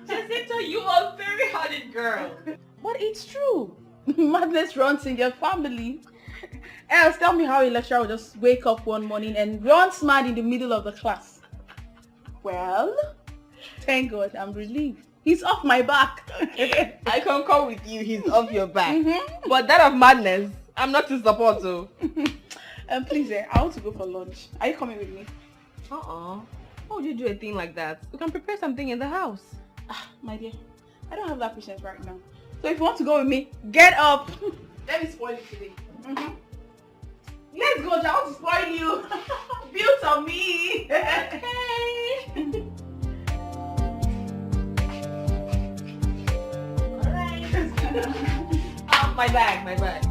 Jacinta, you are a very hearted girl. But it's true. Madness runs in your family. Else, tell me how a lecturer will just wake up one morning and runs mad in the middle of the class. Well, thank God, I'm relieved. He's off my back. I concur with you, he's off your back. But that of madness, I'm not to support though. Please, I want to go for lunch. Are you coming with me? Why would you do a thing like that? We can prepare something in the house. My dear, I don't have that patience right now. So if you want to go with me, get up. Let me spoil it today. Let's go, I want to spoil you. Built on me. Okay. Alright. My bag.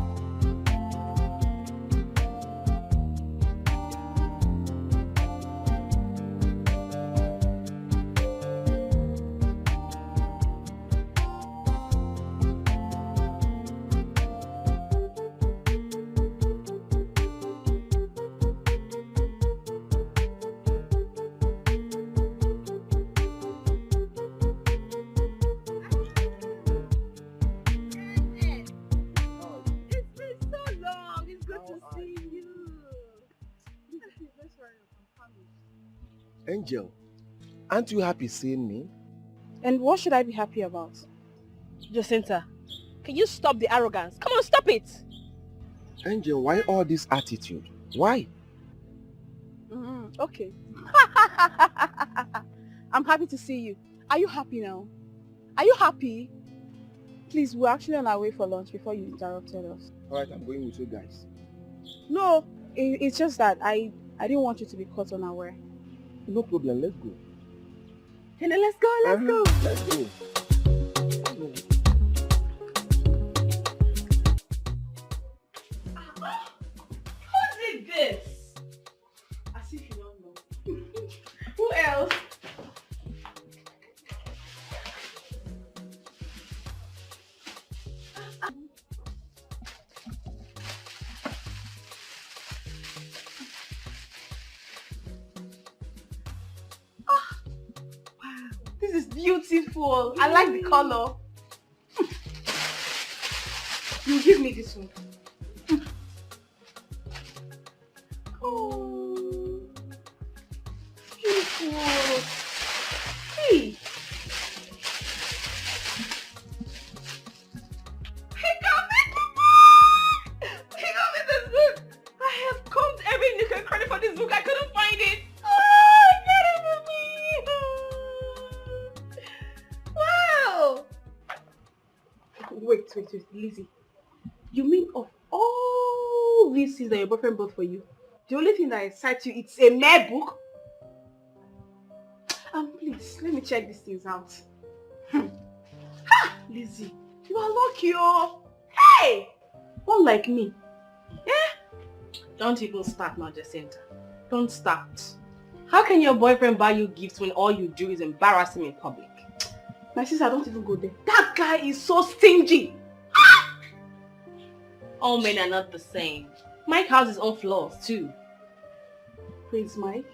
Angel, aren't you happy seeing me? And what should I be happy about? Jacinta, can you stop the arrogance? Come on, stop it! Angel, why all this attitude? Why? Okay. I'm happy to see you. Are you happy now? Are you happy? Please, we're actually on our way for lunch before you interrupted us. Alright, I'm going with you guys. No, it's just that I didn't want you to be caught unaware. No problem, let's go. And then let's go. Let's go. Who did this? As if you don't know. Who else? This is beautiful. I like the color. You give me this one. Oh, beautiful. Hey. He got me this book. I have combed every nook and cranny for this book. I couldn't find it. Wait, Lizzie. You mean of all these things that your boyfriend bought for you, the only thing that excites you, it's a mere book? Please, let me check these things out. Ha! Lizzie, you are lucky, oh. Hey! One like me. Yeah? Don't even start now, Jacinta. Don't start. How can your boyfriend buy you gifts when all you do is embarrass him in public? My sister, don't even go there. That guy is so stingy. All men are not the same. Mike has his own flaws too. Prince Mike?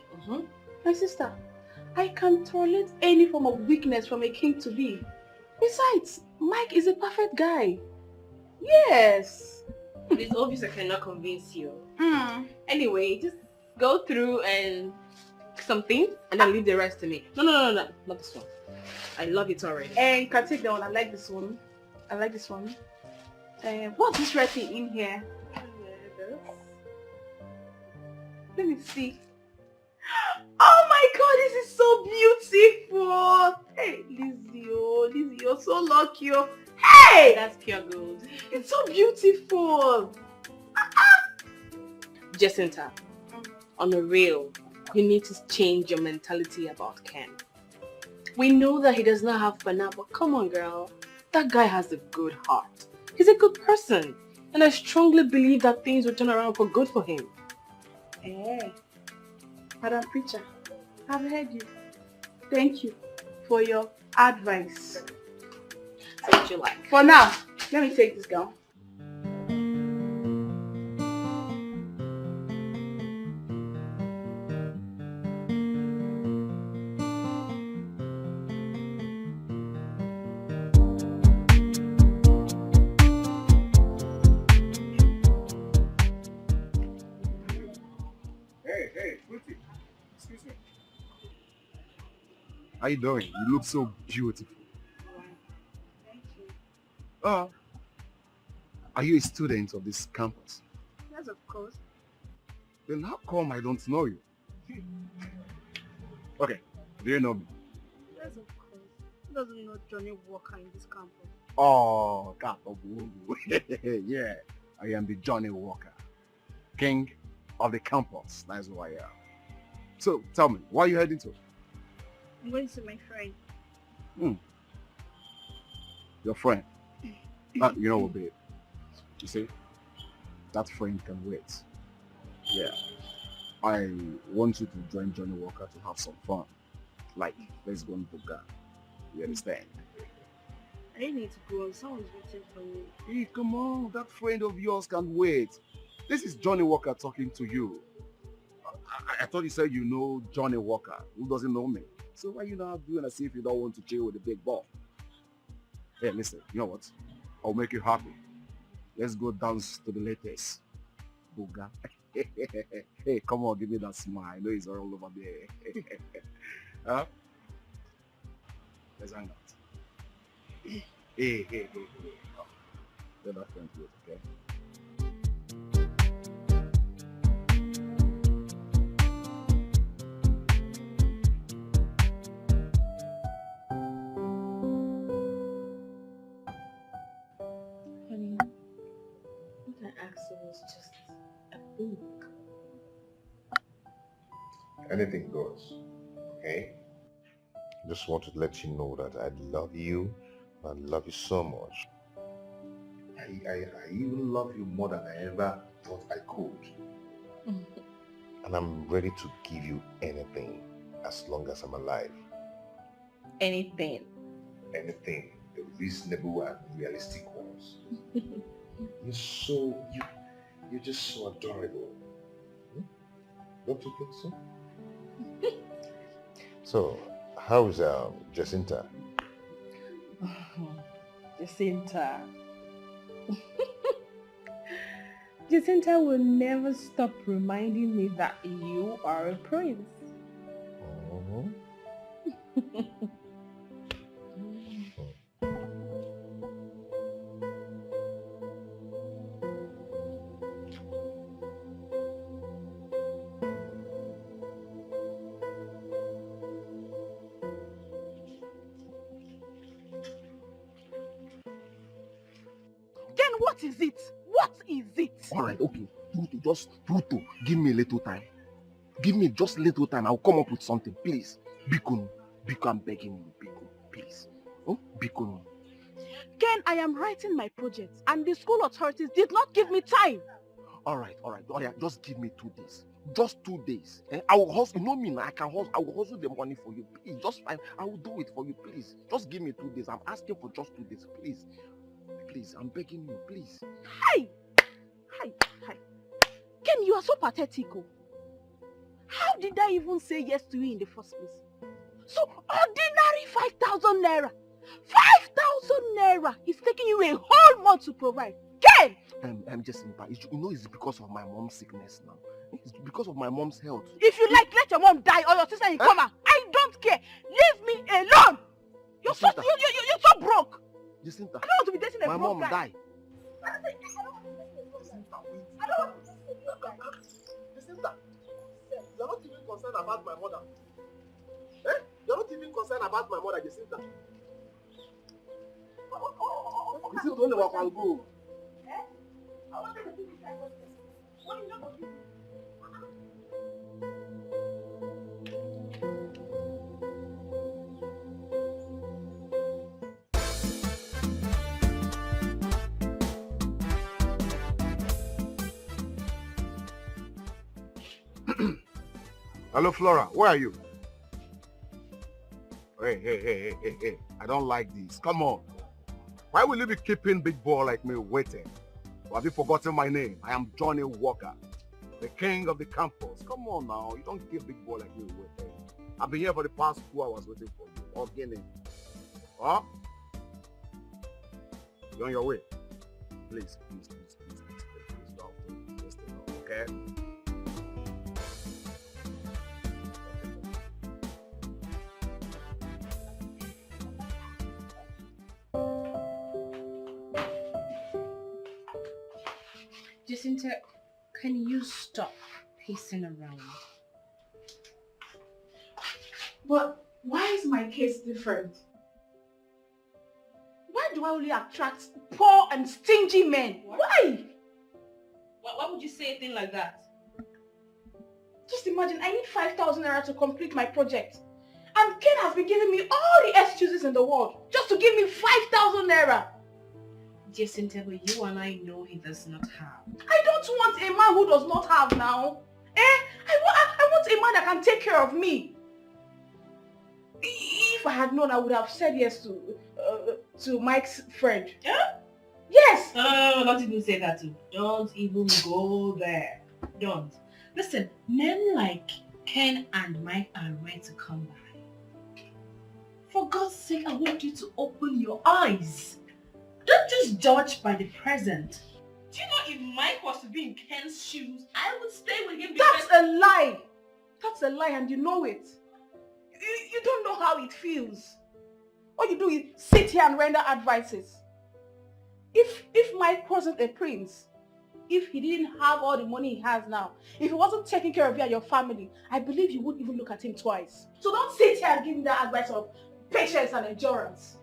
My sister, I can tolerate any form of weakness from a king to be. Besides, Mike is a perfect guy. Yes. It's obvious I cannot convince you. Anyway, just go through and some things and then leave the rest to me. No, not this one. I love it already. And you can take that one. I like this one. What's this red thing in here? Let me see. Oh my god, this is so beautiful. Hey, Lizzie, you're so lucky. Hey! That's pure gold. It's so beautiful. Jacinta, on the real, you need to change your mentality about Ken. We know that he does not have fun now, but come on, girl. That guy has a good heart. He's a good person. And I strongly believe that things will turn around for good for him. Hey, Madam Preacher, I've heard you. Thank you for your advice. That's what you like. For now, let me take this down. How you doing? You look so beautiful. Thank you. Are you a student of this campus? Yes, of course. Then how come I don't know you? Okay, do you know me? Yes, of course. Who doesn't know Johnny Walker in this campus? Oh, yeah, I am the Johnny Walker, king of the campus. That's who I am. So tell me, where are you heading to? I'm going to see my friend. Your friend. You know what, babe? You see, that friend can wait. Yeah. I want you to join Johnny Walker to have some fun. Like, let's go and book that. You understand? I didn't need to go. Someone's waiting for me. Hey, come on. That friend of yours can wait. This is Johnny Walker talking to you. I thought you said you know Johnny Walker. Who doesn't know me? So why you not doing as if you don't want to chill with the big ball? Hey, listen, you know what? I'll make you happy. Let's go dance to the latest. Booga. Hey, come on, give me that smile. I know it's all over there. Huh? Let's hang out. Hey. Oh, let that friend do it, okay? Honey, what I asked you was just a book. Anything goes, okay? Just want to let you know that I love you. I love you so much. I even love you more than I ever thought I could. And I'm ready to give you anything as long as I'm alive. Anything. Anything. The reasonable and realistic ones. You're just so adorable. Don't you think so? So, how's Jacinta? Jacinta. Jacinta will never stop reminding me that you are a prince. What is it? What is it? Alright, okay. Pluto, give me a little time. Give me just little time. I'll come up with something. Please. Biko, I'm begging you. Biko, please. Oh, Biko. Ken, I am writing my project and the school authorities did not give me time. Alright. Just give me 2 days. Just 2 days. I will hustle. You know me now. I will hustle the money for you. Please, just fine. I will do it for you. Please. Just give me 2 days. I'm asking for just 2 days. Please. Please, I'm begging you. Please. Hi. Ken, you are so pathetic. Oh. How did I even say yes to you in the first place? So ordinary 5,000 naira. 5,000 naira is taking you a whole month to provide. Ken! I'm just in bad. You know it's because of my mom's sickness now. It's because of my mom's health. If you like, let your mom die or your sister in coma. I don't care. Leave me alone. You're so broke. Jacinta, I don't want to be dating a my broke mom guy. died. Jacinta, you're not even concerned about my mother. You're not even concerned about my mother, Jacinta. This is only what I'll go. Hello, Flora. Where are you? Hey. I don't like this. Come on. Why will you be keeping big boy like me waiting? Or have you forgotten my name? I am Johnny Walker, the king of the campus. Come on now. You don't keep big boy like me waiting. I've been here for the past 2 hours waiting for you. Again. Huh? You're on your way. Please don't. Just stay now, okay? Jacinta, can you stop pacing around? But why is my case different? Why do I only attract poor and stingy men? Why? Why would you say a thing like that? Just imagine, I need 5,000 naira to complete my project. And Ken has been giving me all the excuses in the world just to give me 5,000 naira. Jacinta, but you and I know he does not have. I don't want a man who does not have now. I want a man that can take care of me. If I had known, I would have said yes to Mike's friend. Yeah? Yes! No, don't even say that too. Don't even go there. Don't. Listen, men like Ken and Mike are rare to come by. For God's sake, I want you to open your eyes. Don't just judge by the present. Do you know if Mike was to be in Ken's shoes, I would stay with him because... That's a lie! That's a lie and you know it. You don't know how it feels. All you do is sit here and render advices. If Mike wasn't a prince, if he didn't have all the money he has now, if he wasn't taking care of you and your family, I believe you wouldn't even look at him twice. So don't sit here and give me that advice of patience and endurance.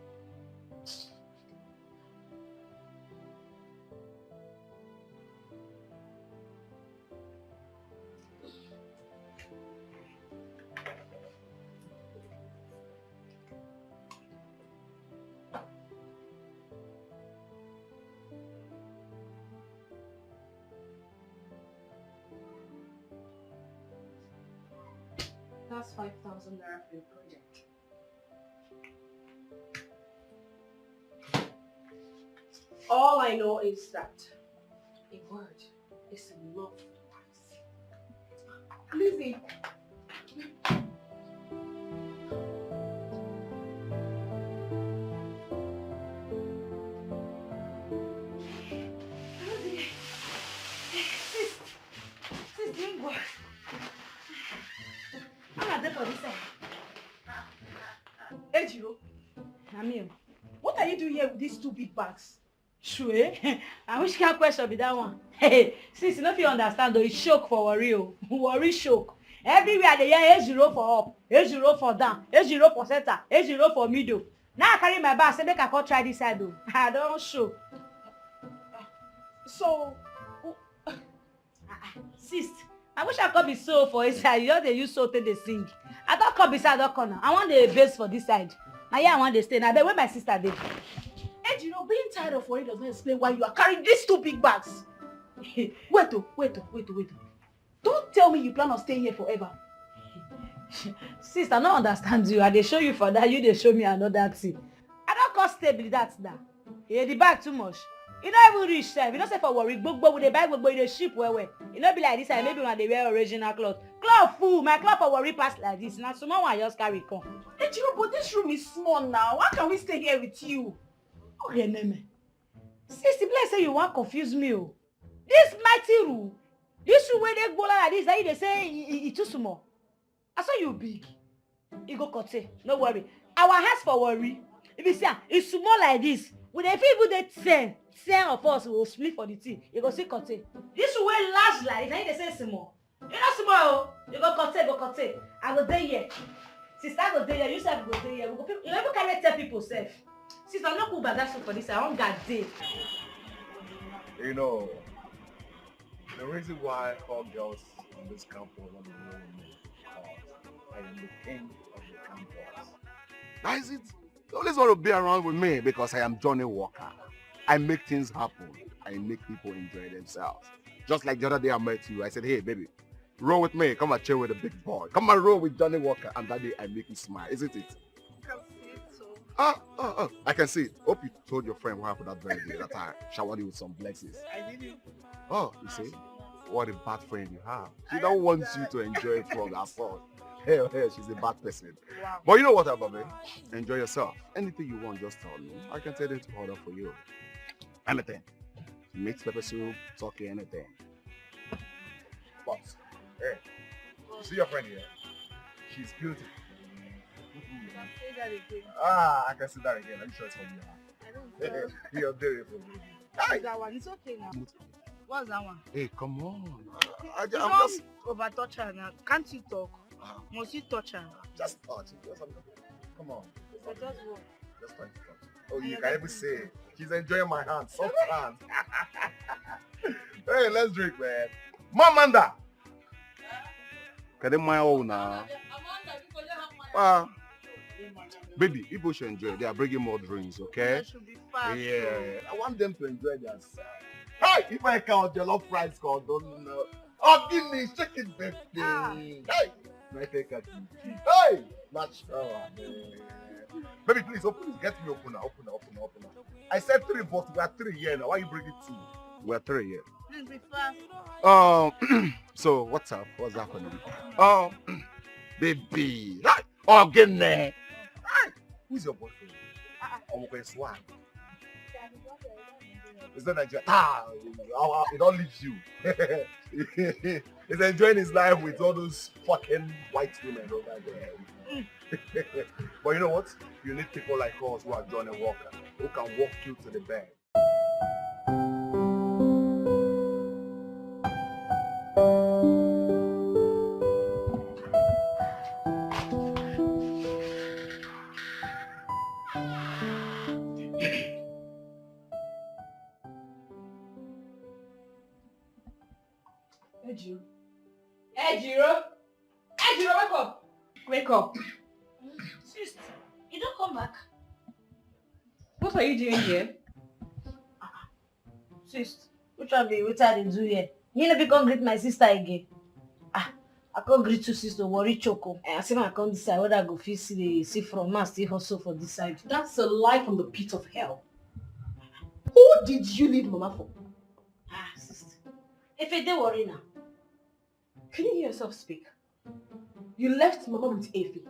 That's 5,000 naira for your project. All I know is that a word is enough twice. Lizzie. Sis, doing what? I'm not there for this side. Ejiro, Amir, what are you doing here with these two big bags? sure. I wish kind question be that one. Hey, since you know if you understand though, it's shock for worry. Worry shock. Everywhere they hear A0 for up, A0 for down, A0 for center, A0 for middle. Now I carry my bag, say make I go try this side though. I don't show. So, Sis, I wish I could be so for inside. You know they use so till they sing. I don't come beside that corner. I want the base for this side. Now yeah, I want to stay. Now where my sister did. Ejiro, being tired of worry does not explain why you are carrying these two big bags. Wait. Don't tell me you plan on staying here forever. Sis, I don't understand you. I dey show you for that. You dey show me another thing. I don't cost stable that now. Yeah, the bag too much. You don't even reach time. You don't say for worry. Gbogbo with the bag, gbogbo in the ship well. You know be like this. Maybe when they wear original clothes. Cloth full. My cloth for worry pass like this. Now someone want just carry come. Ejiro, but this room is small now. Why can't we stay here with you? Okay, Neme. Sis, the place say you want confuse me. Oh. This mighty room. This room where they go like this. That they say it too small. I saw you big. You go cut it. No worry. Our house for worry. If you see, it's small like this. With the people they 10 of us will split for the tea. You go see cut it. This way large like this. They say small. You know small. You go cut it. I go there here. Sister go there here. You self go there here. We go. You never carry 10 people self. Sister, I'm not cool about that stuff for this. I want God day. You know, the reason why all girls on this campus want to know me is because I am the king of the campus. That is it. You always want to be around with me because I am Johnny Walker. I make things happen. I make people enjoy themselves. Just like the other day I met you, I said, hey baby, roll with me. Come and chill with the big boy. Come and roll with Johnny Walker. And that day I make you smile, isn't it? I can see it. Hope you told your friend what happened that very day that I showered you with some blessings. I didn't. Oh, you see? What a bad friend you have. She don't want you to enjoy from her fault. Hell, she's a bad person. Wow. But you know what, Ababe? Enjoy yourself. Anything you want, just tell me. I can tell them to order for you. Anything. Mixed pepper soup, turkey, anything. But, hey, see your friend here? She's beautiful. Say that again. I can see that again. Are you sure it's from you? I don't know. You're beautiful. That one, it's okay now. What's that one? Hey, come on. I'm You just... don't over-touch her now. Can't you talk? Must you touch her? Just touch it. Just come on. I just walk. Just trying to touch. Oh, you can even say she's enjoying my hand. Soft hand. Hey, let's drink, man. Mamanda! Can I my own now? Baby, people should enjoy. They are bringing more drinks, okay? That should be fast. Yeah. I want them to enjoy themselves. Hey, if I count your love price called, don't know. Oh, give me chicken, baby. Hey, I take a hey, that's baby, please open. Get me open. I said 3, but we are 3 here now. Why you bring it 2? We are 3 here. Please be fast. So what's up? What's happening? Baby. Oh, get in there. Who's your boyfriend? Swag. It's not Nigeria. It don't leave you. He's enjoying his life with all those fucking white women over there. But you know what? You need people like us who are Johnny Walker, who can walk you to the bed. Ejiro, wake up. Wake up. Sis, you don't come back. What are you doing here? Sis, which one be what I do here? You never come greet my sister again. I can't greet you, sister. Worry choco. I see I come decide whether I go see from mass still hustle for this side. That's a lie from the pit of hell. Who did you leave Mama for? Sister. If you don't worry now. Can you hear yourself speak? You left Mama with Effie,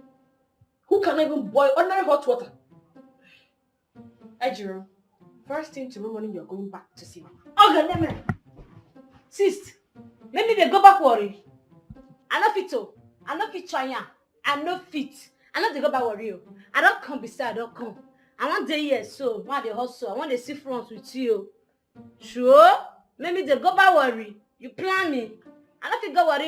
who can even boil ordinary hot water. Ejiro, first thing tomorrow morning you're going back to see Mama. Okay, let me. Sis, maybe they go back worry. I no fit to. I no fit try. I no fit. I no dey go back worry. I don't come beside. I don't come. I want day here so. Why they hustle? I want to see front with you. Sure? Maybe they go back worry. You plan me. I don't think go worry.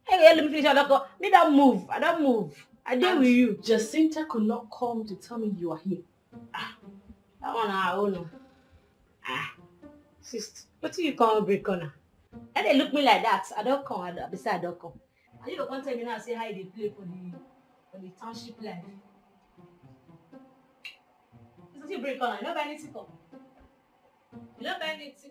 Hey, let me finish. I don't go. Me don't move. I don't move. I deal with you. Jacinta could not come to tell me you are here. That one I own. Sister, what do you call break corner? And they look me like that. I don't come. Besides, I don't come. And you don't tell me now. Say how they play for the township life. It's not break corner. You don't buy anything. Come. You don't buy anything.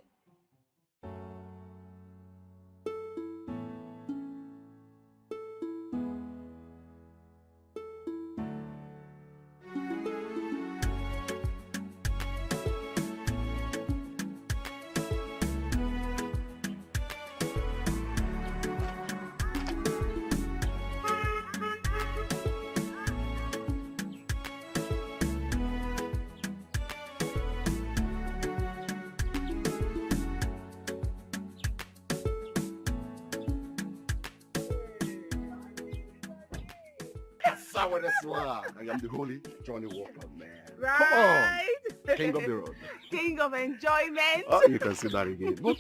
I am the holy Johnny Walker, man. Right. Come on. King of the road. King of enjoyment. Oh, you can say that again. But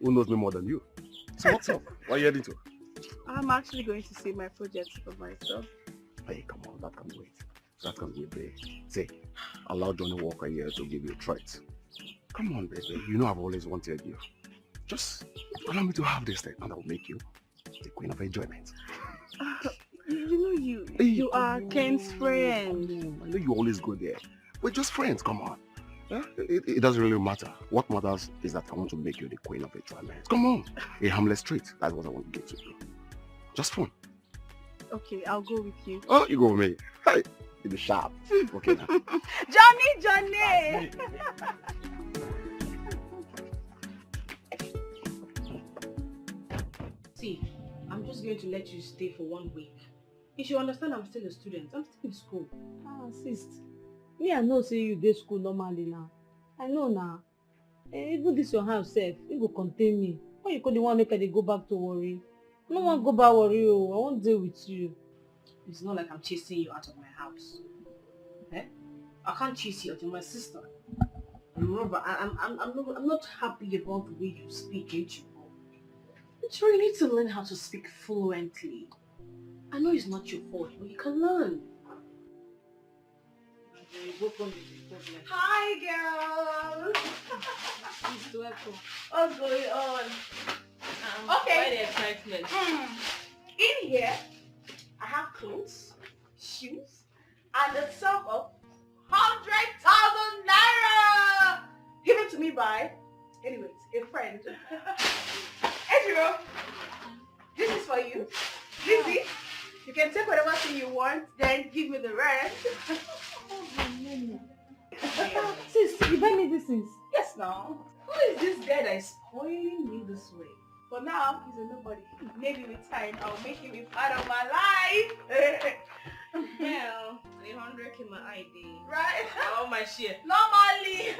who knows me more than you? So what's up? What are you heading to? I'm actually going to see my projects for myself. Hey, come on. That can wait. That can wait, babe. Say, allow Johnny Walker here to give you a treat. Come on, baby. You know I've always wanted you. Just allow me to have this thing and I'll make you the queen of enjoyment. You know you are Ken's friend. I know you always go there. We're just friends, come on. Yeah? It doesn't really matter. What matters is that I want to make you the queen of enjoyment. Come on. A harmless treat. That's what I want to get to you. Just fun. Okay, I'll go with you. Oh, you go with me. Hey, in the shop. Okay now. Johnny! See, I'm just going to let you stay for 1 week. You should understand I'm still a student. I'm still in school. Sis. Me, I know say you dey school normally now. I know now. Even this your house self, it will contain me. Why you couldn't want make I go back to worry? I don't want to go back worry. I won't deal with you. It's not like I'm chasing you out of my house. Eh? I can't chase you out of my sister. Remember, I'm not happy about the way you speak, ain't you? But you need to learn how to speak fluently. I know it's not your fault, but you can learn. Hi, girls. What's going on? Okay. Quite the excitement. In here, I have clothes, shoes, and a sum of 100,000 naira given to me by, anyways, a friend. Ejiro, this is for you. Lizzie, you can take whatever thing you want, then give me the rest. Sis, you buy me these things? Yes, now. Who is this guy that is spoiling me this way? For now, he's a nobody. Maybe with time, I'll make him a part of my life. Well, 100 in my ID. Right? I want my share. Normally.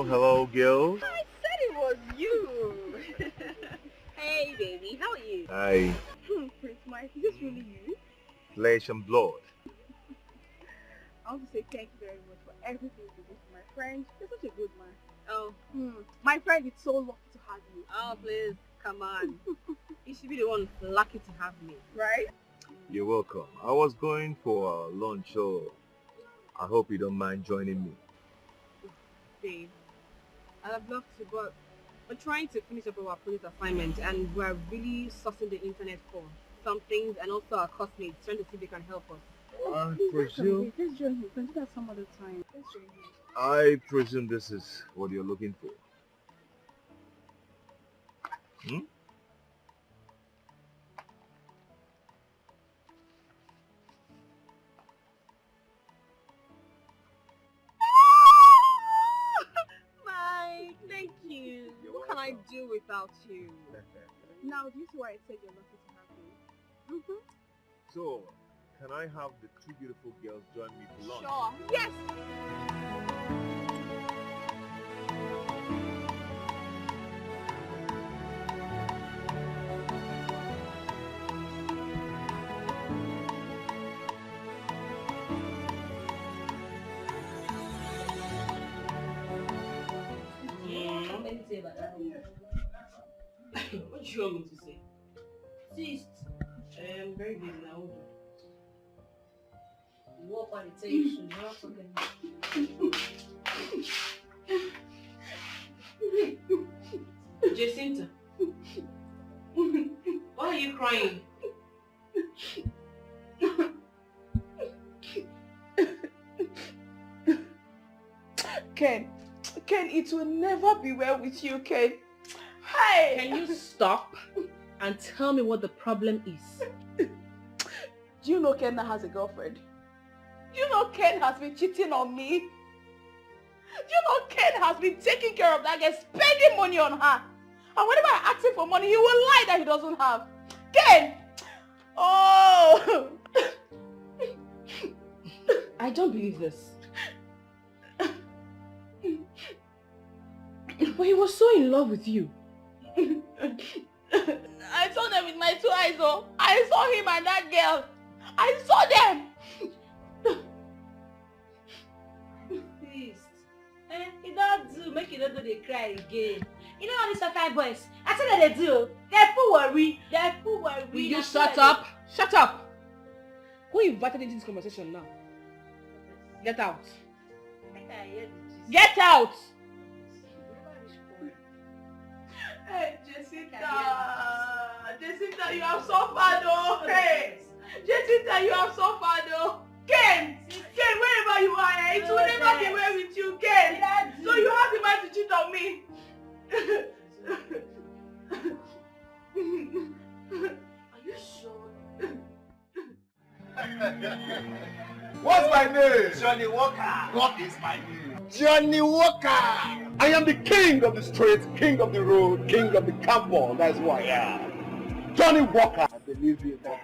Hello, girl. I said it was you. Hey, baby, how are you? Hi, Prince Mike, is this really you? flesh and blood. I want to say thank you very much for everything you did for my friend. You're such a good man. Oh, my friend is so lucky to have you. Oh, please, come on. You should be the one lucky to have me. Right? You're welcome. I was going for lunch, so I hope you don't mind joining me. Babe, I'd have loved to, but we're trying to finish up our project assignment and we're really sussing the internet for some things and also our classmates trying to see if they can help us. I presume. Let's join you. We can do that some other time. Let's join you. I presume this is what you're looking for. Hmm? Mike, thank you. What can I do without you? Now, do you see why I said you're lucky to have me? So, can I have the two beautiful girls join me for lunch? Sure. Yes. What do you want me to say? Sis, I'm very busy now. Walk on the table, you're not talking. Jacinta, why are you crying? Ken, it will never be well with you, Ken. Hey! Can you stop and tell me what the problem is? Do you know Ken now has a girlfriend? Do you know Ken has been cheating on me? Do you know Ken has been taking care of that girl, spending money on her? And whenever I ask him for money, he will lie that he doesn't have. Ken! Oh! I don't believe this. But he was so in love with you. I saw them with my two eyes, oh. I saw him and that girl. I saw them. Please. You don't do, make you don't do they cry again. You know all these fine boys, I said that they do. They're full worry. They're full worry. Will you shut up? Shut up! Who invited into this conversation now? Get out. Get out! Hey, Jacinta, you have suffered, oh. Hey, Jacinta, you have suffered, oh. Ken, wherever you are, it will never be well with you, Ken. So you have the mind to cheat on me. Are you sure? What's my name? Johnny Walker. What is my name? Johnny Walker. I am the king of the streets, king of the road, king of the campus. That's who I am. Johnny Walker. I believe you that.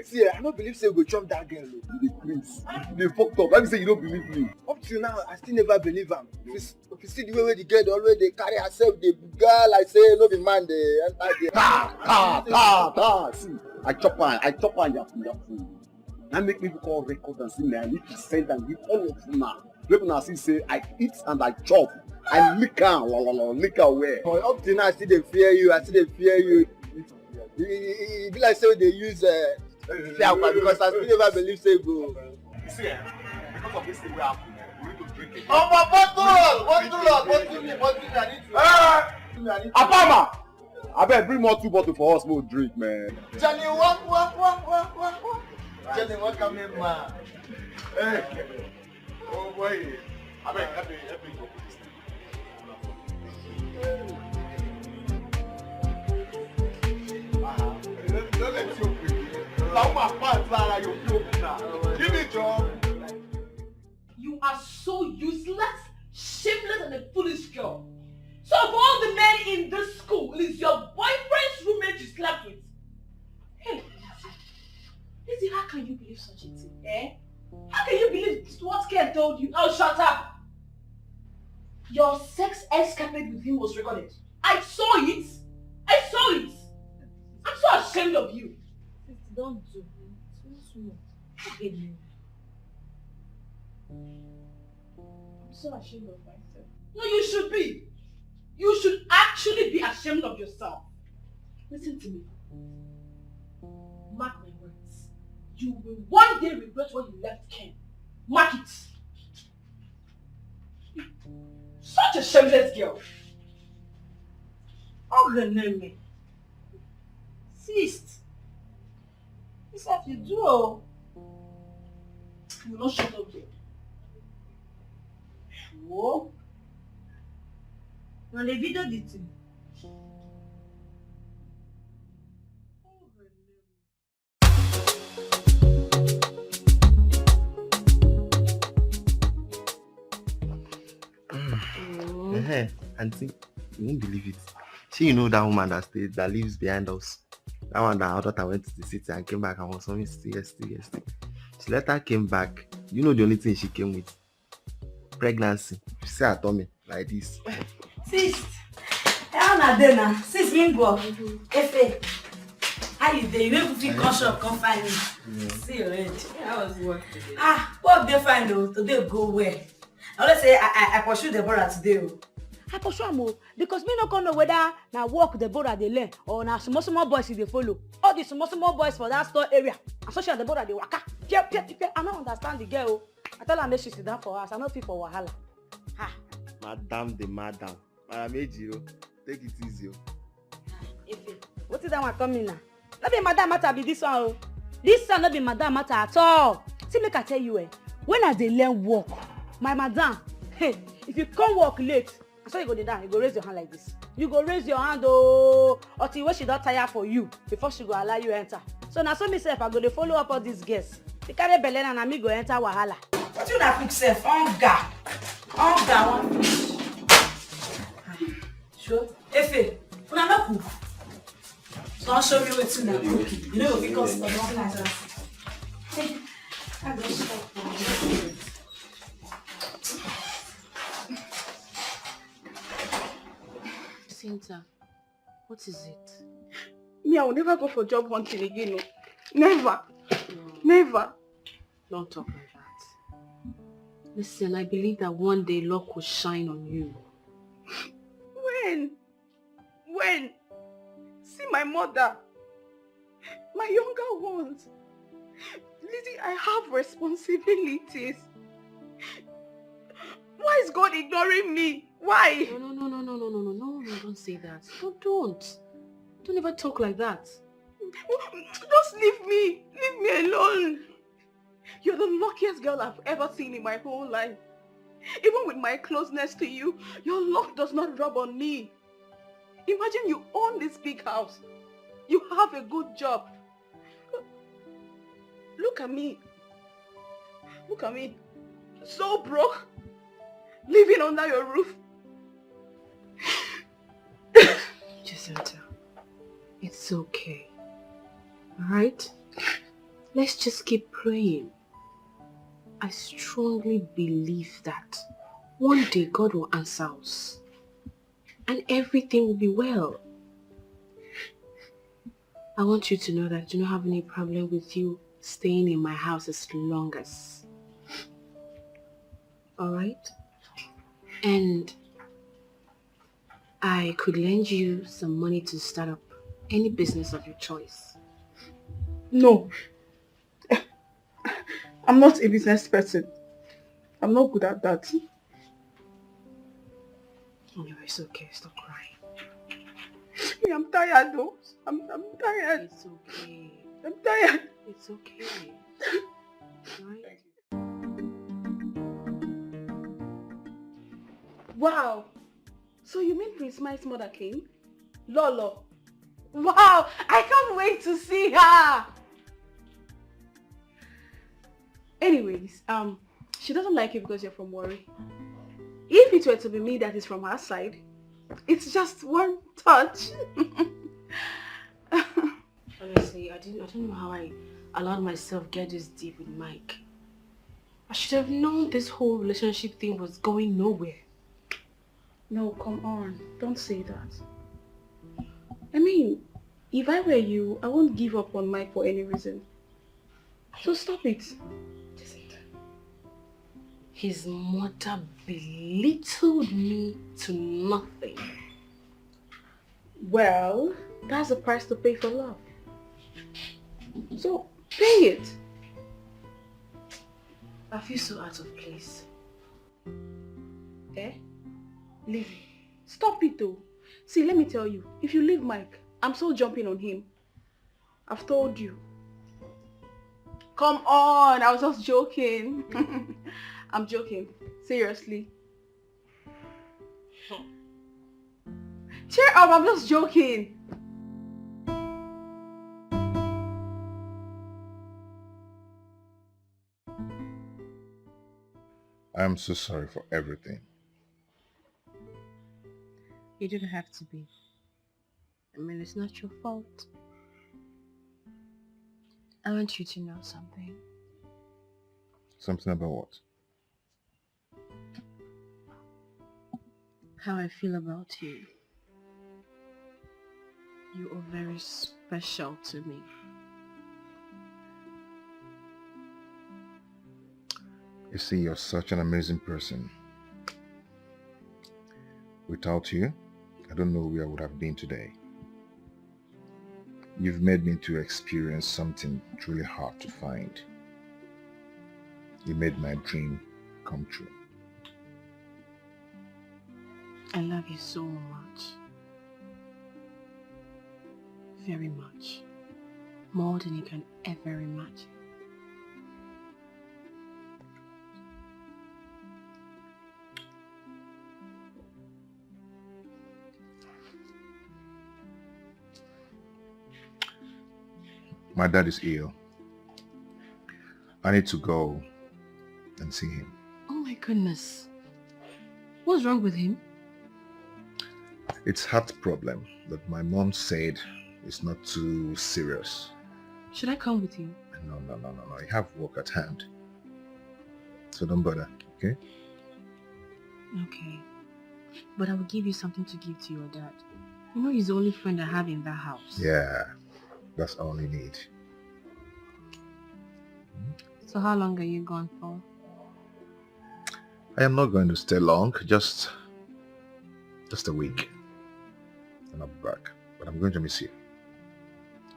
See, I don't believe say go chop that girl. The prince. They fucked up. Let me say you don't believe me. Up till now, I still never believe him. If you see the way the girl always they carry herself, the girl like say no be man they enter Ta. See, I chop her yafu. Now make me call record and say, man, I need to send and give all of you now. Let me see say I eat and I chop. I lick her, lick her where. But up till now, I still they fear you. It be like say they use fear because I still never believe say go. You see, because of this thing we happen, we need to drink it. Oh my bottle me, I need to. Apama! I bet bring more 2 bottles for us, more drink, man. Johnny, what? Johnny, what come in, man? Hey. Oh boy. I bet help me go put this thing. Don't let you give me job. You are so useless, shameless, and a foolish girl. So of all the men in this school, it is your boyfriend's roommate you slept with. Hey, Lizzie, how can you believe such a thing? Eh? How can you believe what Ken told you? Oh, shut up! Your sex escapade with him was recorded. I saw it! I'm so ashamed of you. Don't do it. I'm so ashamed of myself. No, you should be. You should actually be ashamed of yourself. Listen to me. Mark my words. You will one day regret when you left Ken. Mark it. Such a shameless girl. Oh, her name. Sis. This have you do. You will not shut up there. Whoa. On the video did you? Auntie, you won't believe it. You know that woman that lives behind us. That one that our daughter went to the city and came back and was only yesterday. She later came back. You know the only thing she came with? Pregnancy. She said her tummy like this. Sis, how na dey na? Sis Mingo, Efe, how you dey? You never feel conscious, come find me. See already. How was work today? Work dey fine though. Today go well. I always say I pursue Deborah today. I pursue am because me no come know whether na work Deborah dey learn or na small boys dey follow. All the small boys for that store area. And social Deborah dey waka. I no understand the girl. I tell her make she sit down for us. I no fit for wahala. Madam, Madam Ejiro, take it easy. What is that one coming now? No be madam matter be this one. This one no be madam matter at all. See, make I tell you, when I dey learn work, my madam, if you come work late, I saw you go dey down, you go raise your hand like this. You go raise your hand until when she don tire for you before she go allow you enter. So now so myself, I go dey follow up all these girls. They carry belle and na me go enter wahala. What you na cook sef? Hunger one fish. Sure. Efe, una no cook. So I'll show you wetin na cooking. You know we fit stop one like that. I go stop. Cynthia, what is it? Me, I will never go for job hunting again. No. Never. Never. Don't talk like that. Listen, I believe that one day luck will shine on you. When? See my mother. My younger ones. Lizzie, I have responsibilities. Why is God ignoring me? Why? No, don't say that. Don't ever talk like that. Just leave me. Leave me alone. You're the luckiest girl I've ever seen in my whole life. Even with my closeness to you, your luck does not rub on me. Imagine you own this big house. You have a good job. Look at me. So broke. Living under your roof. Jacinta, it's okay. Alright? let's just keep praying. I strongly believe that one day God will answer us and everything will be well. I want you to know that I do not have any problem with you staying in my house as long as. Alright? And I could lend you some money to start up any business of your choice. No. I'm not a business person. I'm not good at that. No, it's okay. Stop crying. I'm tired though. I'm tired. It's okay. I'm tired. It's okay. Right? Wow. So you mean Prince Mike's mother came? Lolo. Wow. I can't wait to see her. Anyways, she doesn't like you because you're from Warri. If it were to be me that is from her side, it's just one touch. Honestly, I don't know how I allowed myself get this deep with Mike. I should have known this whole relationship thing was going nowhere. No, come on. Don't say that. I mean, if I were you, I won't give up on Mike for any reason. So stop it. His mother belittled me to nothing. Well, that's the price to pay for love. So, pay it. I feel so out of place. Eh? Leave it. Stop it though. See, let me tell you, if you leave Mike, I'm so jumping on him. I've told you. Come on, I was just joking. I'm joking. Seriously. Cheer up, I'm just joking. I'm so sorry for everything. You didn't have to be. I mean, it's not your fault. I want you to know something. Something about what? How I feel about you. You are very special to me. You see, you're such an amazing person. Without you, I don't know where I would have been today. You've made me to experience something truly hard to find. You made my dream come true. I love you so much. Very much. More than you can ever imagine. My dad is ill. I need to go and see him. Oh my goodness. What's wrong with him? It's heart problem, but my mom said it's not too serious. Should I come with you? No. I have work at hand. So don't bother, okay? Okay. But I will give you something to give to your dad. You know he's the only friend I have in that house. Yeah, that's all you need. So how long are you gone for? I am not going to stay long, just a week. And I'll be back. But I'm going to miss you.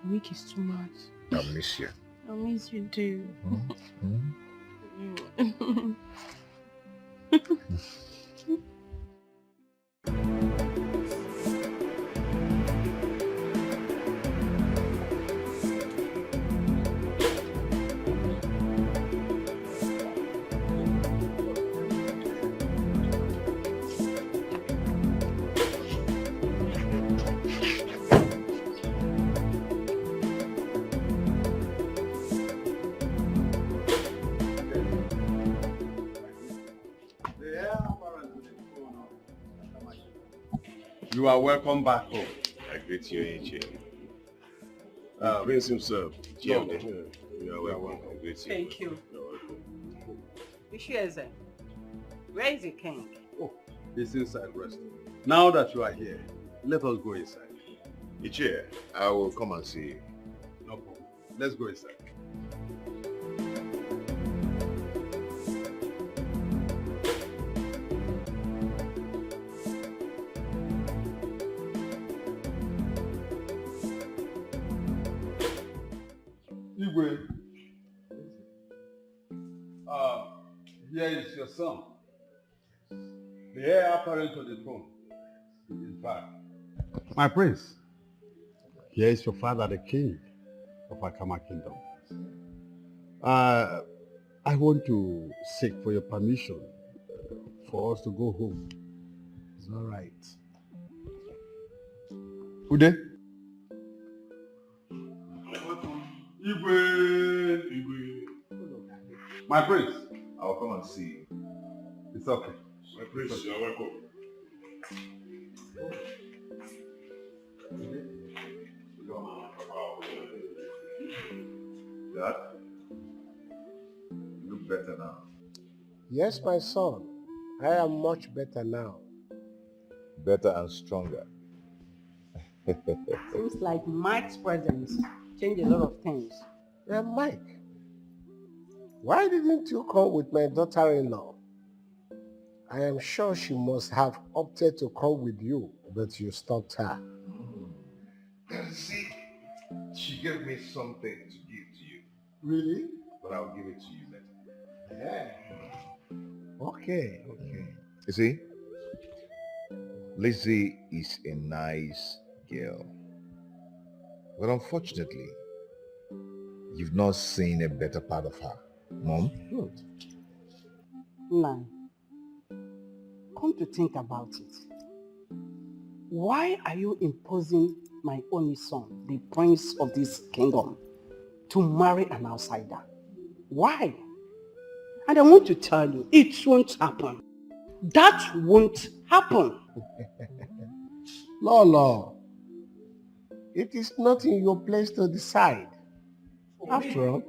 A week is too much. I'll miss you. I miss you too. You are welcome back home. I greet you, AJ. Rinse himself. Yeah, No, man. you're welcome. Great to Thank you. You're welcome. Ishieze, where is the king? Oh, he's inside resting. Now that you are here, let us go inside. Ichie, I will come and see you. No problem. Let's go inside. Igwe, here is your son, the heir apparent to the throne. In fact, my prince, here is your father, the king of Akama Kingdom. I want to seek for your permission for us to go home. It's all right. Ude? Igwe. My prince. I'll come and see you. It's okay. My prince, you're welcome. Dad, you look better now. Yes, my son. I am much better now. Better and stronger. Seems like Mike's presence changed a lot of things. Mike, why didn't you come with my daughter-in-law? I am sure she must have opted to come with you, but you stopped her. See, she gave me something to give to you, Really? but I'll give it to you later. Yeah. Okay. You see, Lizzie is a nice girl. But unfortunately, you've not seen a better part of her. Mom? Good. Nine. Come to think about it. Why are you imposing my only son, the prince of this kingdom, to marry an outsider? Why? And I want to tell you, it won't happen. That won't happen. Lolo, it is not in your place to decide. After all,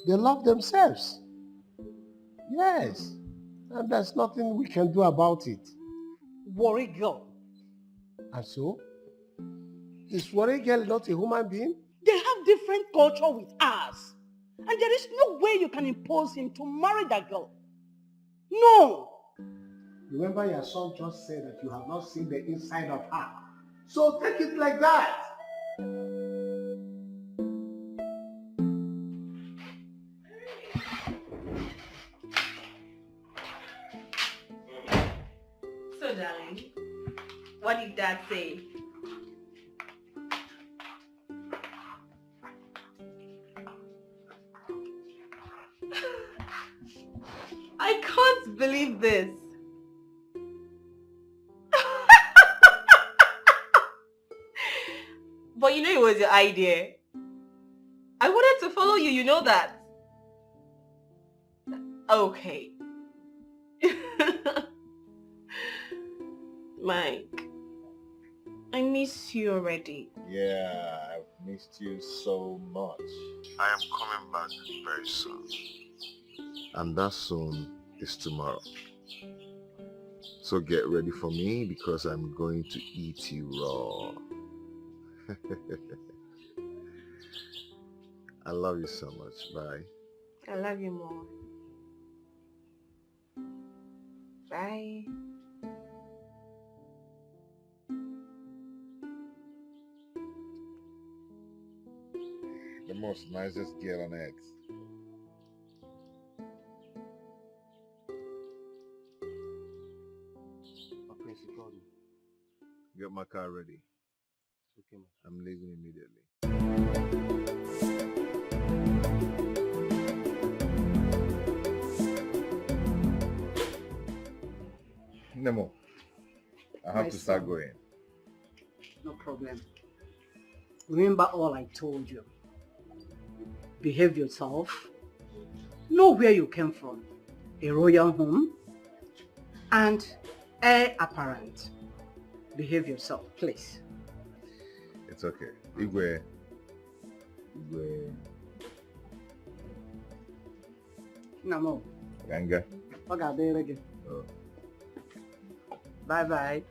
they love themselves. Yes, and there's nothing we can do about it. Worry girl. And so, is Worry Girl not a human being? They have different culture with us. And there is no way you can impose him to marry that girl. No. Remember your son just said that you have not seen the inside of her. So take it like that. So, darling, what did Dad say? I can't believe this. But you know it was your idea. I wanted to follow you, you know that. Okay. Mike, I miss you already. Yeah, I've missed you so much. I am coming back very soon. And that soon is tomorrow. So get ready for me because I'm going to eat you raw. I love you so much. Bye. I love you more. Bye. The most nicest girl on earth. Okay, she called me. Get my car ready. Okay, man. I'm leaving immediately. Nemo, I have My to start son. going. No problem. Remember all I told you. Behave yourself. Know where you came from. A royal home. And heir apparent. Behave yourself, please. It's okay. Igwe, No. Ganga. Okay, bye.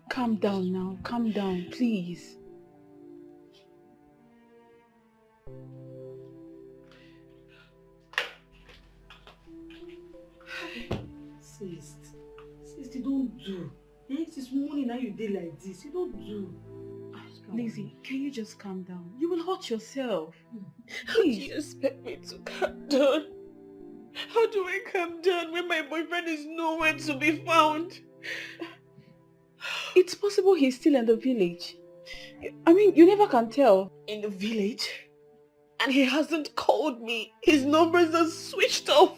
Calm down now. Calm down, please. Sis, you don't do. It is morning now you did like this. You don't do. Lizzie, can you just calm down? You will hurt yourself. How do you expect me to calm down? How do I calm down when my boyfriend is nowhere to be found? It's possible he's still in the village. I mean, you never can tell. In the village? And he hasn't called me. His numbers are switched off.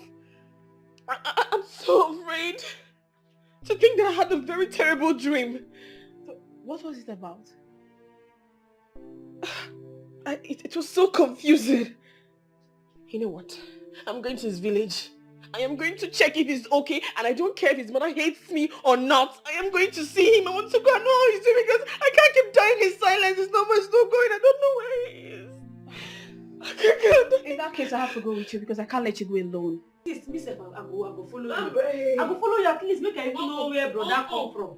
I'm so afraid to think that I had a very terrible dream. So, what was it about? It was so confusing. You know what? I'm going to his village. I am going to check if he's okay, and I don't care if his mother hates me or not. I am going to see him. I want to go and know how he's doing because I can't keep dying in silence. His number is not going. I don't know where he is. In that case, I have to go with you because I can't let you go alone. Sis, me say I go follow you. I go follow you at least make I even know where brother come from.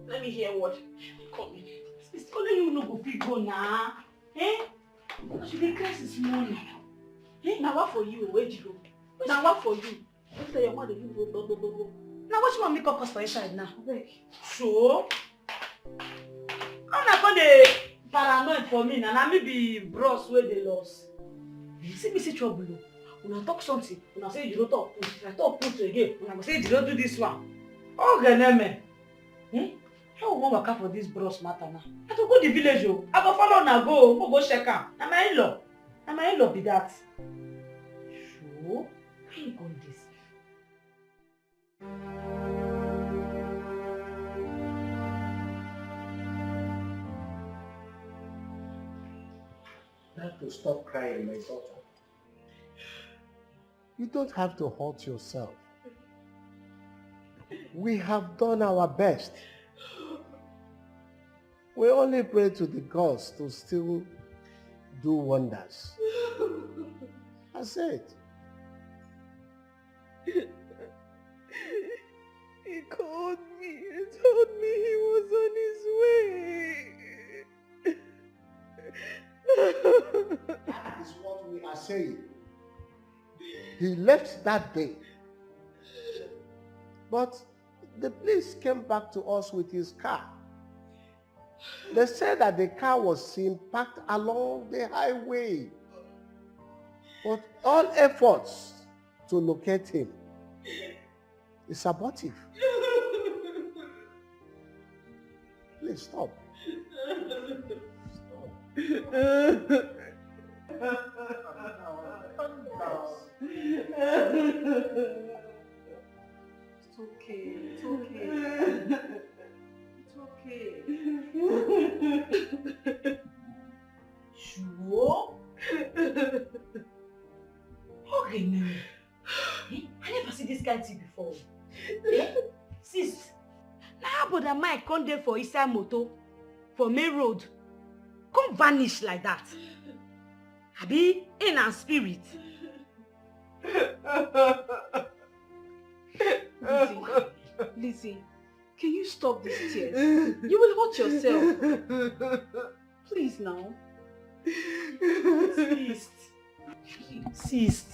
Let me hear what. Come in. It's only you no go fit go now. Eh? She dey cry this morning. Eh? Now what for you? Where you go? Now what for you? After your mother, you go. Now what you want make up us for inside now? Beg. So? How na come dey paranoid for me na me be bros wey dey lost. You see me see trouble o. Una talk something, una say you don't talk put. If I talk put again, una go say you don't do this one. Ogeneme. How we wan waka for this bros matter now? I to go the village o. I go follow una go, go check am. Na my in-law. Na my in-law be that. So, how you go this? You have to stop crying, my daughter. You don't have to hurt yourself. We have done our best. We only pray to the gods to still do wonders. That's it. He called me and told me he was on his way. That is what we are saying. He left that day. But the police came back to us with his car. They said that the car was seen parked along the highway. But all efforts to locate him is abortive. Please stop. It's okay. It's okay. It's okay. Sure? Okay, no. I never see this kind thing before. Sis, now how about that Mike come there for inside motor, for main road, come vanish like that? Abi, in our spirit. Lizzie, can you stop these tears? You will hurt yourself. Please now. Sis,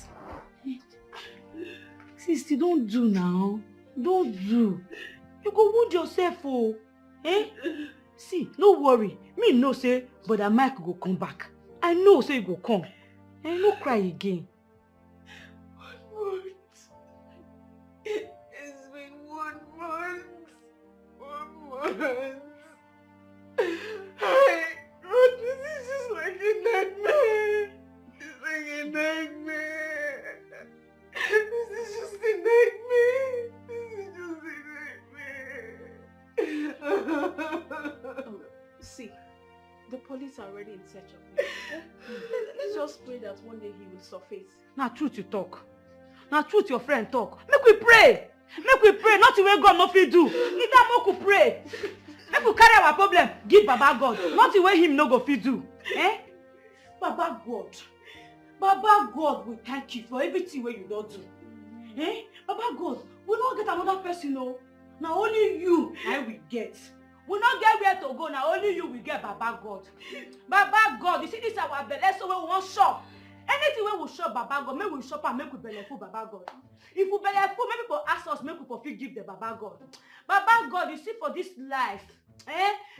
don't do now. Don't do. You go wound yourself, oh. Eh? See, no worry. Me know say, but Mike go come back. I know say you go come. And no cry again. 1 month. It's been 1 month. 1 month. God, this is just like a nightmare. It's like a nightmare. This is just a nightmare. See, the police are already in search of him. Let's just pray that one day he will surface. Now truth you talk. Now truth your friend talk. Make we pray. Make we pray. Not the way God no fit do. Need that make we pray. Make we carry our problem. Give Baba God. Not the way him no go fit do. Eh? Baba God. Baba God, we thank you for everything where you don't do. Eh? Baba God, we don't get another person, no. Now only you I will get. We not get where to go. Now only you will get Baba God. Baba God, you see this our belly, so we won't shop. Anything we will shop Baba God, make we shop and make we belly full Baba God. If we belly full, maybe people ask us, make people give the Baba God. Baba God, you see for this life,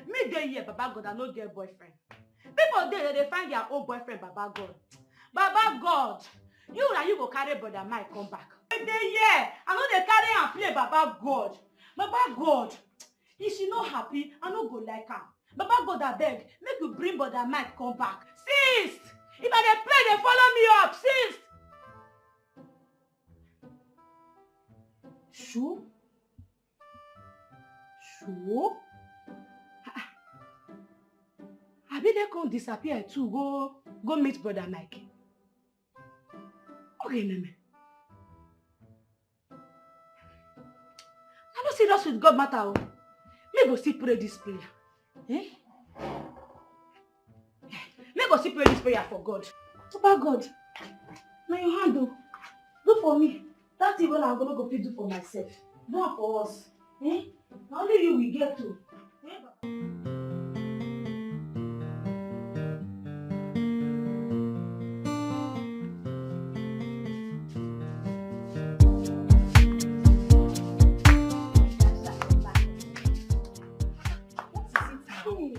me dey here Baba God, I no get boyfriend. People there they find their own boyfriend Baba God. Baba God, you go carry brother Mike come back. They here, I know they carry and play Baba God. Baba God, if she not happy, I no go like her. Baba God, I beg, make you bring brother Mike come back. Sis, if I dey play, they follow me up, sis. Sure? Sure? I be they come disappear too, go meet brother Mike. Okay, Neme. I'm not serious with God matter. Oh. Me go see pray this prayer. Eh? Me go see pray this prayer for God. Papa God, now your hand do for me. That's even I'm gonna go do for myself. Do it for us. Eh? Now only you will get to. Eh?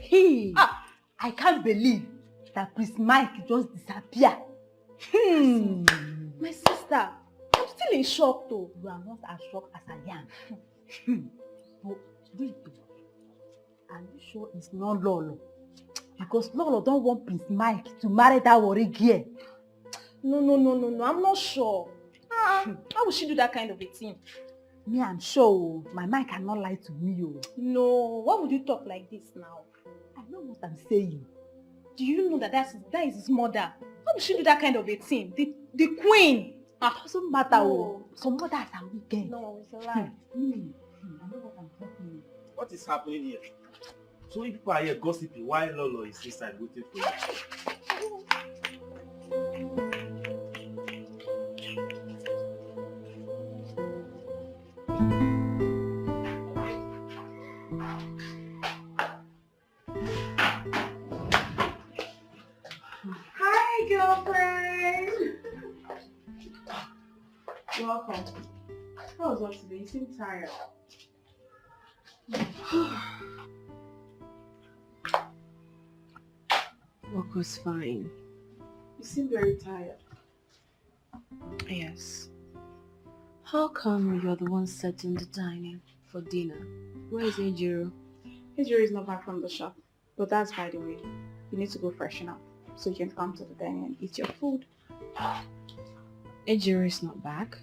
Hey, I can't believe that Prince Mike just disappeared. My sister, I'm still in shock though. You are not as shocked as I am. But wait, are you sure it's not Lolo? Because Lolo don't want Prince Mike to marry that worry girl. No, I'm not sure. How would she do that kind of a thing? Me, I'm sure. My Mike cannot lie to me. No, why would you talk like this now? I know what I'm saying. Do you know that that is his mother? How would she do that kind of a thing? The queen. It doesn't matter. No. Some mothers are wicked. No, it's a lie. I know what I'm talking about. What is happening here? So if people are here gossiping, why Lolo is inside waiting for you? Hi, girlfriend. Welcome. How was work today? You seem tired. Work was fine. You seem very tired. Yes. How come you're the one setting the dining for dinner? Where is Ejiro? Ejiro is not back from the shop. But that's by the way. You need to go freshen up so you can come to the dining and eat your food. Ejiro is not back?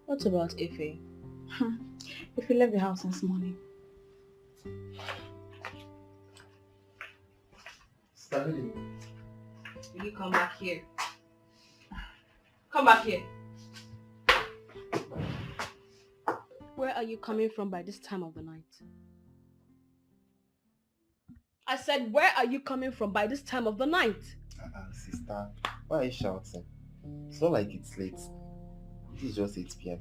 What about Ife? If you left the house this morning. Stanley. Will you come back here? Come back here. Where are you coming from by this time of the night? I said, where are you coming from by this time of the night? Sister, why are you shouting? It's not like it's late. It is just 8 p.m.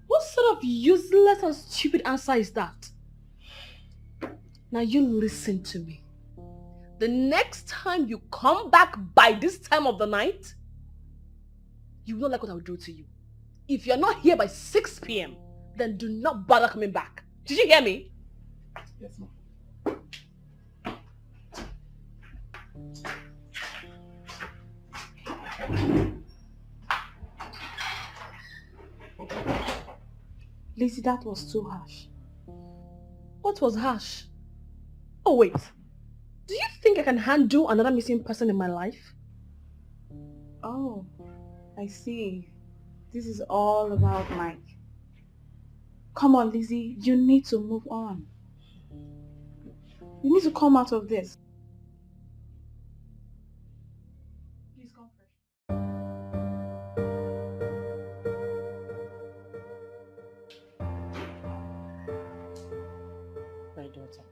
What sort of useless and stupid answer is that? Now you listen to me. The next time you come back by this time of the night, you will not like what I will do to you. If you're not here by 6 p.m., then do not bother coming back. Did you hear me? Yes, ma'am. Lizzie, that was too harsh. What was harsh? Oh wait, do you think I can handle another missing person in my life? Oh, I see. This is all about Mike. Come on, Lizzie, you need to move on. You need to come out of this. Please come fresh. My daughter,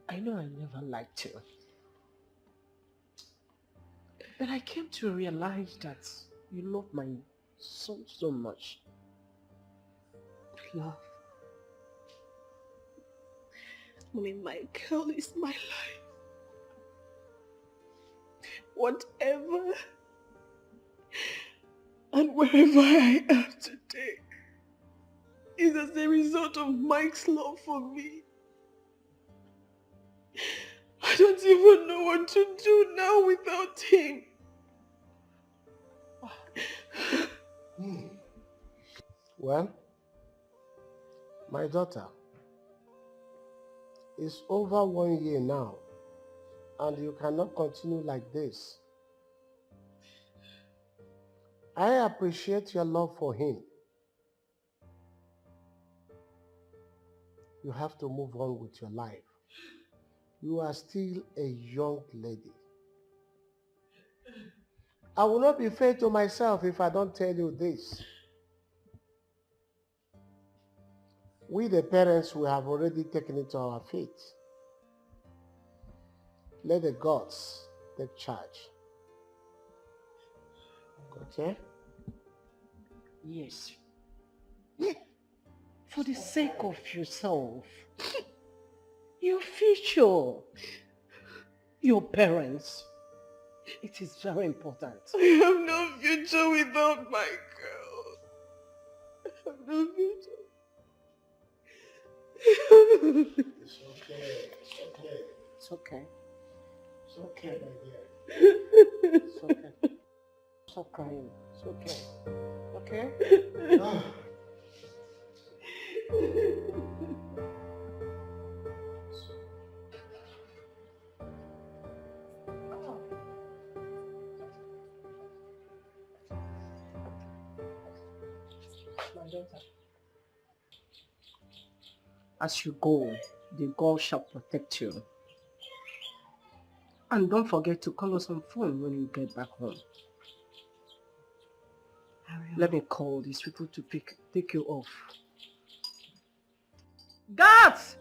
I know I never liked you. But I came to realize that you love my son so much. Love. Mommy, Michael is my life. Whatever and wherever I am today is as a result of Mike's love for me. I don't even know what to do now without him. Well, my daughter, it's over 1 year now, and you cannot continue like this. I appreciate your love for him. You have to move on with your life. You are still a young lady. I will not be fair to myself if I don't tell you this. We, the parents, we have already taken it to our feet. Let the gods take charge. Okay? Yes. For the sake of yourself, your future, your parents, it is very important. I have no future without my girl. I have no future. It's okay. It's okay. It's okay, my dear. It's okay. Stop crying. It's okay. Okay? Ah. My daughter. As you go, the God shall protect you. And don't forget to call us on phone when you get back home. Let me call these people to take you off. Guards!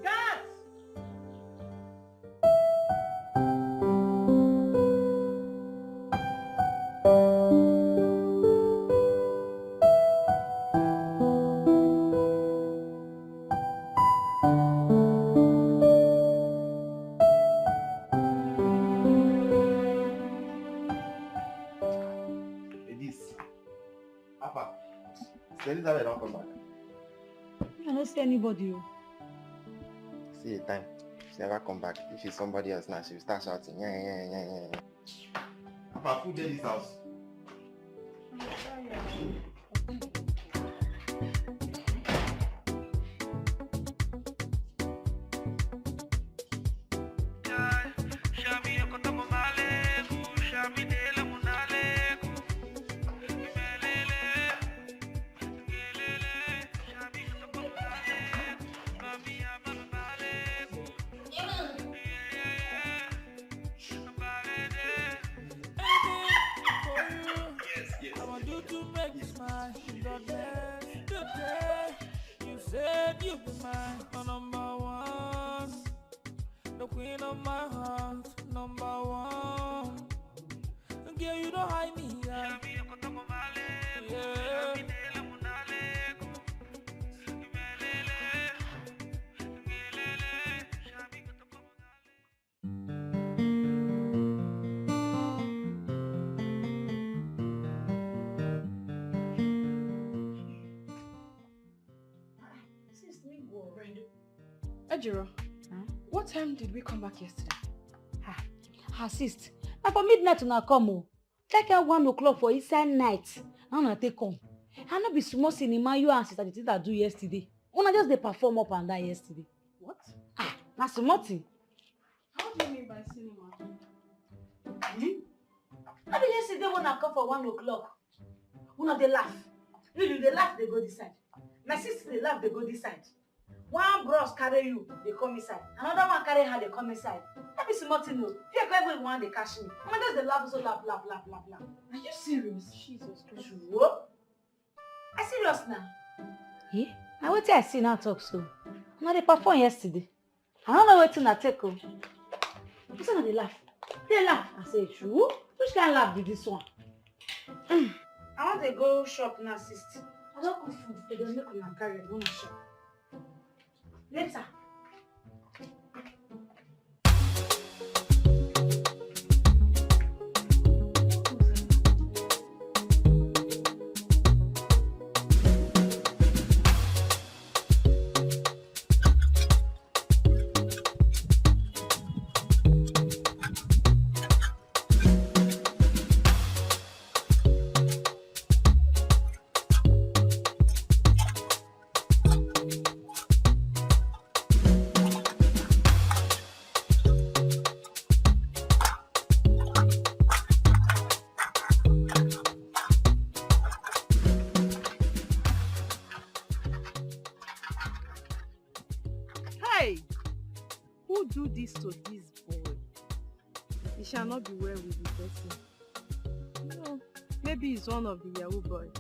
Guards! Elizabeth don't come back. I don't see anybody. See the time. She never come back. If she's somebody else now, she will start shouting. Yeah. Papa, who did this house? Ejiro, what time did we come back yesterday? Assist. And for midnight when I come, take out 1 o'clock for inside night. I'm gonna take home. I not be small cinema you and sister the thing that do yesterday. Una just they perform up and down yesterday. What? Na small thing. How do you mean by cinema? I be yesterday when I come for 1 o'clock. Una they laugh. You they laugh, they go this side. My sister they laugh, they go this side. One bros carry you, they come inside. Another one carry her, they come inside. That be small thing, no. If you ever want, they catch me. I just they laugh, so laugh. Are you serious? Jesus Christ. Sure. I serious now. Yeah? Now what I see now talk so. Now they perform yesterday. I don't know what to take. What's on they laugh? They laugh. I say, true. Which kind of laugh be this one? I want to go shop now, sister. I don't cook food. They don't make them carry it. Go to shop. Later. Do this to this boy. He shall not be well with the person. No, maybe he's one of the Yahoo boys.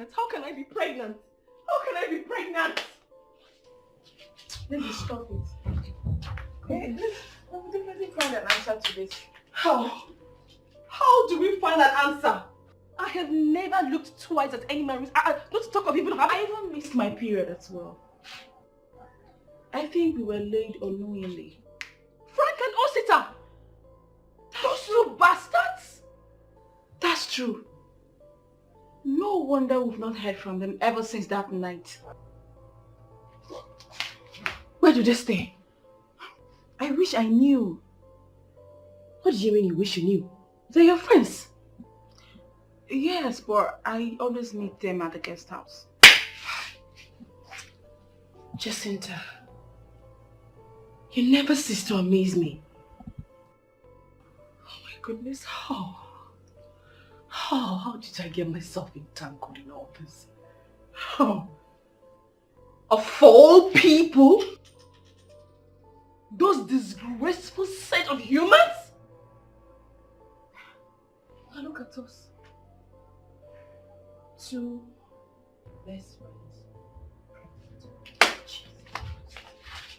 pregnant? How can I be pregnant? How can I be pregnant? Let me stop it. Hey, let's definitely find an answer to this. How? How do we find an answer? I have never looked twice at any man. Not to talk of even having... I even missed my period as well. I think we were laid unknowingly. Frank and Osita! Those two bastards! That's true. No wonder we've not heard from them ever since that night. Where do they stay? I wish I knew. What do you mean you wish you knew? They're your friends. Yes, but I always meet them at the guest house. Jacinta, you never cease to amaze me. Oh my goodness, how did I get myself entangled in all this? How? Of all people? Those disgraceful set of humans? Now look at us. Two best friends.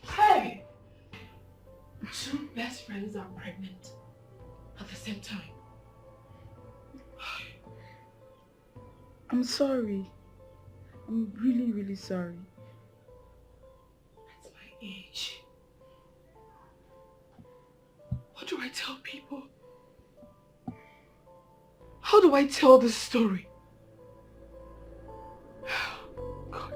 Hey! Two best friends are pregnant at the same time. I'm sorry. I'm really, really sorry. At my age. What do I tell people? How do I tell this story? God.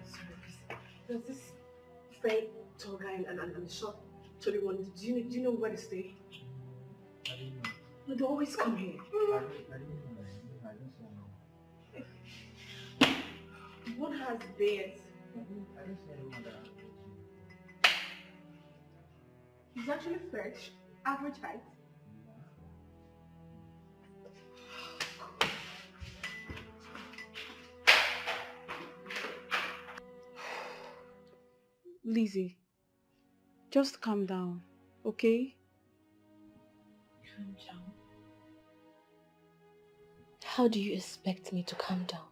Sorry, please. There's this fair tall guy and the short chubby one. Do you know where they stay? I didn't know. No, they always come here. I didn't know. One has bears. I didn't see anyone that. He's actually fresh, average height. Lizzie, just calm down, okay? Calm down. How do you expect me to calm down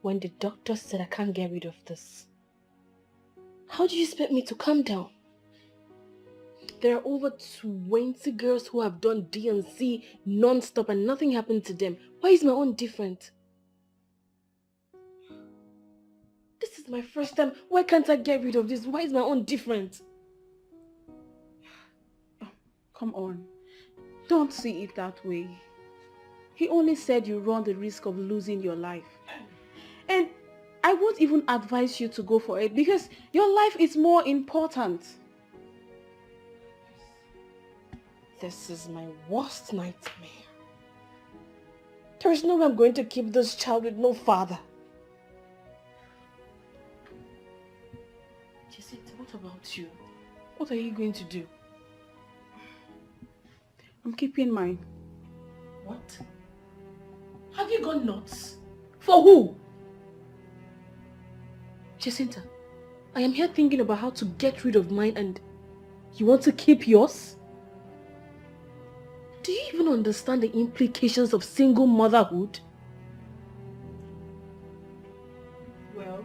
when the doctor said I can't get rid of this? How do you expect me to calm down? There are over 20 girls who have done D&C non-stop and nothing happened to them. Why is my own different? This is my first time. Why can't I get rid of this? Why is my own different? Oh, come on. Don't see it that way. He only said you run the risk of losing your life. And I won't even advise you to go for it because your life is more important. This is my worst nightmare. There is no way I'm going to keep this child with no father. Jacinta, what about you? What are you going to do? I'm keeping mine. What? Have you gone nuts? For who? Jacinta, I am here thinking about how to get rid of mine and you want to keep yours? Do you even understand the implications of single motherhood? Well,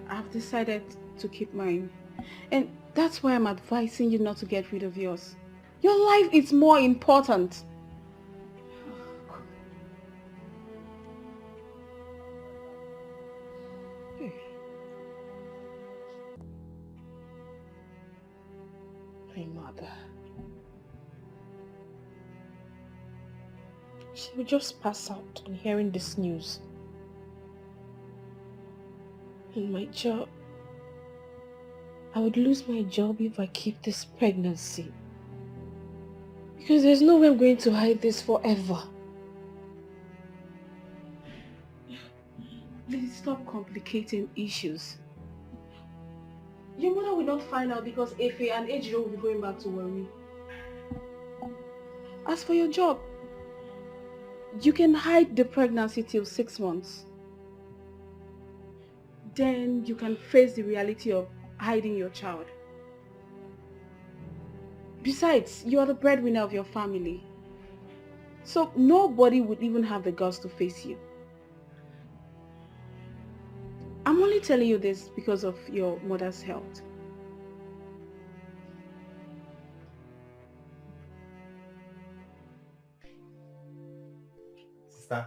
I've decided to keep mine. And that's why I'm advising you not to get rid of yours. Your life is more important. My mother. She will just pass out on hearing this news. And my job. I would lose my job if I keep this pregnancy. Because there's no way I'm going to hide this forever. Please stop complicating issues. Your mother will not find out because Efe and Ejiro will be going back to worry. As for your job, you can hide the pregnancy till 6 months. Then you can face the reality of hiding your child. Besides, you are the breadwinner of your family. So nobody would even have the guts to face you. I'm only telling you this because of your mother's health. Sister,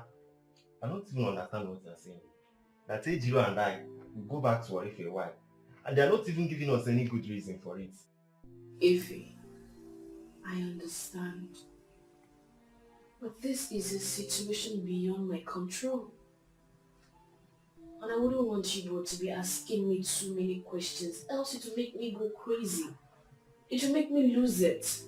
I don't even understand what you're saying. That Ejiro and I will go back to Warri for a while. And they're not even giving us any good reason for it. Ife, I understand. But this is a situation beyond my control. And I wouldn't want you both to be asking me too many questions, else it will make me go crazy. It will make me lose it. Sister,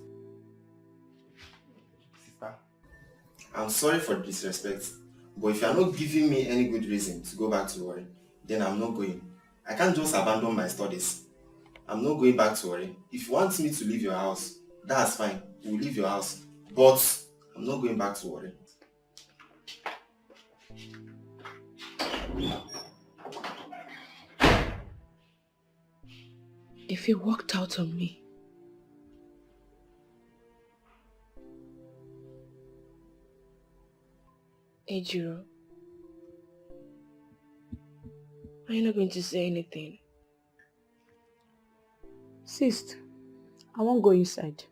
I'm sorry for the disrespect, but if you're not giving me any good reason to go back to Warri, then I'm not going. I can't just abandon my studies. I'm not going back to Warri. If you want me to leave your house, that's fine. We'll leave your house. But I'm not going back to Warri. If it worked out on me, Ejiro, are you not going to say anything? Sis, I won't go inside.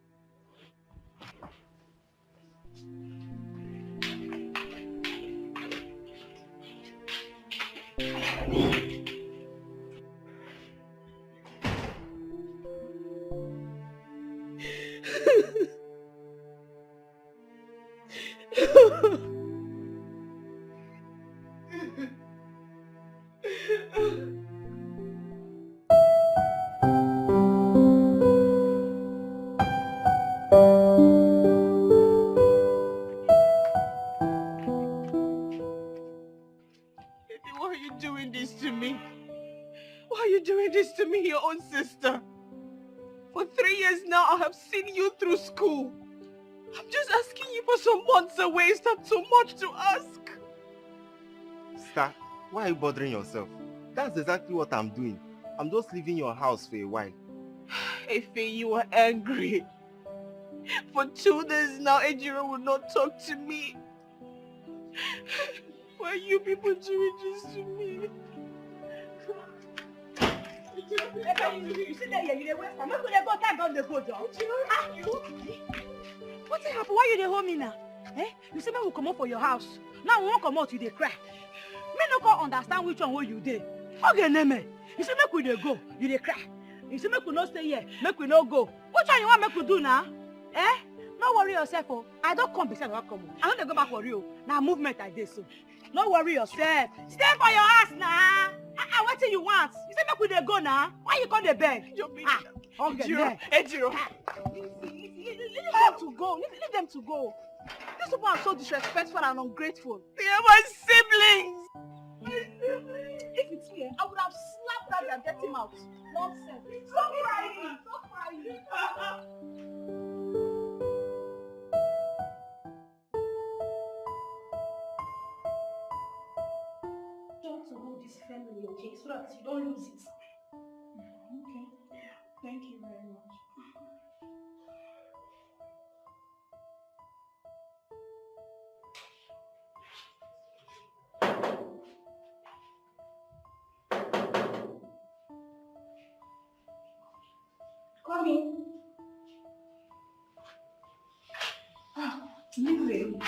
Why are you doing this to me? Why are you doing this to me, your own sister? For 3 years now, I have seen you through school. I'm just asking you for some months away. It's not too much to ask. Sister, why are you bothering yourself? That's exactly what I'm doing. I'm just leaving your house for a while. Efe, you are angry. For 2 days now, Ejiro will not talk to me. Why are you people doing this to me? You sit there here, you dey waste time. Make we dey go time down the go, John. What happened? Why you dey hold me now? Eh? You say make we come out for your house. Now we won't come out, you dey cry. Me no go understand which one where you dey. Okay, name. You say make we dey go, you dey cry. You say make we no stay here, make we no go. Which one you want make we do now? Eh? No worry yourself, oh. I don't come beside what come. I want to go back for you. Now movement like this, so. No worry yourself. Stay for your ass now. What do you want? You say make we dey go now. Why you come dey beg? Okay, Ejiro. Leave them to go. Leave them to go. These people are so disrespectful and ungrateful. They are my siblings. If it's here, I would have slapped that their dirty mouth. Nonsense. Stop crying. Stop crying. To hold this family, okay, so that you don't lose it. Okay. Thank you very much. Come in. Leave it.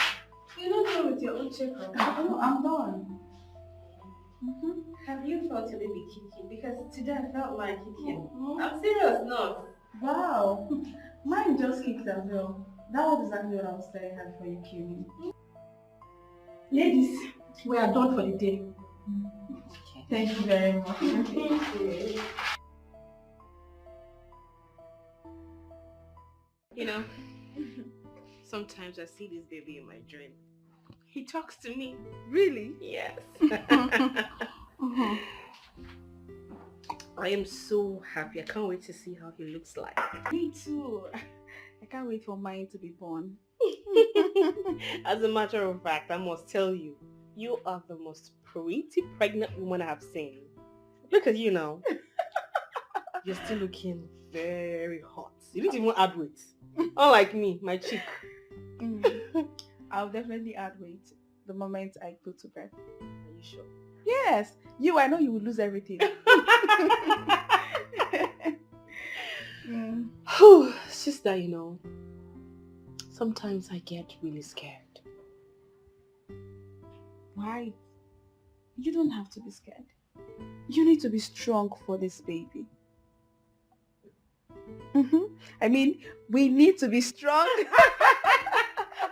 You're not done with your own checkup. Oh, I'm done. Have you felt your baby kicking? Because today I felt mine kicking. I'm serious, not. Wow. Mine just kicked as well. That was exactly what I was telling her before you came in. Ladies, we are done for the day. Okay. Thank you very much. Thank you. You know, sometimes I see this baby in my dream. He talks to me. Really? Yes. I am so happy. I can't wait to see how he looks like. Me too. I can't wait for mine to be born. As a matter of fact, I must tell you, you are the most pretty pregnant woman I have seen. Look at you now. You're still looking very hot. You didn't even add weight. Unlike me, my chick. I'll definitely add weight the moment I go to bed. Are you sure? Yes. I know you will lose everything. It's just that, sometimes I get really scared. Why? You don't have to be scared. You need to be strong for this baby. I mean, we need to be strong.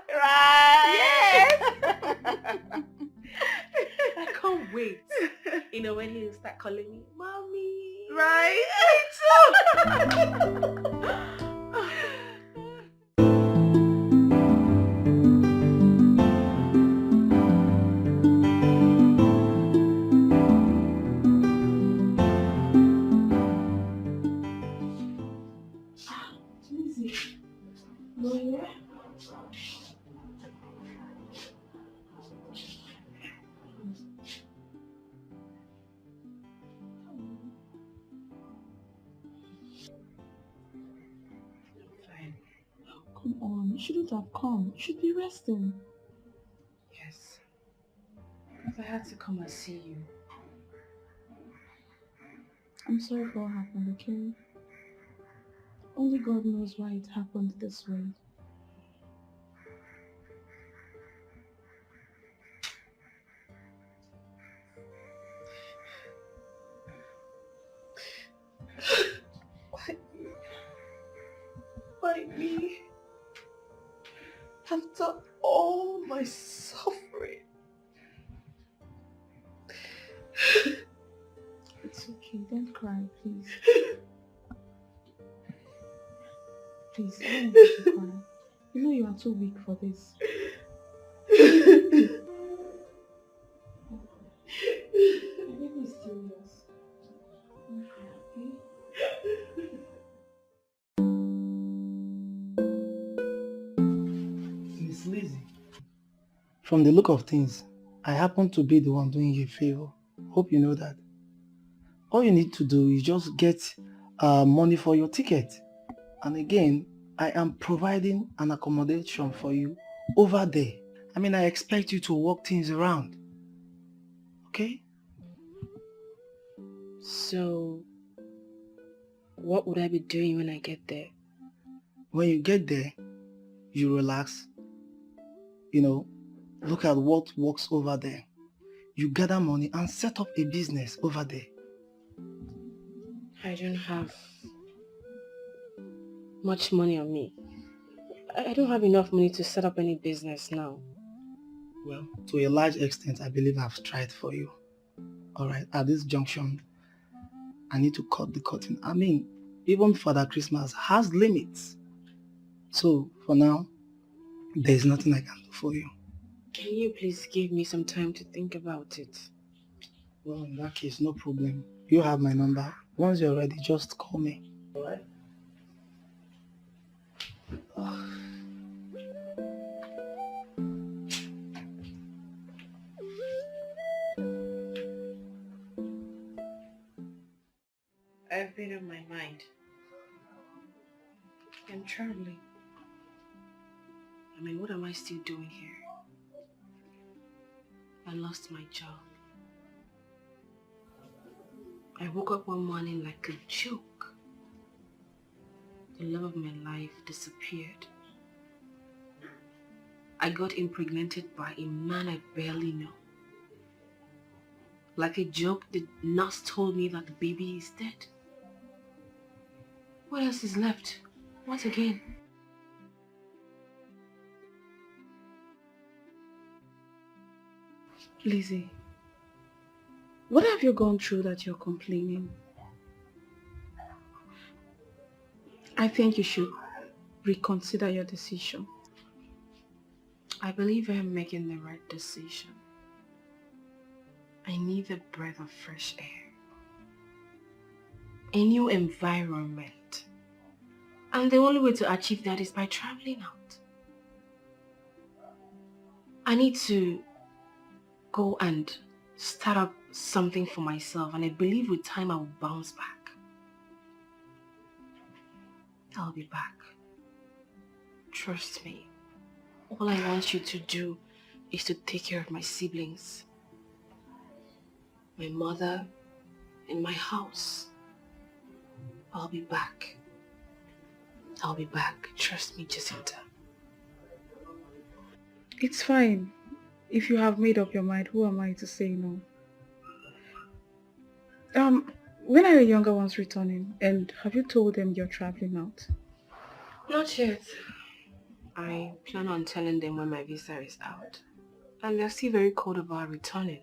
Right? Yes! I can't wait. When he'll start calling me, Mommy. Right? Come on, you shouldn't have come. You should be resting. Yes. If I had to come and see you. I'm sorry for what happened, okay? Only God knows why it happened this way. Why me? After all my suffering. It's okay, don't cry, please. Please, I don't want you to cry. You know you are too weak for this. The baby is still yours. Don't cry, okay? Miss Lizzie, from the look of things, I happen to be the one doing you a favor. Hope you know that. All you need to do is just get money for your ticket. And again, I am providing an accommodation for you over there. I mean, I expect you to work things around. Okay? So, what would I be doing when I get there? When you get there, you relax. Look at what works over there. You gather money and set up a business over there. I don't have much money on me. I don't have enough money to set up any business now. Well, to a large extent, I believe I've tried for you. Alright, at this junction, I need to cut the curtain. I mean, even Father Christmas has limits. So, for now, there's nothing I can do for you. Can you please give me some time to think about it? Well, in that case, no problem. You have my number. Once you're ready, just call me. Alright? I've been on my mind. I'm traveling. I mean, what am I still doing here? I lost my job. I woke up one morning like a joke. The love of my life disappeared. I got impregnated by a man I barely know. Like a joke, the nurse told me that the baby is dead. What else is left? What again? Lizzie, what have you gone through that you're complaining? I think you should reconsider your decision. I believe I'm making the right decision. I need a breath of fresh air. A new environment. And the only way to achieve that is by traveling out. I need to go and start up something for myself, and I believe with time I will bounce back. I'll be back. Trust me. All I want you to do is to take care of my siblings, my mother, and my house. I'll be back. I'll be back. Trust me, Jacinta. It's fine. If you have made up your mind, who am I to say no? When are your younger ones returning? And have you told them you're traveling out? Not yet. I plan on telling them when my visa is out. And they're still very cold about returning.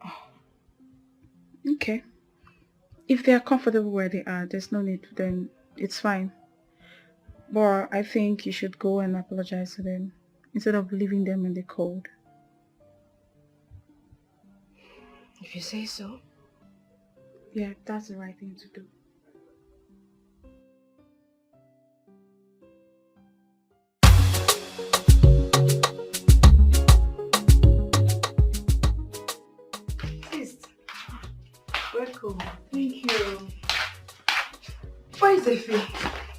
Oh. Okay. If they are comfortable where they are, there's no need, then it's fine. But I think you should go and apologize to them instead of leaving them in the cold. If you say so. Yeah, that's the right thing to do. Welcome. Thank you. Where is Efe?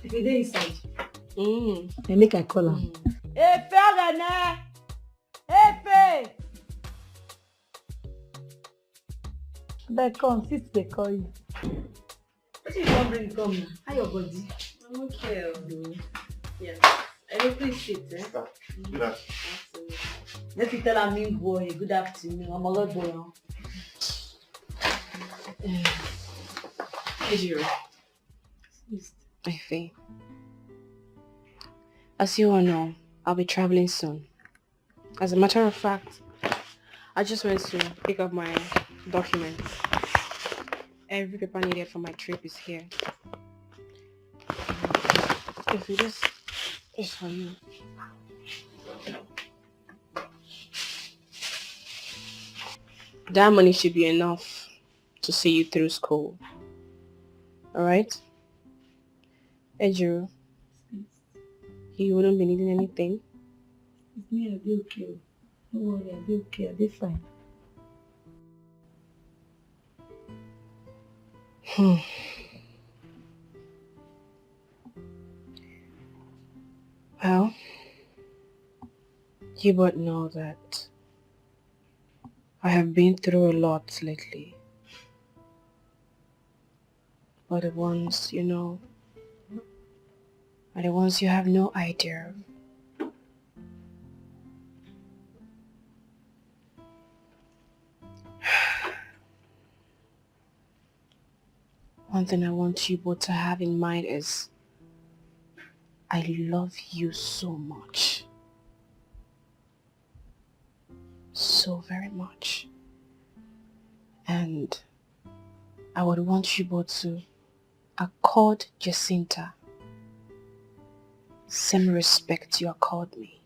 Efe dey inside. Then make I call am. Efe Ogene! Efe! Abeg come, sit dey call you. Wetin you wan bring come now? How your body? I'm okay. Yes. Please sit, eh? Good afternoon. Let me tell am new boy, good afternoon. I'm a lot boy. Ejiro. Efe. As you all know, I'll be traveling soon. As a matter of fact, I just went to pick up my documents. Every paper needed for my trip is here. Efe, this is for you. That money should be enough to see you through school. Alright? Ejiro, you wouldn't be needing anything? It's me, I'll be okay. Don't worry, I'll be okay, I'll be fine. Well, you both know that I have been through a lot lately. But the ones you know are the ones you have no idea of. One thing I want you both to have in mind is I love you so much. So very much. And I would want you both to accord Jacinta same respect you accord me.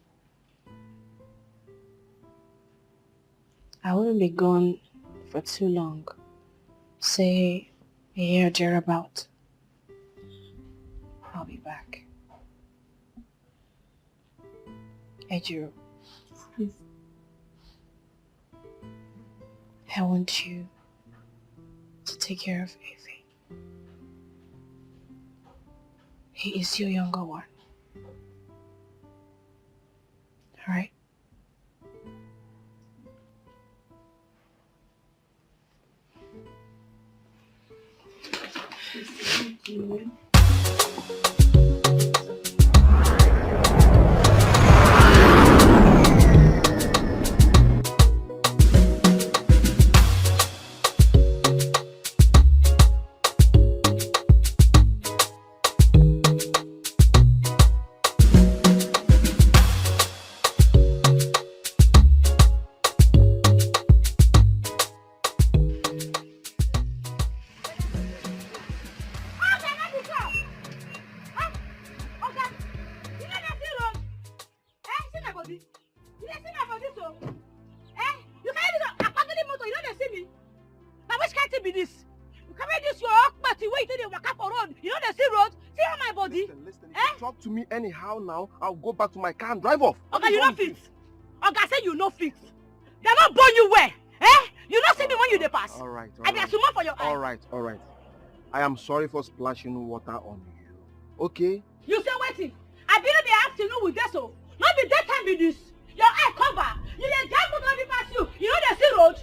I wouldn't be gone for too long. Say a year thereabout. I'll be back. Ejiro. Please. I want you to take care of Efe. He is your younger one. Alright? Thank you. Anyhow now, I'll go back to my car and drive off. Okay, you no fit. Oga say you no fit. They not born you where? Eh? You not see me when you dey pass. Alright. I be assuming for your eye. Alright. I am sorry for splashing water on you. Okay? You say waiting. I believe the afternoon with this so. Not be daytime with this. Your eye cover. You dey drive motor only pass you. You know they see road.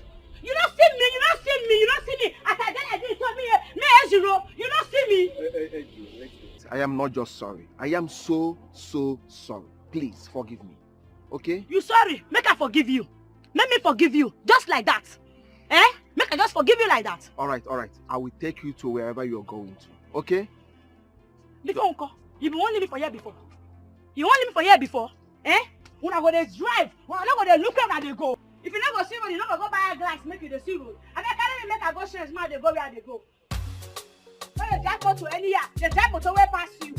You don't see me. You don't see me. You don't see me. As I get like this, tell me me zero. You don't see me. I am not just sorry. I am so sorry. Please forgive me. Okay? You sorry. Make I forgive you. Let me forgive you. Just like that. Eh? Make I just forgive you like that. Alright. I will take you to wherever you're going to. Okay? Before uncle, you been want leave me for here before. You want leave me for here before? Eh? When I go to drive, when I not go to look where they go. If you not go see road, you not go buy a glass, make you the see road. And then carry me make I go change my they go where they go. When you drive go to any year, the drive motor way past you.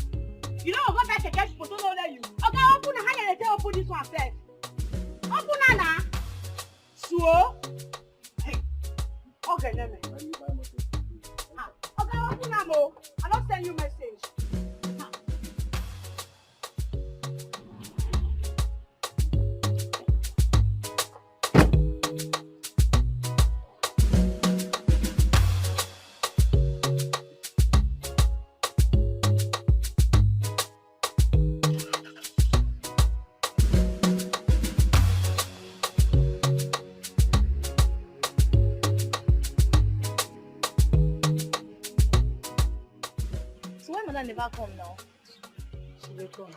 You don't go back to catch photo no let you. Okay, open the hand and tell open this one first. Open Nana. So hey. Okay, let me. Okay, open Namo. I don't send you message. Never come now. She will come.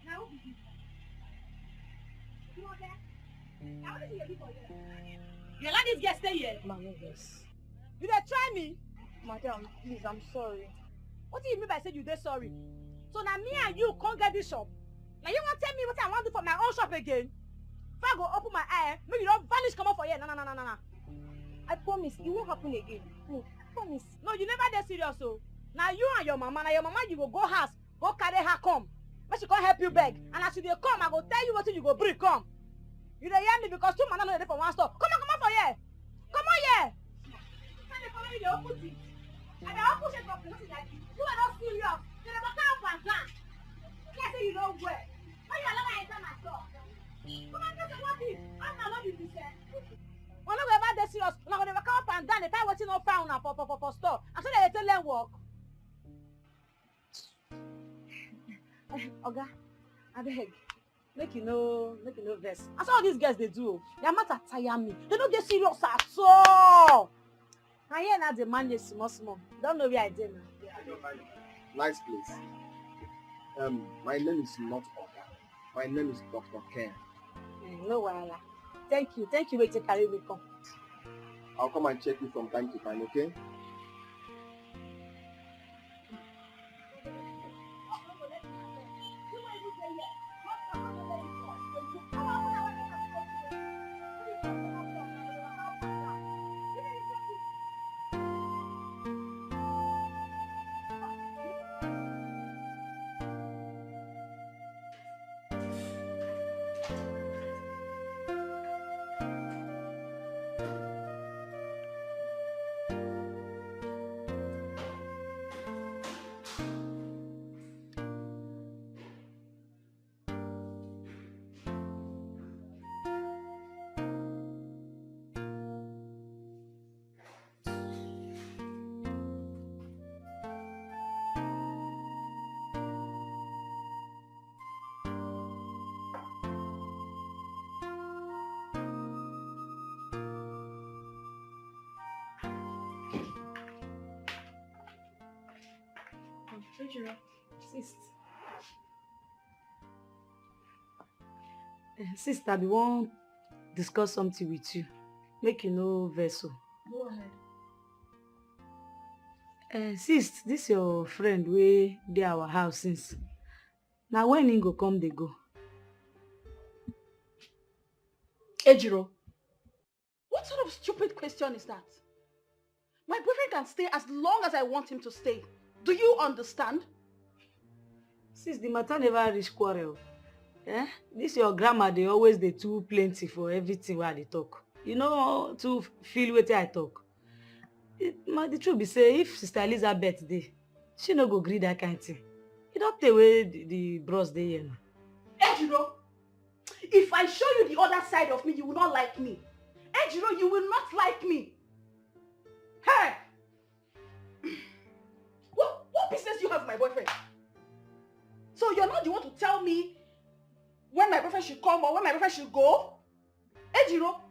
Now, you okay? Now, what is your people here? You let this girl stay here? Mama, yes. You dey try me? Madam, please, I'm sorry. What do you mean by saying you dey sorry? So now me and you can't get this shop. Now you want to tell me what I want to do for my own shop again? If I go open my eye, maybe you don't vanish come up for here. No. I promise, it won't happen again. No. Promise. No, you never dey serious so. Now you and your mama, you go house, go carry her come. But she can't help you beg. And as you dey come, I go tell you what you go bring come. You dey hear me because two man no dey for one store. Come on for here. Come on here. Can you follow me the open thing? And the open shit of nothing like this. You are not serious. You never come and plan. Can't say you don't wear. Why you allow me enter my store? Come on, just what it. I'm not loving this. We're not going to be serious. We're not going to come up and down. The time waiting no found for store. And so they tell them work. Oga, I beg. Make you know verse. That's all these girls they do. They are matter tire me. They don't get serious at all. And here now the man is small. Don't know where I did now. Nice place. My name is not Oga. My name is Dr. Ken. No wahala. Thank you, wait to carry me come. I'll come and check you from time to time, okay? Sister, we want discuss something with you. Make you know vessel. Go ahead. Sis, this your friend wey dey our house since. Now when he go come, they go. Ejiro, what sort of stupid question is that? My boyfriend can stay as long as I want him to stay. Do you understand? Sis, the matter never reach quarrel. This your grandma, they always dey too plenty for everything while they talk. You know to feel wetin I talk. The truth be say, if Sister Elizabeth dey, she no go gree that kind thing. You don't take away the bros dey here now. Ejiro, if I show you the other side of me, you will not like me. Ejiro, you will not like me. Hey! What business do you have with my boyfriend? So you're not the one to tell me when my boyfriend should come or when my boyfriend should go? Ejiro,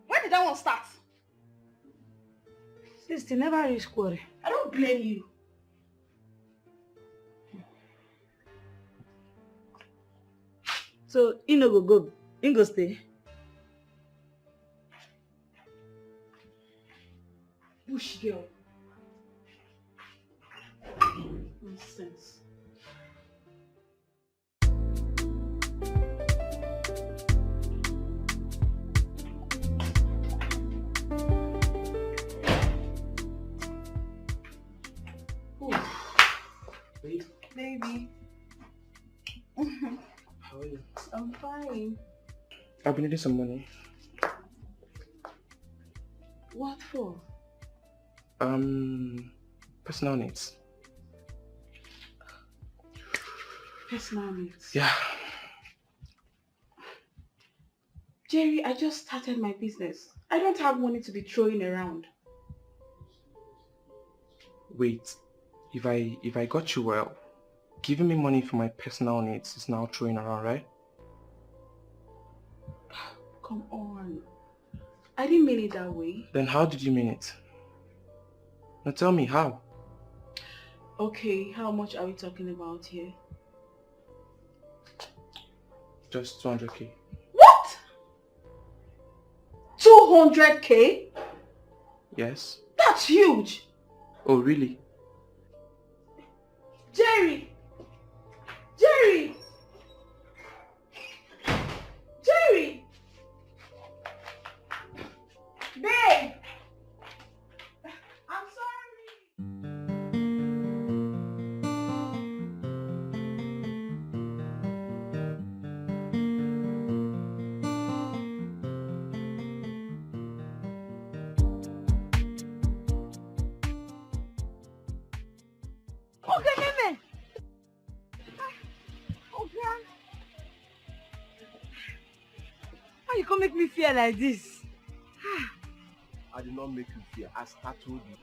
when did that one start? Sister, never reach quarry. I don't blame you. So, you no go, you go stay. Bush girl. Nonsense. Baby. How are you? I'm fine. I've been needing some money. What for? Personal needs. Personal needs? Yeah. Jerry, I just started my business. I don't have money to be throwing around. Wait, if I got you well, giving me money for my personal needs is now throwing around, right? Come on. I didn't mean it that way. Then how did you mean it? Now tell me how. Okay, how much are we talking about here? Just 200k. What? 200k? Yes. That's huge. Oh, really? Jerry! Jerry! Jerry! Babe! I'm sorry. Okay, Meme. Okay. How you come make me feel like this? I did not make you fear. I told you.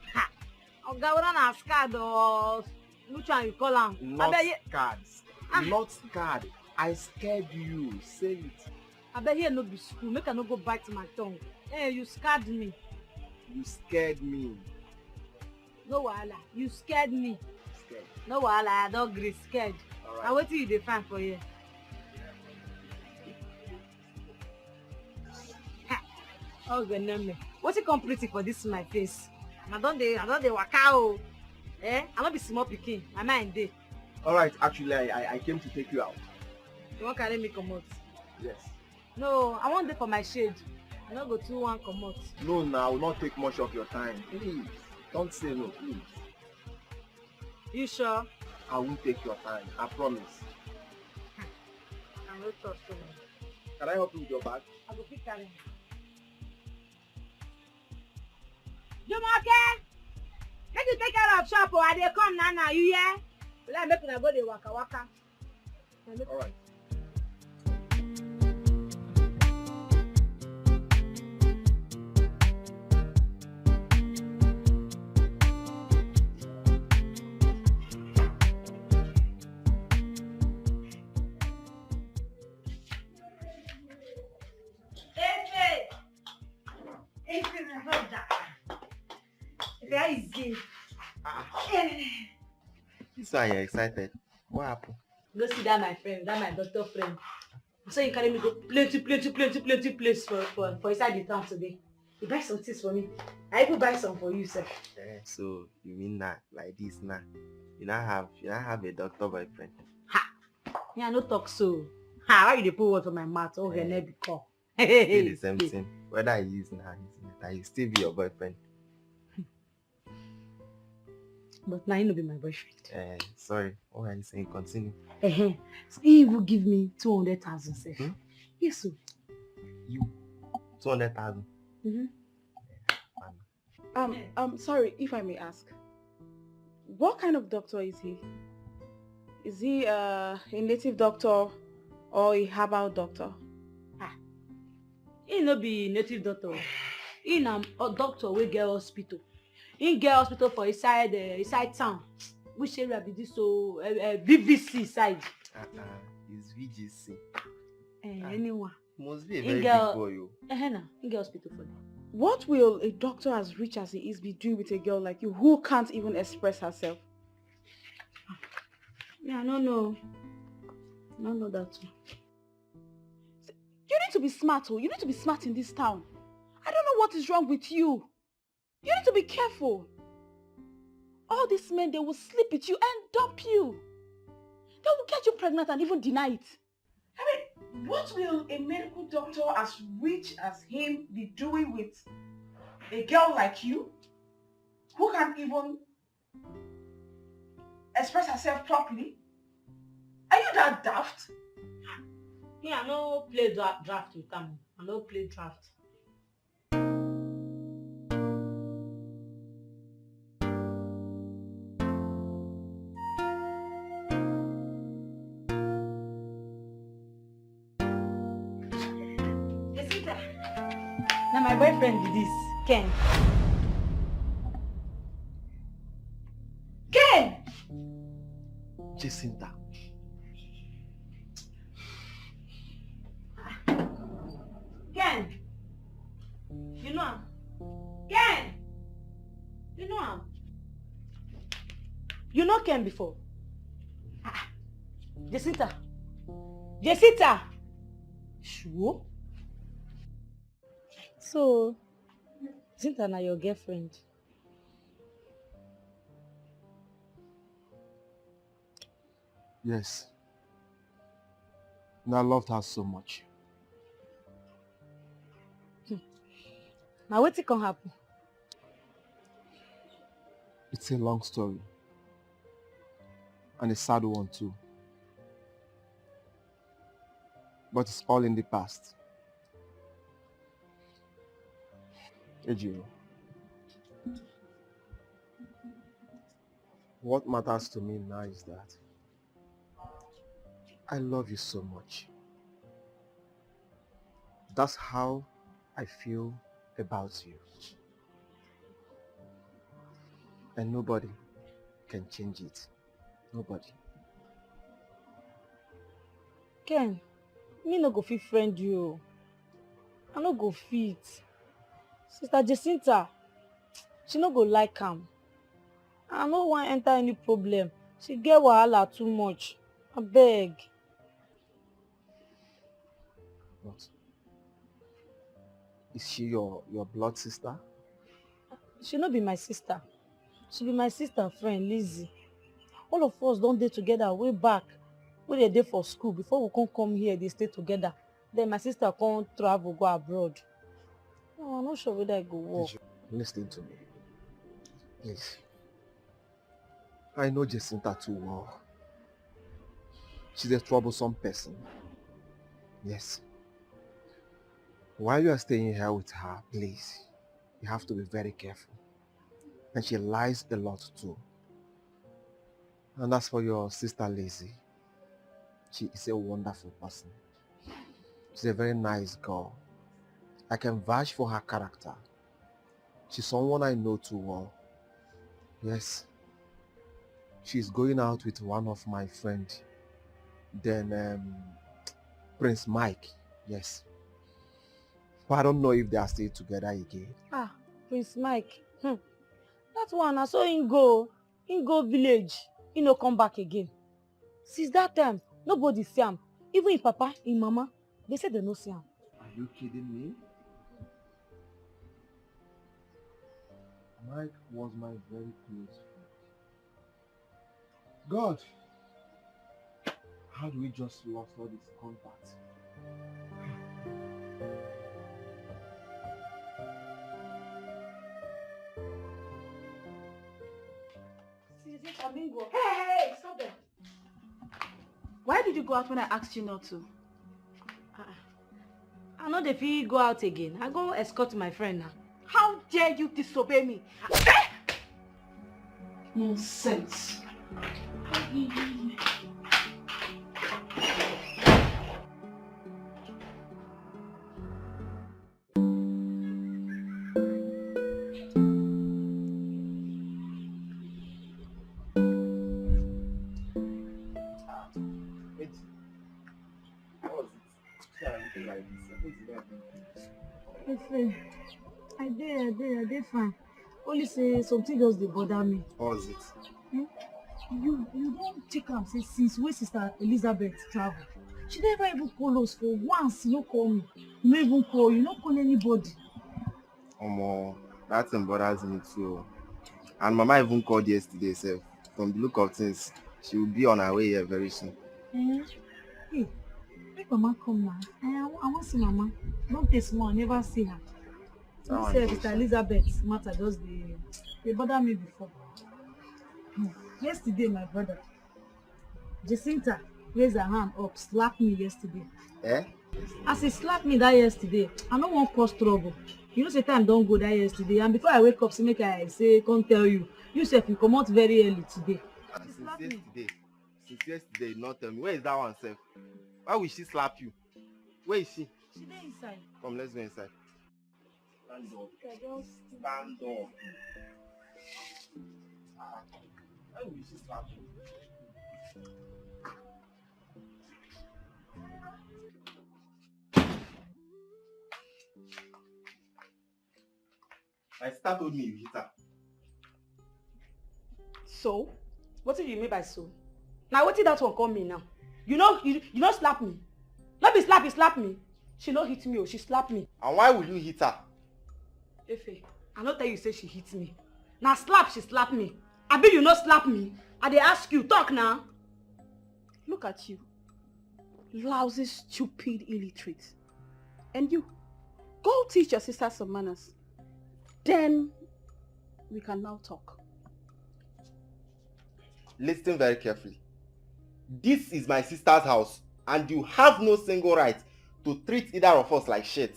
Oga, whether na scared or which one you call am? Not scared. Not scared. I scared you. Say it. I bet here no be school. Make I no go bite my tongue. Hey, you scared me. You scared me. No wahala. You scared me. Scared. No wahala. I don't agree. Scared. Alright. Now wetin you dey find for here? Oh goodness. What's it come pretty for this my face? I don't dey waka o. Eh? I no be small pikin. My mind dey. Alright, actually I came to take you out. You wan carry me comot? Yes. No, I wan dey for my shade. I no go too wan comot. No, now I will not take much of your time. Please. Don't say no, please. You sure? I won't take your time. I promise. I no trust you. Can I help you with your bag? I go fit carry. Jumoke! Make you take care of shop or I dey come now, you hear? Let make una go dey waka waka. Alright. This one you're excited. What happened? Go see that my friend, that my doctor friend. So you carry me go plenty place for inside the town today. You buy some things for me. I even buy some for you, sir. Yeah, so you mean that like this now? You not have a doctor boyfriend. Yeah, no talk so. Why you dey put word for my mouth? Oh, yeah. Never call. Still the same thing. Whether he is now, he still be your boyfriend. But now he no be my boyfriend. Sorry. What are you saying? Continue. So he will give me 200,000, sir. Yes, sir. You 200,000. Sorry, if I may ask. What kind of doctor is he? Is he a native doctor or a herbal doctor? He no be native doctor. He na a doctor wey get hospital. In get hospital for inside town. Which area be this? So VVC side. It's VGC. Anyone. Must be a very big boy. In get hospital for them. What will a doctor as rich as he is be doing with a girl like you who can't even express herself? Yeah, I don't know. I don't know that too. You need to be smart, oh. You need to be smart in this town. I don't know what is wrong with you. You need to be careful. All these men, they will sleep with you and dump you. They will get you pregnant and even deny it. I mean, what will a medical doctor as rich as him be doing with a girl like you who can't even express herself properly? Are you that daft? Yeah, I no play draft with them. I no play draft. Now my boyfriend did this, Ken. Ken! Jacinta. Ken! You know him? Ken! You know him? You know Ken before? Jacinta! Jacinta! Sure? So, Jacinta na your girlfriend? Yes. And I loved her so much. Now wetin can happen? It's a long story. And a sad one too. But it's all in the past. Ejiro. What matters to me now is that I love you so much. That's how I feel about you. And nobody can change it. Nobody. Ken, me no go fit friend you. I no go fit. Sister Jacinta, she no go like am. I no wan enter any problem. She get wahala too much. Abeg. But is she your blood sister? She no be my sister. She be my sister friend, Lizzie. All of us don dey together way back. We dey dey for school before we come here, they stay together. Then my sister come travel go abroad. No, I'm not sure whether I go work. Listen to me. Please. I know Jacinta too well. She's a troublesome person. Yes. While you are staying here with her, please, you have to be very careful. And she lies a lot too. And as for your sister Lizzie, she is a wonderful person. She's a very nice girl. I can vouch for her character. She's someone I know too well. Yes. She's going out with one of my friends. Then Prince Mike. Yes. But I don't know if they are still together again. Prince Mike. That one, I saw him go village. He no come back again. Since that time, nobody see him. Even him papa, him mama, they said they no see him. Are you kidding me? Mike was my very close friend. God! How do we just lost all this contact? Hey, stop there. Why did you go out when I asked you not to? I know the fee go out again. I go escort my friend now. How dare you disobey me? Nonsense. like this? I did fine. Only say something just dey bother me. What was it? You don't take am say since wey Sister Elizabeth travel. She never even call us for once. You no call me. You no even call. You no call anybody. Omo, that thing bothers me too. And Mama even called yesterday sef. From the look of things, she will be on her way here very soon. Hey, make Mama come now. I want see Mama. Don't take small, I never see her. You say Sister Elizabeth matter just they bother me before. Yesterday, my brother, Jacinta raised her hand up, slapped me yesterday. Eh? As he slapped me that yesterday, I no wan cause trouble. You know say time don go that yesterday, and before I wake up, say make I say come tell you. You sef you come out very early today. Since yesterday, you not tell me. Where is that one sef? Why will she slap you? Where is she? She dey inside. Come, let's go inside. Stand up. Stand up. Why will she slap you? My sister told me you hit her. So? What did you mean by so? Now what did that one call me now? You know slap me. Not be slap, you slap me. She no hit me or she slapped me. And why will you hit her? Efe, I no tell you say she hit me. Now slap, she slapped me. Abi you no slap me. I dey ask you, talk now. Look at you. Lousy, stupid, illiterate. And you, go teach your sister some manners. Then we can now talk. Listen very carefully. This is my sister's house, and you have no single right to treat either of us like shit.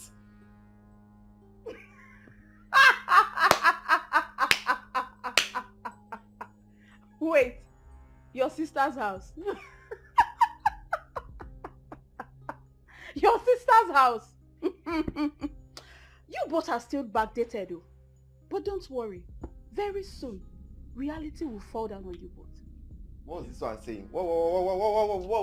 Wait, your sister's house? Your sister's house? You both are still backdated though. But don't worry, very soon, reality will fall down on you both. What was this one saying? What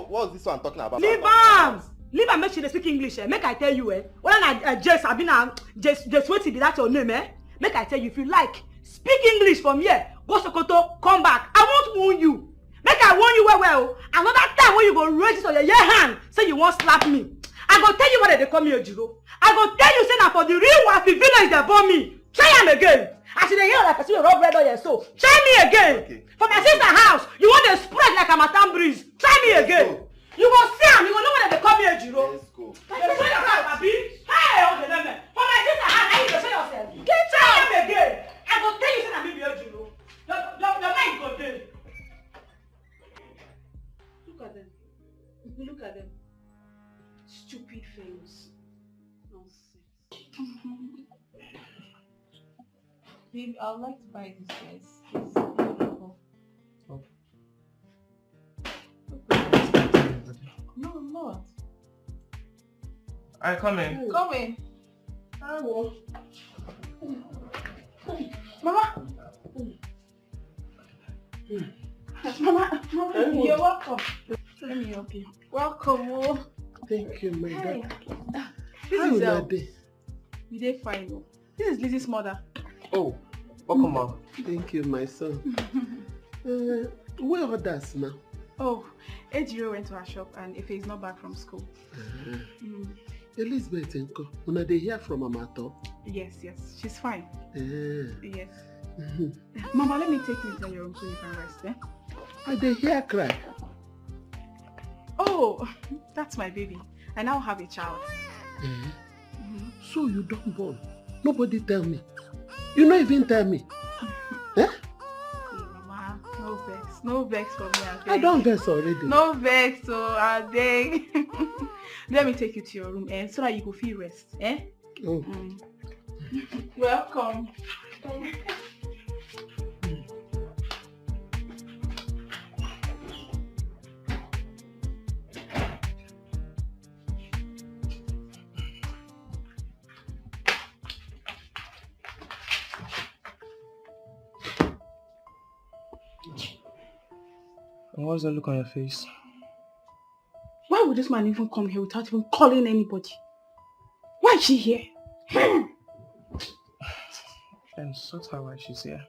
was this one talking about? Leave am! Leave am make she dey speak English, eh? Make I tell you, eh? Whether na Jess, abi na Jess wetin be that your name, eh? Make I tell you, if you like, speak English from here, go Sokoto, come back. I won't warn you. Make I warn you well. Another time when you go raise it on your hand, say you won't slap me. I go tell you what they call me Ojiro. I go tell you say na for the real Wafi village they born me. Try am again. I see the hear like I see a rub red on your soul. Try me again. Okay. For my sister's house, you want to spread like a Matan breeze. Try me again. You go see am, you go know what they call me Ojiro. Let's go. Show yourself, Abi. Hey, okay, let me. For my sister's house, I need to show yourself. Try am again. I go tell you say na me be Ojiro. Your mind go there. Look at them. Look at them. Stupid things. Nonsense. Babe, I would like to buy this dress. It's beautiful. Oh. No, I'm not. Alright, come in. Come in. I will. Mama. Mama, you're welcome. Let me help you. Welcome, oh. Thank you, my Hey. daughter. This How is you did fine, oh. This is Lizzie's mother. Oh, welcome, Mom. Thank you, my son. Where are others now? Oh, Ejiro went to her shop and Ife is not back from school. Elizabeth and Co. When they hear from Amato? Yes, she's fine. Yes. Mm-hmm. Mama, let me take you to your room so you can rest, eh? I they hear cry. Oh, that's my baby. I now have a child. So you don't born? Nobody tell me. You not even tell me. Eh? Mama, no vex for me. I don't vex already. No vex, so I beg. Let me take you to your room, so that you can feel rest, eh? Oh. Welcome. And what's that look on your face? Why would this man even come here without even calling anybody? is she here? And sort her why she's here.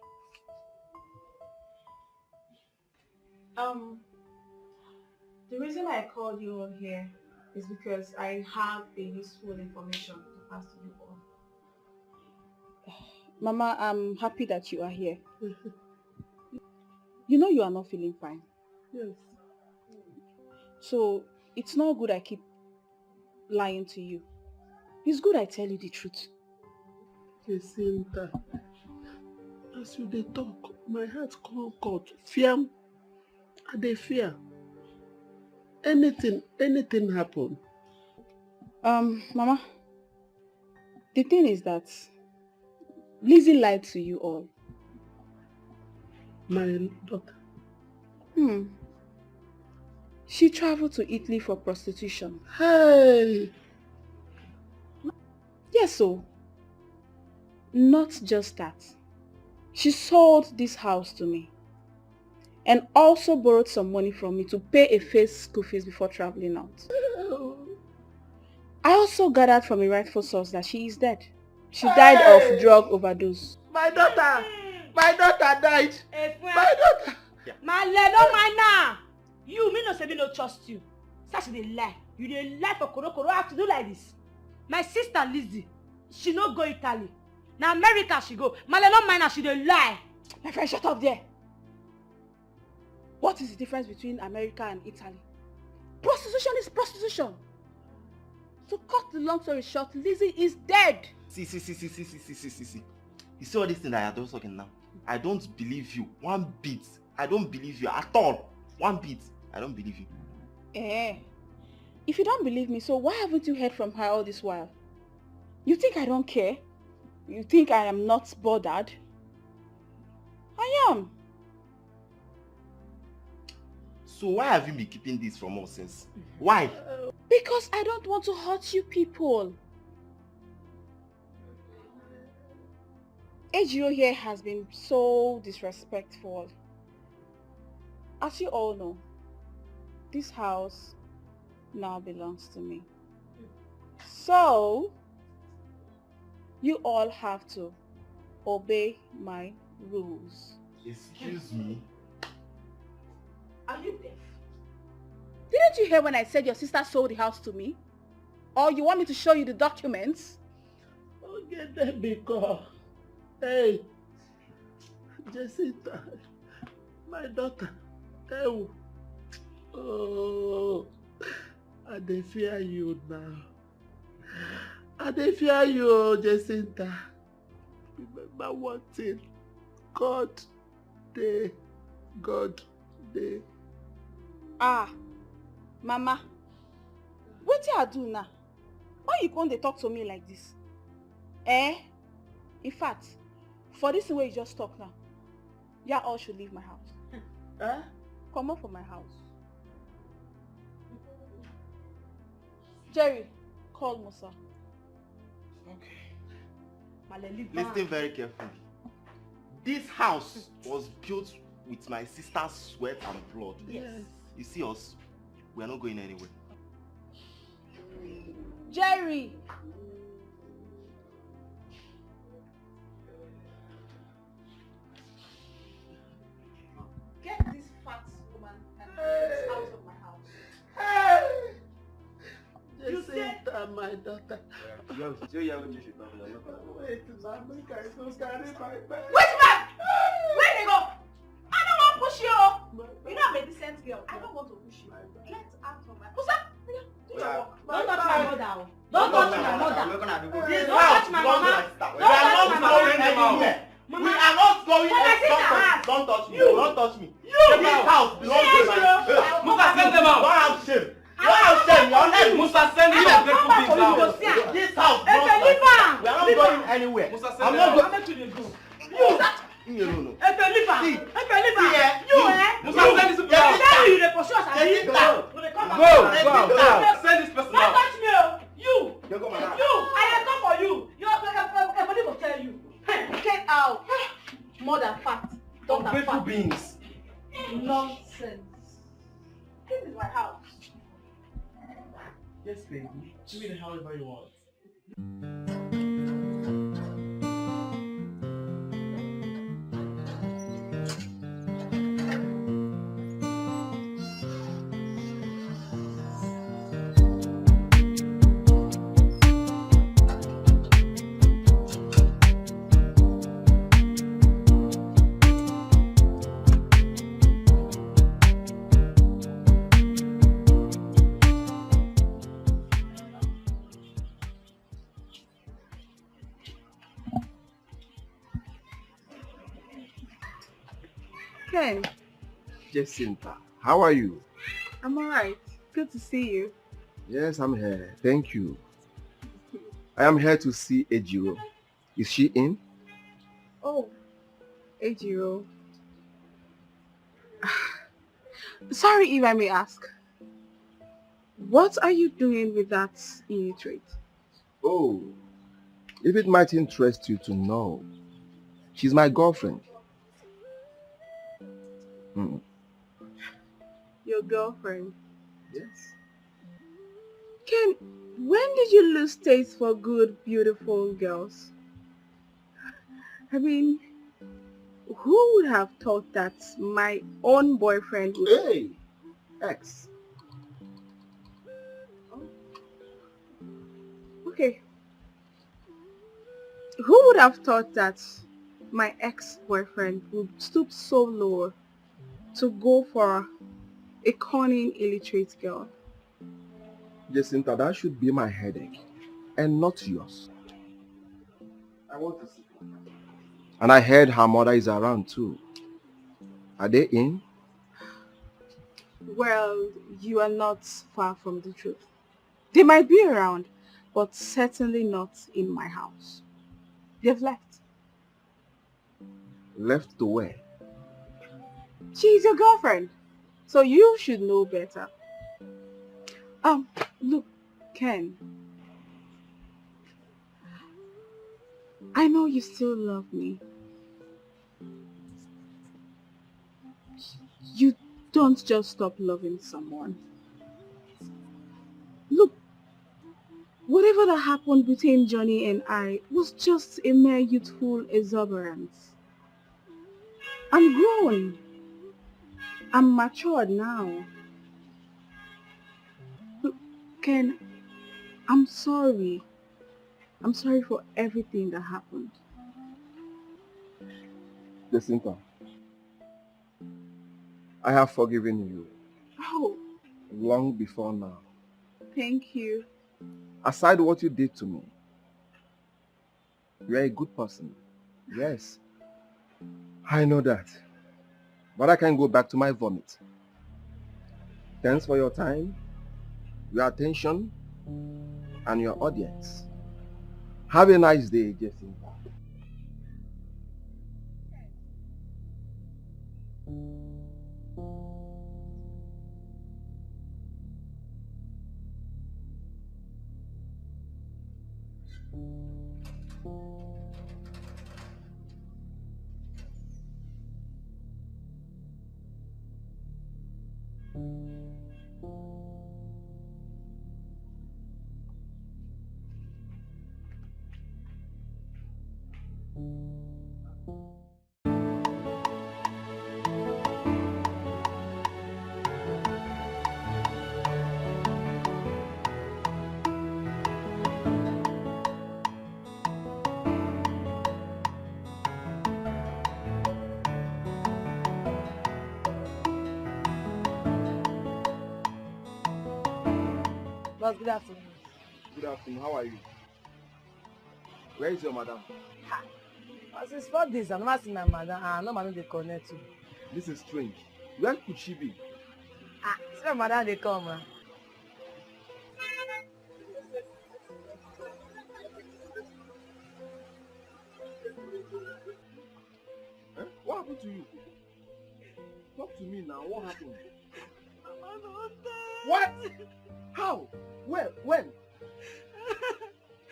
The reason I called you all here is because I have a useful information to pass to you all. Mama, I'm happy that you are here. You know you are not feeling fine. Yes. So it's not good I keep lying to you. It's good I tell you the truth. Jacinta, as you dey talk, my heart can't cut. Fear, I dey fear. Anything happen. Mama, the thing is that Lizzie lied to you all. My daughter. She traveled to Italy for prostitution. Hey! Yes, so. Not just that. She sold this house to me. And also borrowed some money from me to pay a fake school fees before traveling out. I also gathered from a rightful source that she is dead. She died of drug overdose. My daughter! My daughter died! My daughter! My leg, don't mind now! You, me no say me no trust you. Such a lie. You dey lie for Koro. I have to do like this. My sister Lizzie, she no go Italy. Now America she go. My leg, don't mind her, she dey lie. My friend, shut up there. What is the difference between America and Italy? Prostitution is prostitution. To cut the long story short, Lizzie is dead. See. You see all this thing that you're talking now? I don't believe you. One bit. I don't believe you at all. One bit. I don't believe you. If you don't believe me, so why haven't you heard from her all this while? You think I don't care? You think I am not bothered? I am. So why have you been keeping this from us since? Why? Because I don't want to hurt you people. AGO here has been so disrespectful. As you all know, this house now belongs to me. So, you all have to obey my rules. Excuse me? Are you deaf? Didn't you hear when I said your sister sold the house to me? Or you want me to show you the documents? Okay, then because... Hey, Jacinta, my daughter. Oh, I dey fear you now. I dey fear you, Jacinta. Remember one thing. God dey. Mama, what do I do now? Why you come dey talk to me like this? In fact, for this way you just talk now, you all should leave my house. Come up from my house. Jerry, call Musa. Okay. Listen very carefully. This house was built with my sister's sweat and blood. Yes. You see us, we are not going anywhere. Jerry! Get this fat woman and out of my house. Hey! Jacinta, my daughter. Wait, America is not carrying my bag. Wait, man! Where they go? I don't want to push you. You know I'm a decent girl. I don't want to push you. Get out of my... Who's that? Do your work. Don't touch my mother. Don't touch my mother. Don't touch my mama. Don't touch my mama. We are not going anywhere. Don't touch me. Don't touch me. This house belongs to my... Musa, send them out. Don't have shame. Don't have shame. You're not... Musa, send them out. This house belongs to my... We are not going anywhere. Musa, send I'm them not out. going... You that... No. See, Musa, send this people out. Go. Send this person Don't out. touch me. You. I am come for you. Everybody will tell you. Get out. More than fat. Don't have Ungrateful fat. beings. Nonsense. This is my house. Yes, baby. Do it however you want. Ken, Jacinta, how are you? I'm alright. Good to see you. Yes, I'm here. Thank you. I am here to see Ejiro. Is she in? Oh, Ejiro. Sorry if I may ask. What are you doing with that illiterate? Oh, if it might interest you to know, she's my girlfriend. Mm. Your girlfriend? Yes. Ken, when did you lose taste for good, beautiful girls? I mean, who would have thought that my own boyfriend would... Hey! Ex. Okay. Who would have thought that my ex-boyfriend would stoop so low to go for a cunning, illiterate girl? Jacinta, that should be my headache and not yours. I want to see her. And I heard her mother is around too. Are they in? Well, you are not far from the truth. They might be around, but certainly not in my house. They've left. Left to where? She's your girlfriend, so you should know better. Look, Ken. I know you still love me. You don't just stop loving someone. Look, whatever that happened between Johnny and I was just a mere youthful exuberance. I'm grown. I'm matured now. Look, Ken, I'm sorry. I'm sorry for everything that happened. Jacinta, I have forgiven you Oh, long before now. thank you. Aside what you did to me, you are a good person. Yes, I know that. But I can go back to my vomit. Thanks for your time, your attention, and your audience. Have a nice day, Jacinta. Boss, good afternoon. Good afternoon, how are you? Where is your madam? Since 4 days, I've never seen my madam. No man they connect to. This is strange. Where could she be? See my madam they come. Eh? What happened to you? Talk to me now. What happened? What? How? Where? When?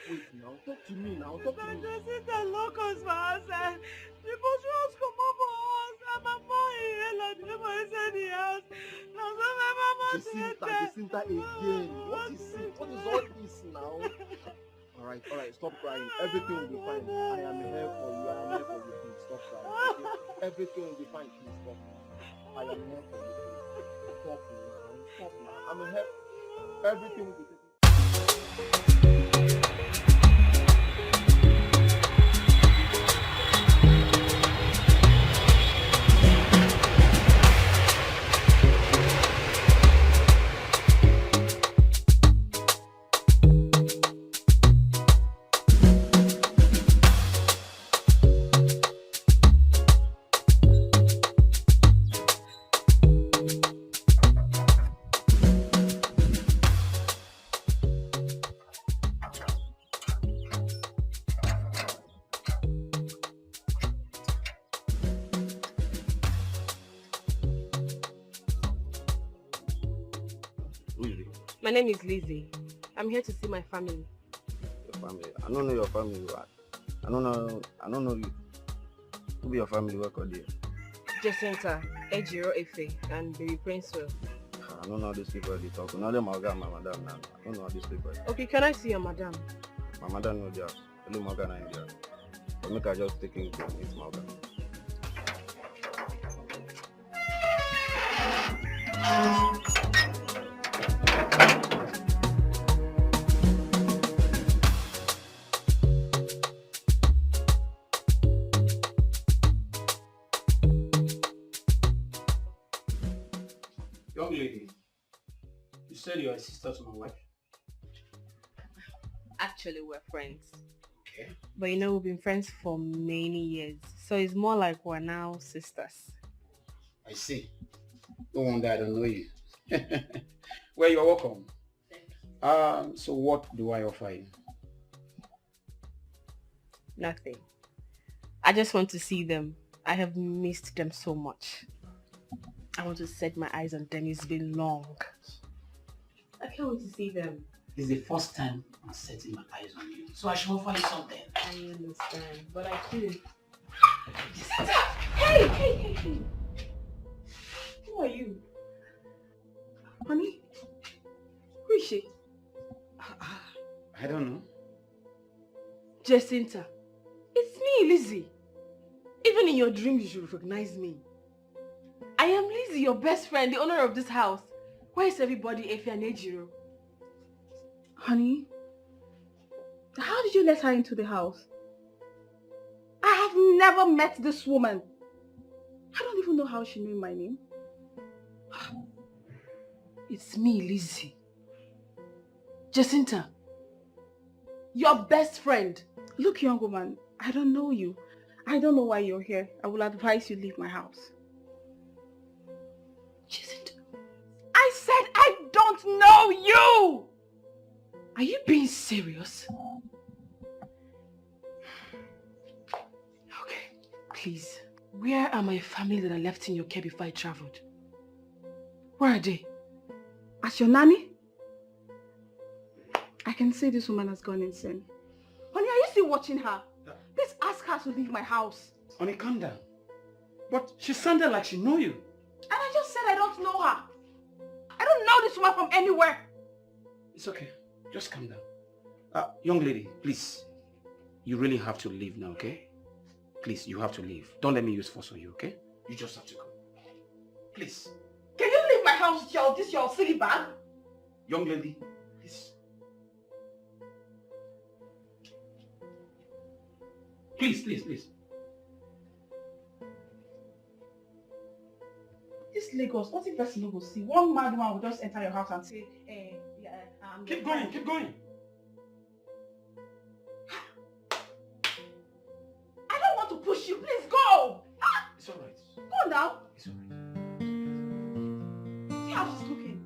Wait now. Talk to me now. Talk to me. Jacinta lock us for outside. The boss come up for us. And my mom and the inside the house. Now so my mama Jacinta again. What is it? What is all this now? Alright, stop crying. Everything will be fine. I am here for you. I am here for you. Please stop crying. Okay? Everything will be fine. Please stop. I am here for you. Please. Stop now. Stop now. I'm here. Everything will be taken. My name is Lizzie. I'm here to see my family. Your family? I don't know your family. I don't know you. Who be your family work or there? Jacinta, Ejiro Efe, and Baby Princewell. I don't know how these people they talk. None of them are my madam now. I don't know how these people. Okay, can I see your madam? My madam no there. Hello, Morgan in there. But make I just take it to meet Morgan. Young lady, you said you're a sister to my wife? Actually, we're friends. Okay. But you know, we've been friends for many years. So it's more like we're now sisters. I see. No wonder I don't know you. Well, you're welcome. So what do I offer you? Nothing. I just want to see them. I have missed them so much. I want to set my eyes on them. It's been long. I can't wait to see them. This is the first time I'm setting my eyes on you. So I should offer you something. I understand, but I couldn't. Hey! Who are you? Honey? Who is she? I don't know. Jacinta. It's me, Lizzie. Even in your dreams, you should recognize me. I am Lizzie, your best friend, the owner of this house. Where is everybody, Efe and Ejiro? Honey? How did you let her into the house? I have never met this woman. I don't even know how she knew my name. It's me, Lizzie. Jacinta. Your best friend. Look, young woman, I don't know you. I don't know why you're here. I will advise you leave my house. Jacinta. I said I don't know you! Are you being serious? Okay, please. Where are my family that I left in your care before I traveled? Where are they? As your nanny? I can see this woman has gone insane. Honey, are you still watching her? Please ask her to leave my house. Honey, calm down. But she sounded like she knew you. And I just said I don't know her. I don't know this woman from anywhere. It's okay. Just calm down. Young lady, please. You really have to leave now, okay? Please, you have to leave. Don't let me use force on you, okay? You just have to go. Please. Can you leave my house with this your silly bag? Young lady, please. Please. This Lagos, what if person will see? One mad man will just enter your house and say, Keep going. I don't want to push you. Please go. It's alright. Go now. It's alright. See how she's looking.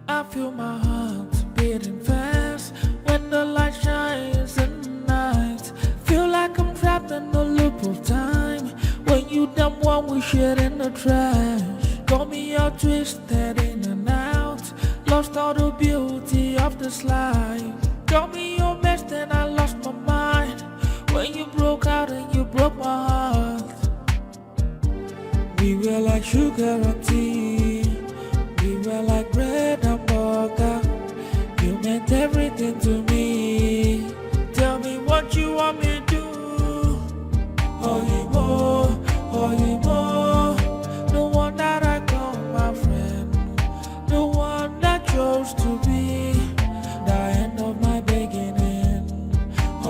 I feel my heart beating fast when the light shines in the night. Feel like I'm trapped in a loop of time. When you dump one we shit in the trash. Got me all twisted in and out. Lost all the beauty of this life. Got me your mess and I lost my mind. When you broke out and you broke my heart. We were like sugar and tea.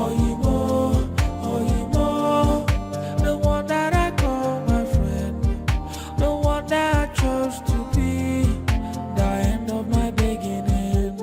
Oyimo, Oyimo, the one that I call my friend, the one that I chose to be, the end of my beginning.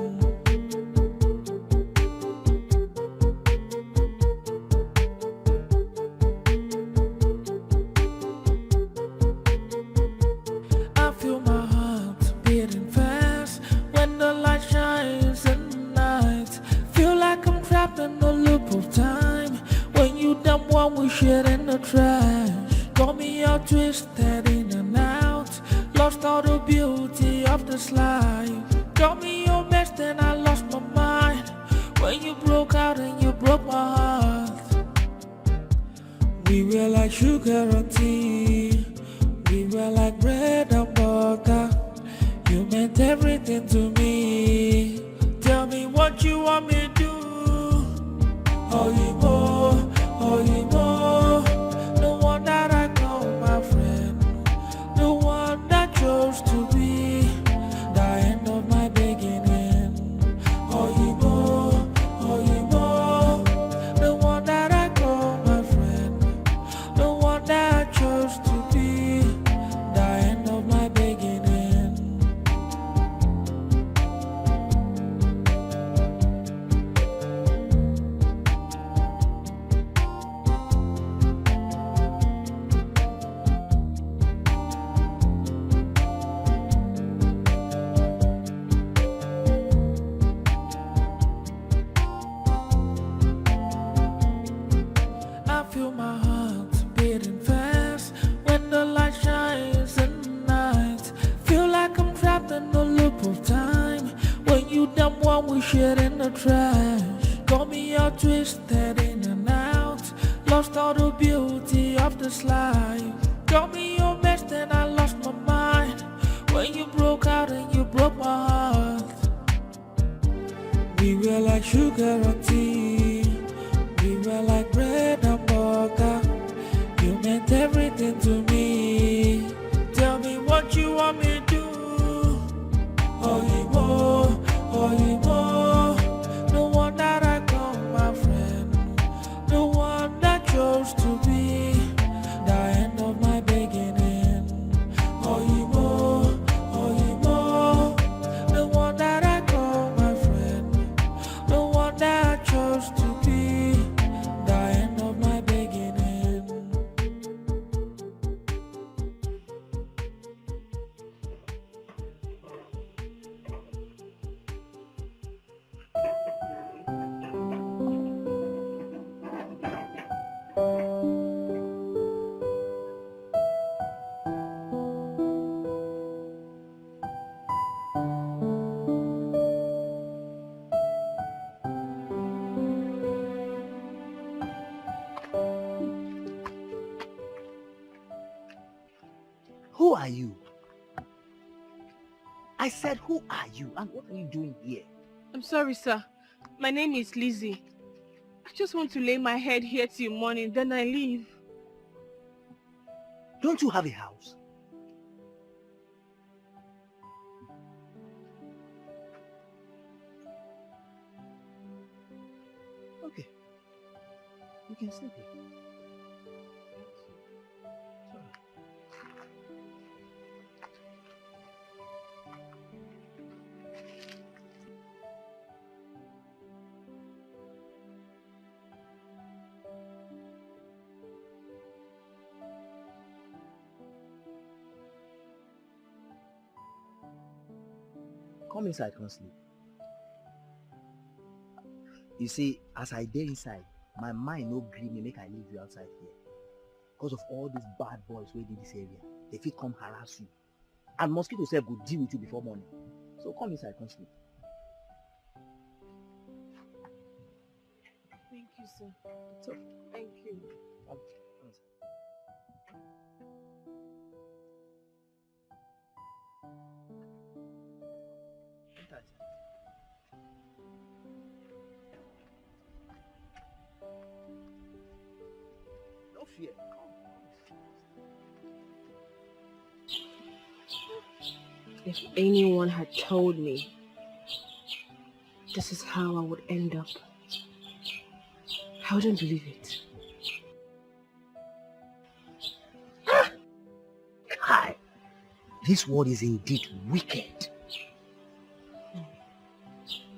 I feel my heart beating fast when the light shines in the night. Feel like I'm trapped in a loop of time. When you dump one we shit in the trash. Got me all twisted in and out. Lost all the beauty of this life. Got me your best and I lost my mind. When you broke out and you broke my heart. We were like sugar and tea. We were like bread and butter. You meant everything to me. Tell me what you want me to do. Oyimo, Oyimo, the one that I call my friend, the one that chose to be the end of my beginning. Oyimo, Oyimo, the one that I call my friend, the one that I chose to be the end of my beginning. I feel my heart beating fast when the light shines in the night. Feel like I'm trapped in a loop of time. When you dump one we shit in the trash. Got me all twisted in and out. Lost all the beauty of this life. Got me your best and I lost my mind. When you broke out and you broke my heart. We were like sugar and tea. We were like bread and butter. You meant everything to me. Tell me what you want me to do. Oyimo, Oyimo, the one that I call my friend, the one that chose to be the end of my beginning. Oyimo, Oyimo, the one that I call my friend, the one that I chose to be the end of my beginning. Who are you? I said, who are you and what are you doing here? I'm sorry, sir. My name is Lizzie. I just want to lay my head here till morning, then I leave. Don't you have a house? Okay. You can sleep here. Come inside, come sleep. You see, as I dey inside, my mind no gree me make I leave you outside here. Because of all these bad boys wey dey this area, they fit come harass you. And mosquito sef go deal with you before morning. So come inside, come sleep. Thank you, sir. It's okay. Thank you. Come inside. Enter inside. No fear. If anyone had told me this is how I would end up, I wouldn't believe it. Kai, this world is indeed wicked.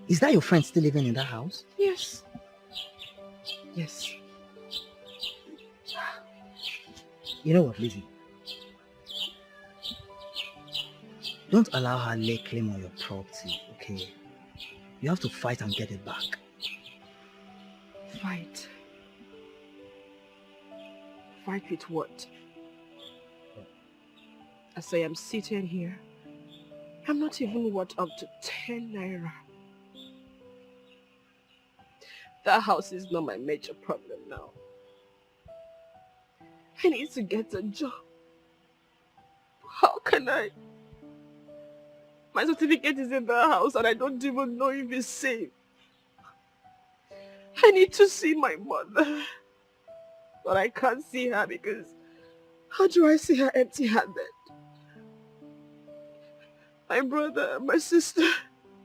Is that your friend still living in that house? Yes. Yes. You know what, Lizzie? Don't allow her lay claim on your property, okay? You have to fight and get it back. Fight? Fight with what? As I am sitting here, I'm not even worth up to 10 naira. That house is not my major problem now. I need to get a job. How can I? My certificate is in the house and I don't even know if it's safe. I need to see my mother. But I can't see her because how do I see her empty-handed? My brother and my sister,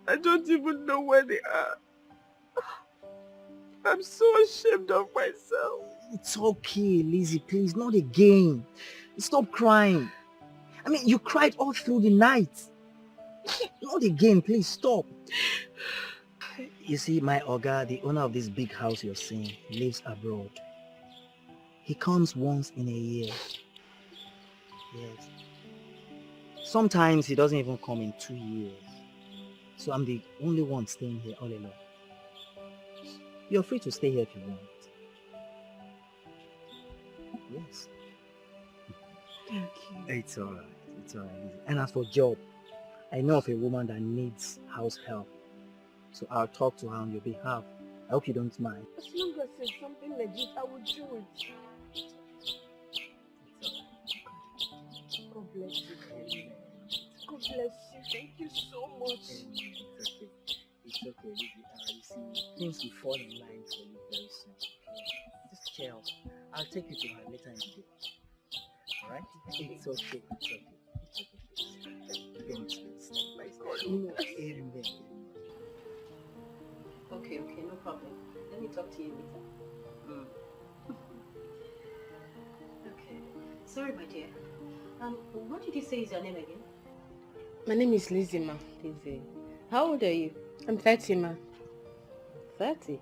I don't even know where they are. I'm so ashamed of myself. It's okay, Lizzie, please, not again. Stop crying. I mean, you cried all through the night. Not again, please, stop. You see, my Oga, the owner of this big house you're seeing, lives abroad. He comes once in a year. Yes. Sometimes he doesn't even come in 2 years. So I'm the only one staying here all alone. You're free to stay here if you want. Yes. Thank you. It's alright. It's alright. And as for job, I know of a woman that needs house help. So I'll talk to her on your behalf. I hope you don't mind. As long as it's something legit, I will do it. God bless you. God bless you. Thank you so much. It's okay, Lizzie. You see, things will fall in line for you very soon. Just chill. I'll take you to her later in the day. Alright? It's okay. It's okay. It's okay. My God. Amen. Okay, no problem. Let me talk to you later. Okay. Sorry, my dear. What did you say is your name again? My name is Lizzie, ma. Lizzie. How old are you? I'm 30, ma. 30?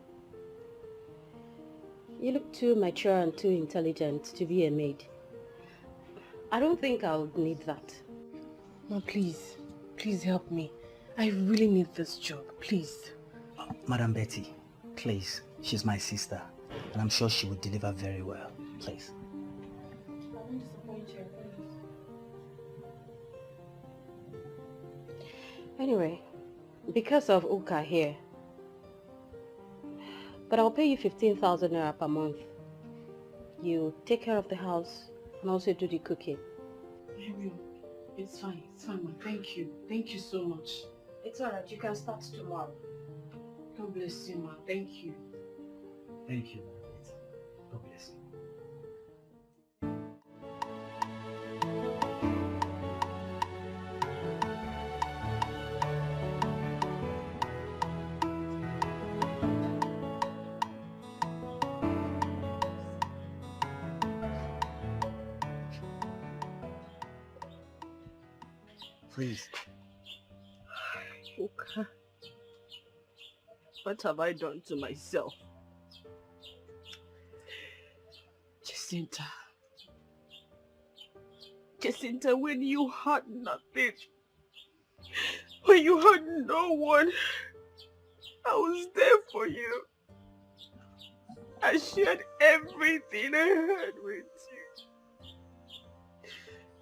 You look too mature and too intelligent to be a maid. I don't think I would need that. Ma, please. Please help me. I really need this job. Please. Madam Betty, please. She's my sister. And I'm sure she will deliver very well. Please. I won't disappoint you. Anyway, because of Uka here, but I'll pay you 15,000 naira per month. You take care of the house and also do the cooking. I will. It's fine, ma. Thank you. Thank you so much. It's alright, you can start tomorrow. God bless you, ma. Thank you. Thank you, Madam Betty. God bless you. Please. Okay. What have I done to myself? Jacinta, when you had nothing, when you had no one, I was there for you. I shared everything I had with you.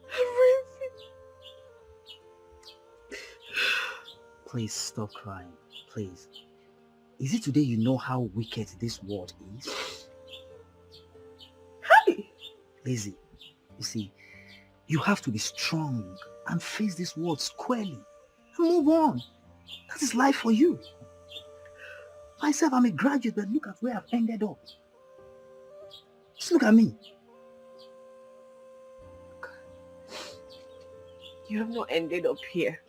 Everything. Please stop crying. Please. Is it today you know how wicked this world is? Hey! Lizzie, you see, you have to be strong and face this world squarely and move on. That is life for you. Myself, I'm a graduate, but look at where I've ended up. Just look at me. You have not ended up here.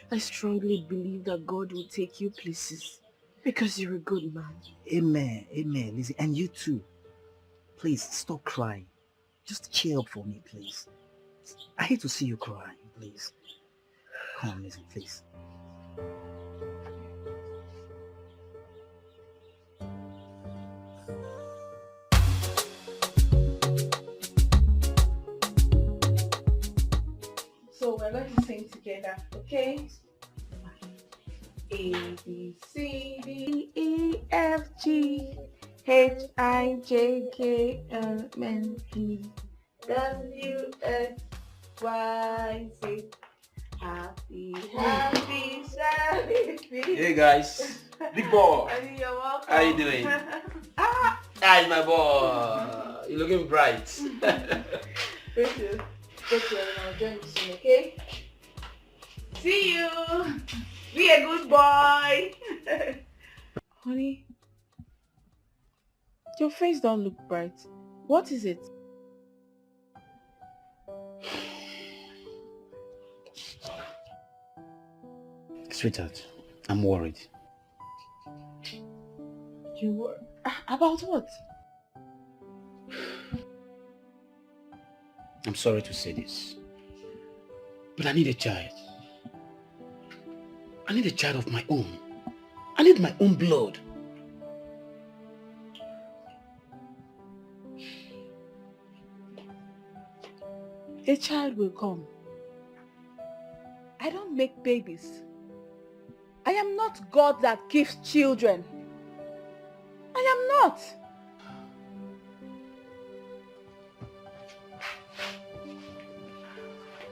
I strongly believe that God will take you places. Because you're a good man. Amen. Amen, Lizzie. And you too. Please, stop crying. Just cheer up for me, please. I hate to see you cry, please. Come on, Lizzie, please. So we're going to sing together, okay? A, B, C, D, E, F, G, H, I, J, K, L, M, N, W, X, Y, Z. Happy, happy, happy. Hey guys, big boy. You're welcome. How you doing? Hi, my boy. You're looking bright. Thank you. Take care and I'll join you soon, okay? See you. Be a good boy. Honey, your face don't look bright. What is it? Sweetheart, I'm worried. You were about what? I'm sorry to say this, but I need a child. I need a child of my own. I need my own blood. A child will come. I don't make babies. I am not God that gives children. I am not.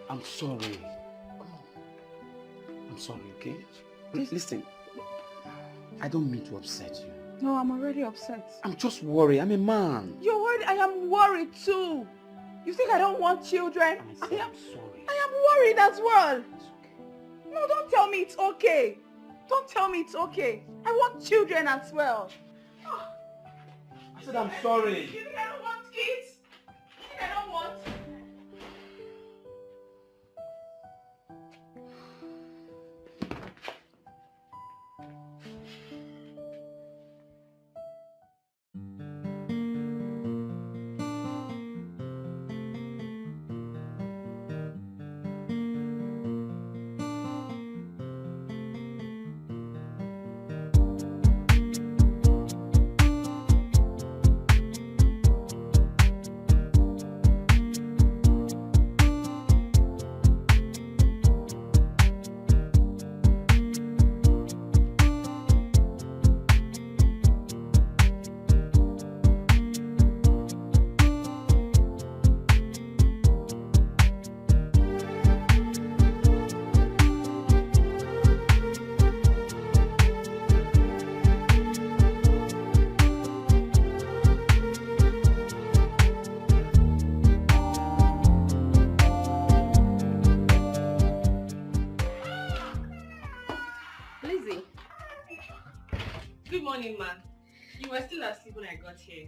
I'm sorry. I'm sorry, okay? Listen, I don't mean to upset you. No, I'm already upset. I'm just worried. I'm a man. You're worried? I am worried too. You think I don't want children? I am sorry. I am worried as well. No, don't tell me it's okay. Don't tell me it's okay. I want children as well. I said I'm sorry. You think I don't want kids? You think I don't want? morning, man. You were still asleep when I got here.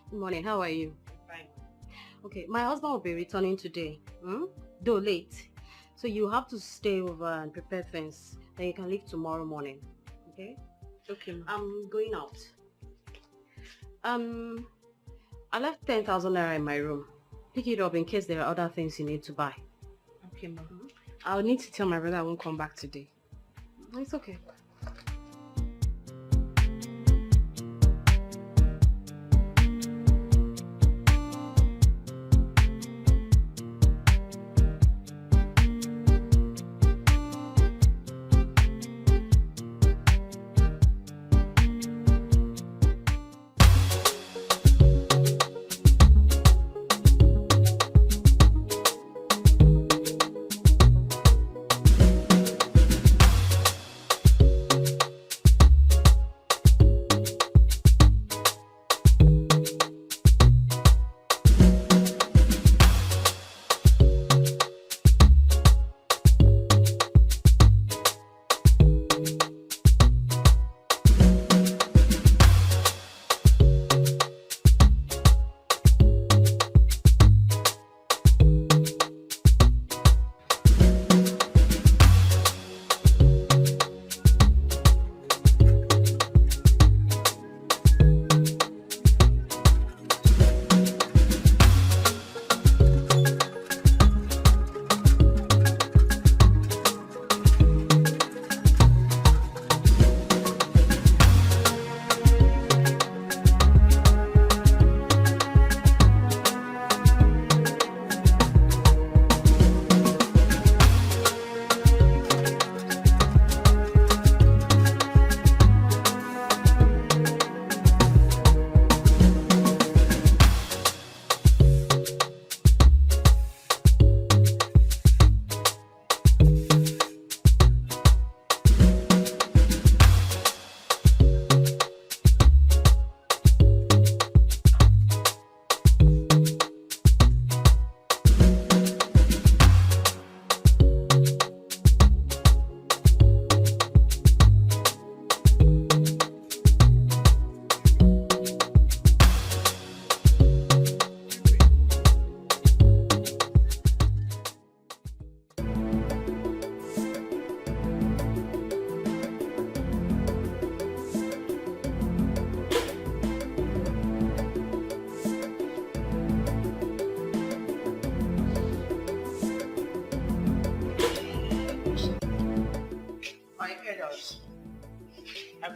Good morning, how are you? Fine. Okay, my husband will be returning today, though late. So you have to stay over and prepare things. Then you can leave tomorrow morning, okay? Okay. I'm going out. I left 10,000 naira in my room. Pick it up in case there are other things you need to buy. Okay, ma'am. I'll need to tell my brother I won't come back today. It's okay.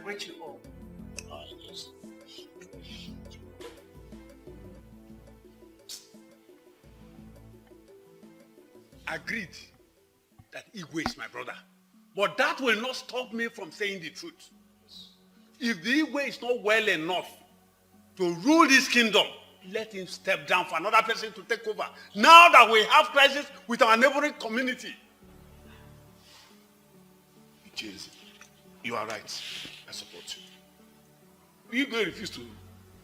greet you all. Yes. Agreed that Igwe is my brother. But that will not stop me from saying the truth. If the Igwe is not well enough to rule this kingdom, let him step down for another person to take over. Now that we have crisis with our neighboring community. James, you are right. I support you. Igwe refused to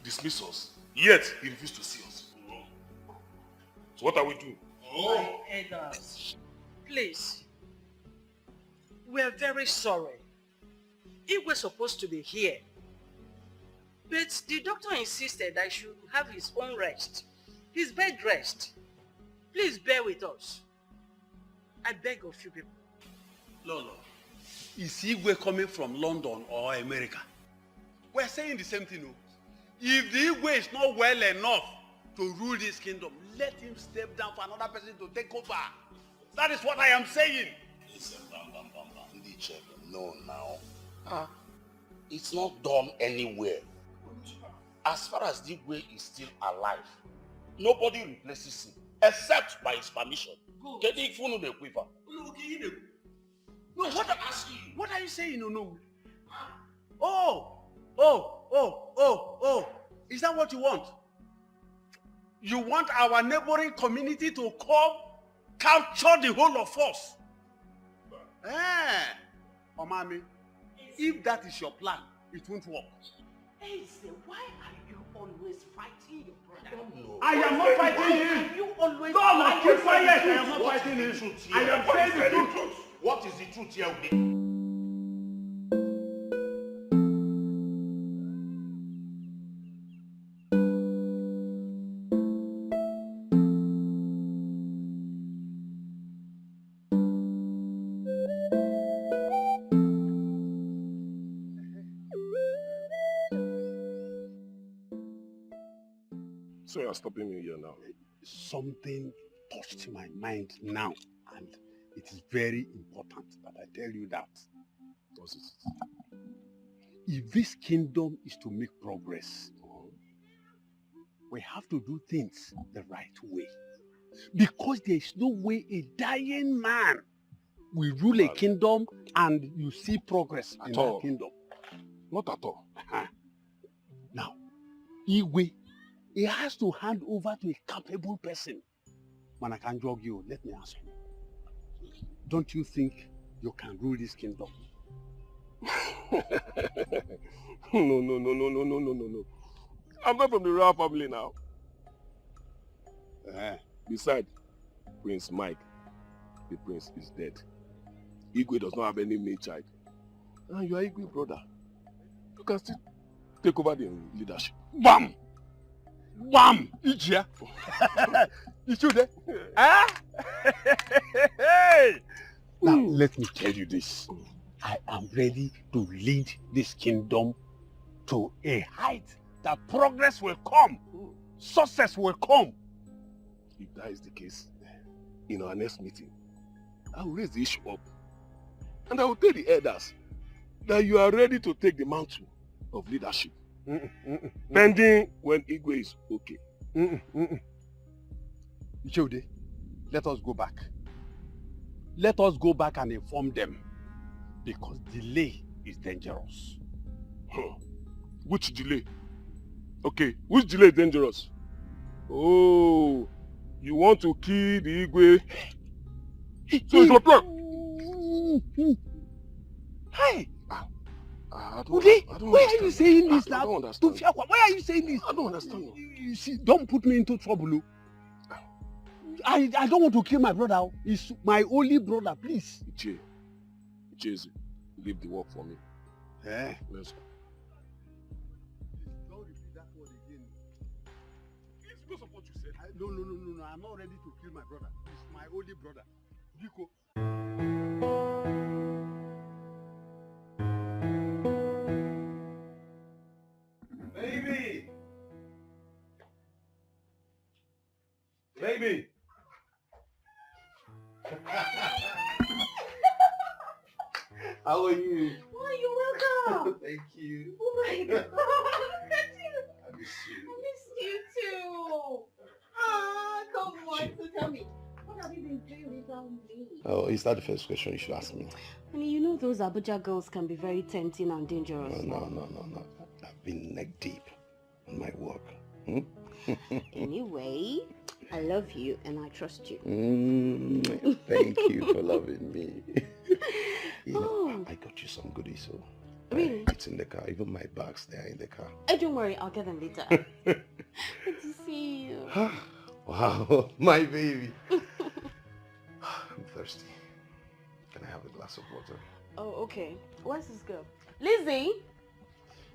dismiss us, yet he refused to see us. So what are we doing? My elders, please. We are very sorry. He was supposed to be here. But the doctor insisted I should have his own rest. His bed rest. Please bear with us. I beg of you people. Lolo, is Igwe coming from London or America? We're saying the same thing. If the Igwe is not well enough to rule this kingdom, let him step down for another person to take over. That is what I am saying. Listen, no, now. It's not done anywhere. As far as Igwe is still alive, nobody replaces him except by his permission. No, what are you saying? No. Oh. Is that what you want? You want our neighboring community to come capture the whole of us? Omami, if that is your plan, it won't work. Eze, why are you always fighting your brother? I am not fighting him. You always No, keep quiet. I am not fighting him. I am saying the truth. What is the truth here? So you are stopping me here now. Something touched my mind now, and it is very important that I tell you that. What's it? If this kingdom is to make progress, we have to do things the right way. Because there is no way a dying man will rule a kingdom and you see progress in that kingdom. Not at all. Now, Igwe, he has to hand over to a capable person. Man, I can jog you. Let me ask you. Don't you think you can rule this kingdom? No. I'm not from the royal family now. Besides, Prince Mike, the prince, is dead. Igwe does not have any male child. And you are Igwe brother. You can still take over the leadership. Bam! Bam! Ijia! Ichude! Hey! Now, let me tell you this. I am ready to lead this kingdom to a height that progress will come. Success will come. If that is the case, in our next meeting, I will raise the issue up. And I will tell the elders that you are ready to take the mantle of leadership. Pending when Igwe is okay. Ichode, let us go back. Let us go back and inform them. Because delay is dangerous. Which delay? Okay, which delay is dangerous? Oh, you want to kill the Igwe? So it's your plan. Hey! Why are you saying this now? Why are you saying this? I don't understand. You see, don't put me into trouble. I don't want to kill my brother. He's my only brother, please. Icheze, leave the work for me. Let's go. Don't repeat that word again. It's because of what you said. No. I'm not ready to kill my brother. He's my only brother. Biko. Baby! How are you? Oh, you're welcome. Thank you. Oh my God. Look at you. I miss you. I miss you too. Ah, come on. So tell me, what have you been doing without me? Oh, is that the first question you should ask me? Honey, you know those Abuja girls can be very tempting and dangerous. No. I've been neck deep in my work. Anyway, I love you and I trust you. Thank you for loving me. I got you some goodies, so really? It's in the car. Even my bags, they are in the car. Don't worry, I'll get them later. Good to see you. Wow, my baby. I'm thirsty. Can I have a glass of water? Oh, okay. Where's this girl? Lizzie!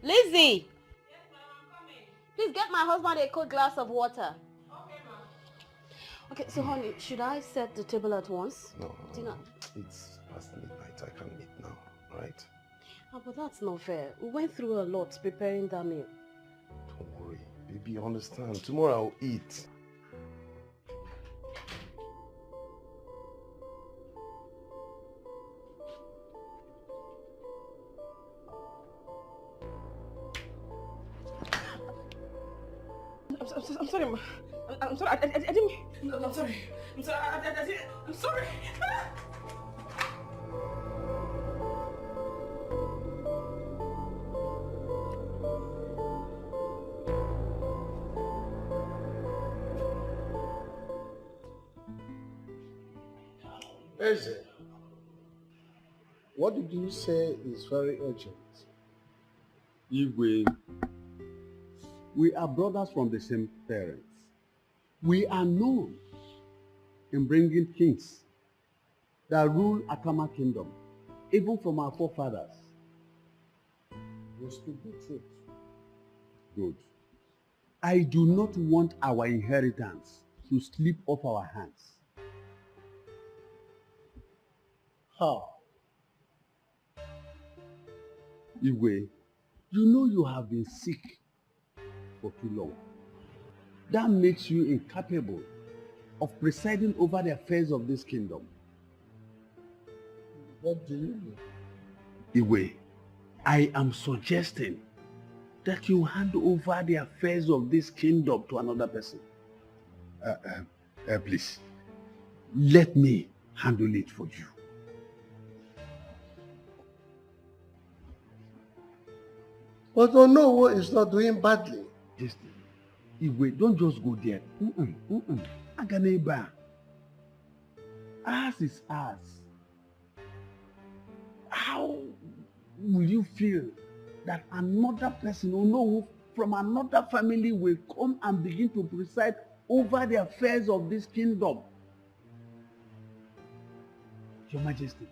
Lizzie! Yes, ma'am, I'm coming. Please get my husband a cold glass of water. Okay, ma'am. Okay, so honey, should I set the table at once? No. Dinner. It's past midnight. I can't eat now, right? Oh, but that's not fair. We went through a lot preparing that meal. Don't worry. Baby, understand. Tomorrow I'll eat. I'm sorry, ma. I'm sorry. I didn't. No, I'm sorry. I'm sorry. I'm sorry. Eze, what did you say is very urgent? Igwe, we are brothers from the same parents. We are known in bringing kings that rule Akama Kingdom, even from our forefathers. You speak the truth. Good. I do not want our inheritance to slip off our hands. How? Igwe, you know you have been sick for too long. That makes you incapable of presiding over the affairs of this kingdom. What do you mean? Igwe, I am suggesting that you hand over the affairs of this kingdom to another person. Please, let me handle it for you. But Onowo is not doing badly. Just, Igwe, don't just go there. Aganeba. Ours is ours. How will you feel that another person Onowo from another family will come and begin to preside over the affairs of this kingdom? Your Majesty,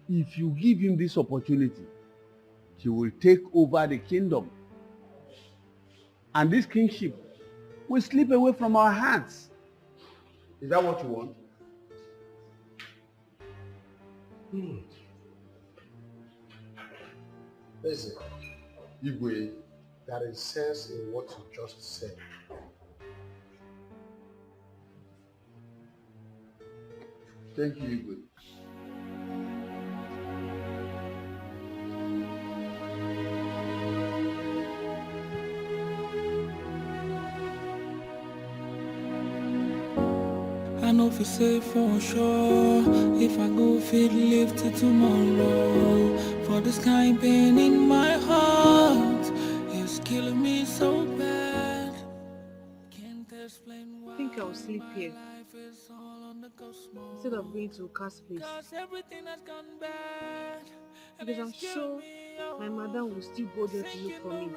if you give him this opportunity, he will take over the kingdom. And this kingship will slip away from our hands. Is that what you want? Listen, Igwe, there is sense in what you just said. Thank you, Igwe. I know if you say for sure, if I go fit live till tomorrow. For this kind pain in my heart is killing me so bad. Can't explain why. I think I'll sleep here instead of going to Cass place. Because I'm sure my mother will still go there to look for me.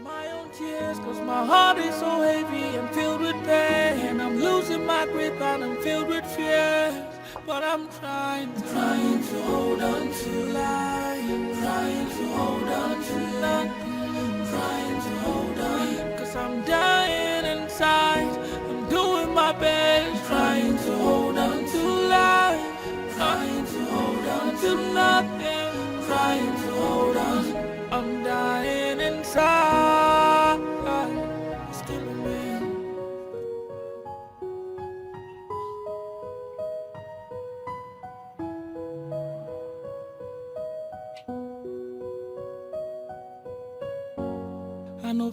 My own tears, cause my heart is so heavy and filled with pain. I'm losing my grip and I'm filled with fear. But I'm trying to hold on to life, trying to hold on to nothing, trying to hold on. Cause I'm dying inside, I'm doing my best, trying to hold on to life, trying to hold on to nothing, trying to hold on. I'm dying inside, it's killing me.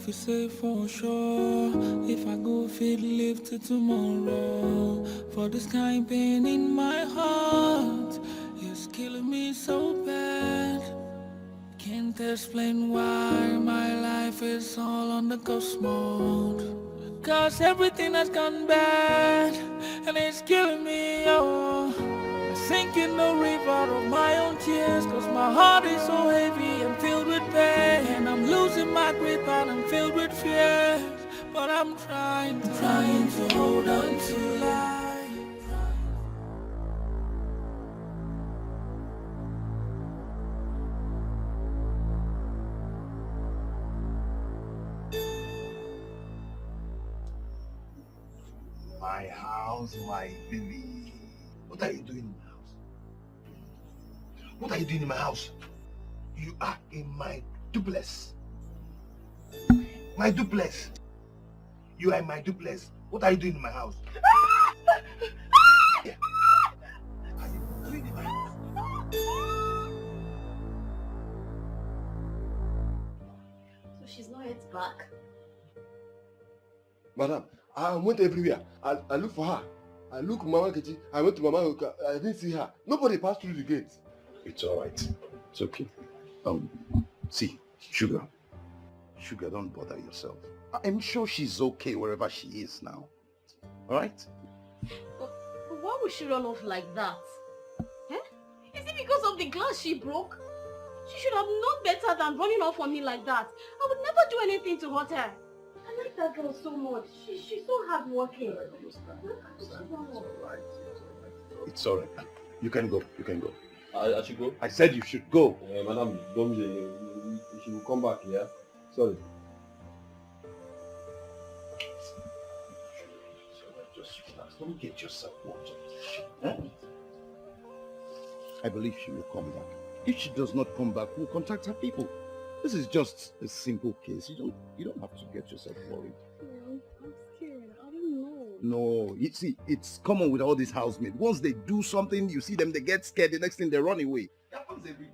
fi safe for sure. If I go fit live till tomorrow. For this kind pain in my heart is killing me so bad. Can't explain why my life is all on the ghost mode. Cause everything has gone bad and it's killing me, oh. I sink in the river of my own tears. Cause my heart is so heavy and filled with pain. And I'm losing my grip and I'm filled with fear. But I'm trying to hold on to life. My house, my baby. What are you doing in my house? What are you doing in my house? You are in my duplex. My duplex. You are in my duplex. What are you doing in my house? Yeah. What are you doing in my house? So she's not yet back? Madam, I went everywhere. I looked for her. I looked Mama Kechi. I went to Mama Oka. I didn't see her. Nobody passed through the gate. It's all right. It's okay. See, Sugar, don't bother yourself. I'm sure she's okay wherever she is now. All right? But why would she run off like that? Eh? Is it because of the glass she broke? She should have known better than running off on me like that. I would never do anything to hurt her. I like that girl so much. She's so hardworking. It's all right. You can go. You can go. I should go? I said you should go. Madam, she will come back, yeah? Sorry. Just relax. Don't get yourself worked up. I believe she will come back. If she does not come back, we'll contact her people. This is just a simple case. You don't have to get yourself worried. I'm scared. I don't know. No, you see, it's common with all these housemaids. Once they do something, you see them, they get scared. The next thing, they run away. It happens every day.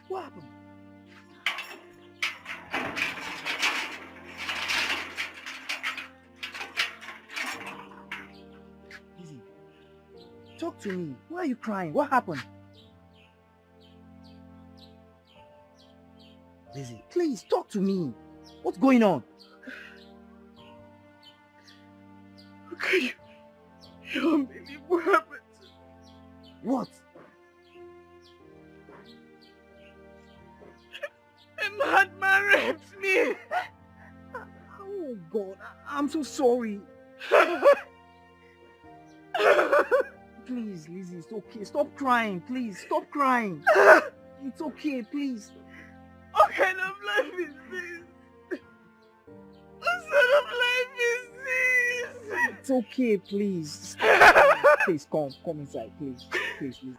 What happened? Lizzie, talk to me. Why are you crying? What happened? Lizzie, please talk to me. What's going on? Okay, you don't believe what happened. What? A madman raped me. Oh God, I'm so sorry. Please, Lizzie, it's okay. Stop crying, please. Stop crying. It's okay, please. What kind of life is this? What sort of life is this? It's okay, please. Please, come inside, please. Please, Lizzie.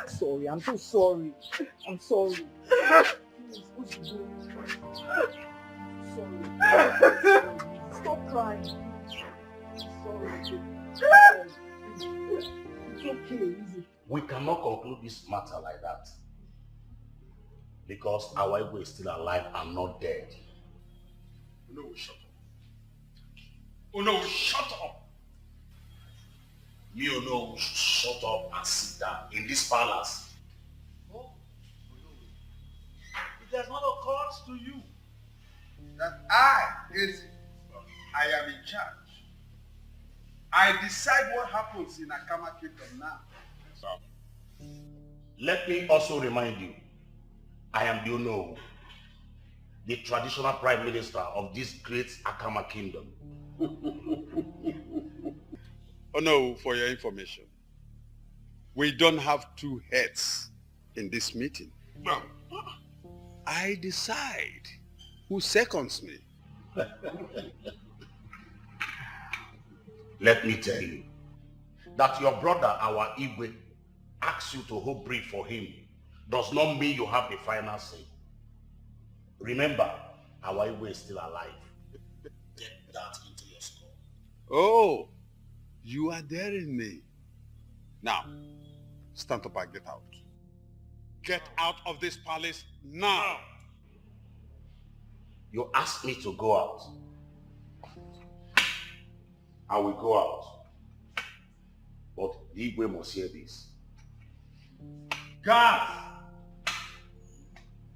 Sorry, I'm so sorry. I'm sorry. Please, what you doing? Sorry. Stop crying. Sorry. It's okay, Lizzie. We cannot conclude this matter like that. Because our ego is still alive and not dead. Oh no, shut up. Oh no, shut up. Me or no, shut up and sit down in this palace. Oh, it has not occurred to you that I am in charge. I decide what happens in Akama Kingdom now. Let me also remind you, I am Bilionare, the traditional prime minister of this great Akama kingdom. Oh no, for your information, we don't have two heads in this meeting. I decide who seconds me. Let me tell you that your brother, our Igwe, asks you to hold brief for him does not mean you have the final say. Remember, our Igwe is still alive. Get that into your skull. Oh, you are daring me. Now, stand up and get out. Get out of this palace now. You asked me to go out. I will go out. But Igwe must hear this. Guards!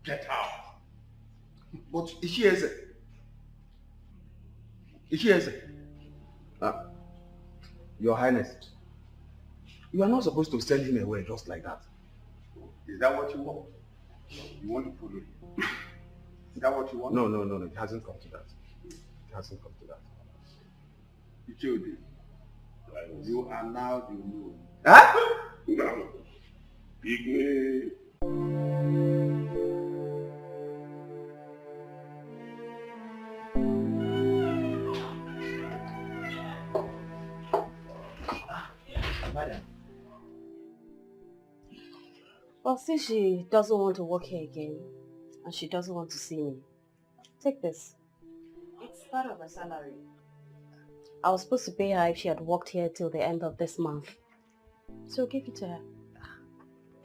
Get out. But Ishieze. Ishieze. Your Highness, you are not supposed to send him away just like that. Is that what you want? You want to follow him? Is that what you want? No. It hasn't come to that. It hasn't come to that. Ichodi, you are now the new. Huh? No. Igwe. Well, since she doesn't want to work here again, and she doesn't want to see me, take this. It's part of her salary. I was supposed to pay her if she had worked here till the end of this month. So give it to her.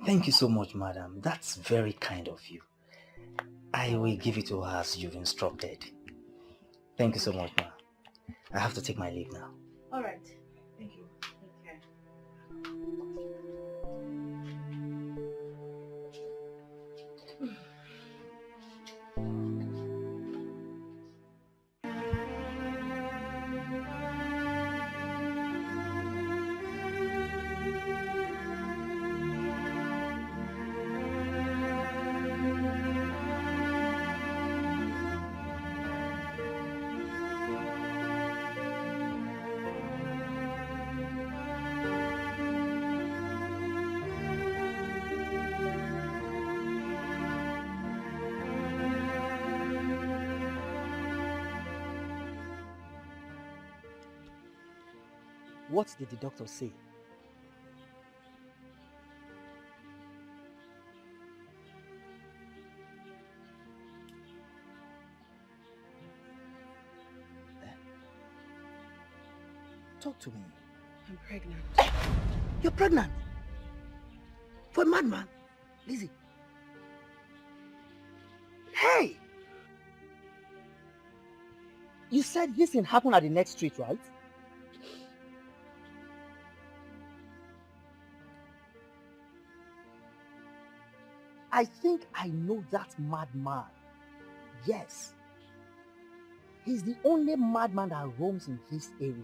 Thank you so much, madam. That's very kind of you. I will give it to her as you've instructed. Thank you so much, ma'am. I have to take my leave now. All right. Thank you. Take care. What did the doctor say? Talk to me. I'm pregnant. You're pregnant? For a madman? Lizzie. Hey! You said this thing happened at the next street, right? I think I know that madman. Yes. He's the only madman that roams in this area.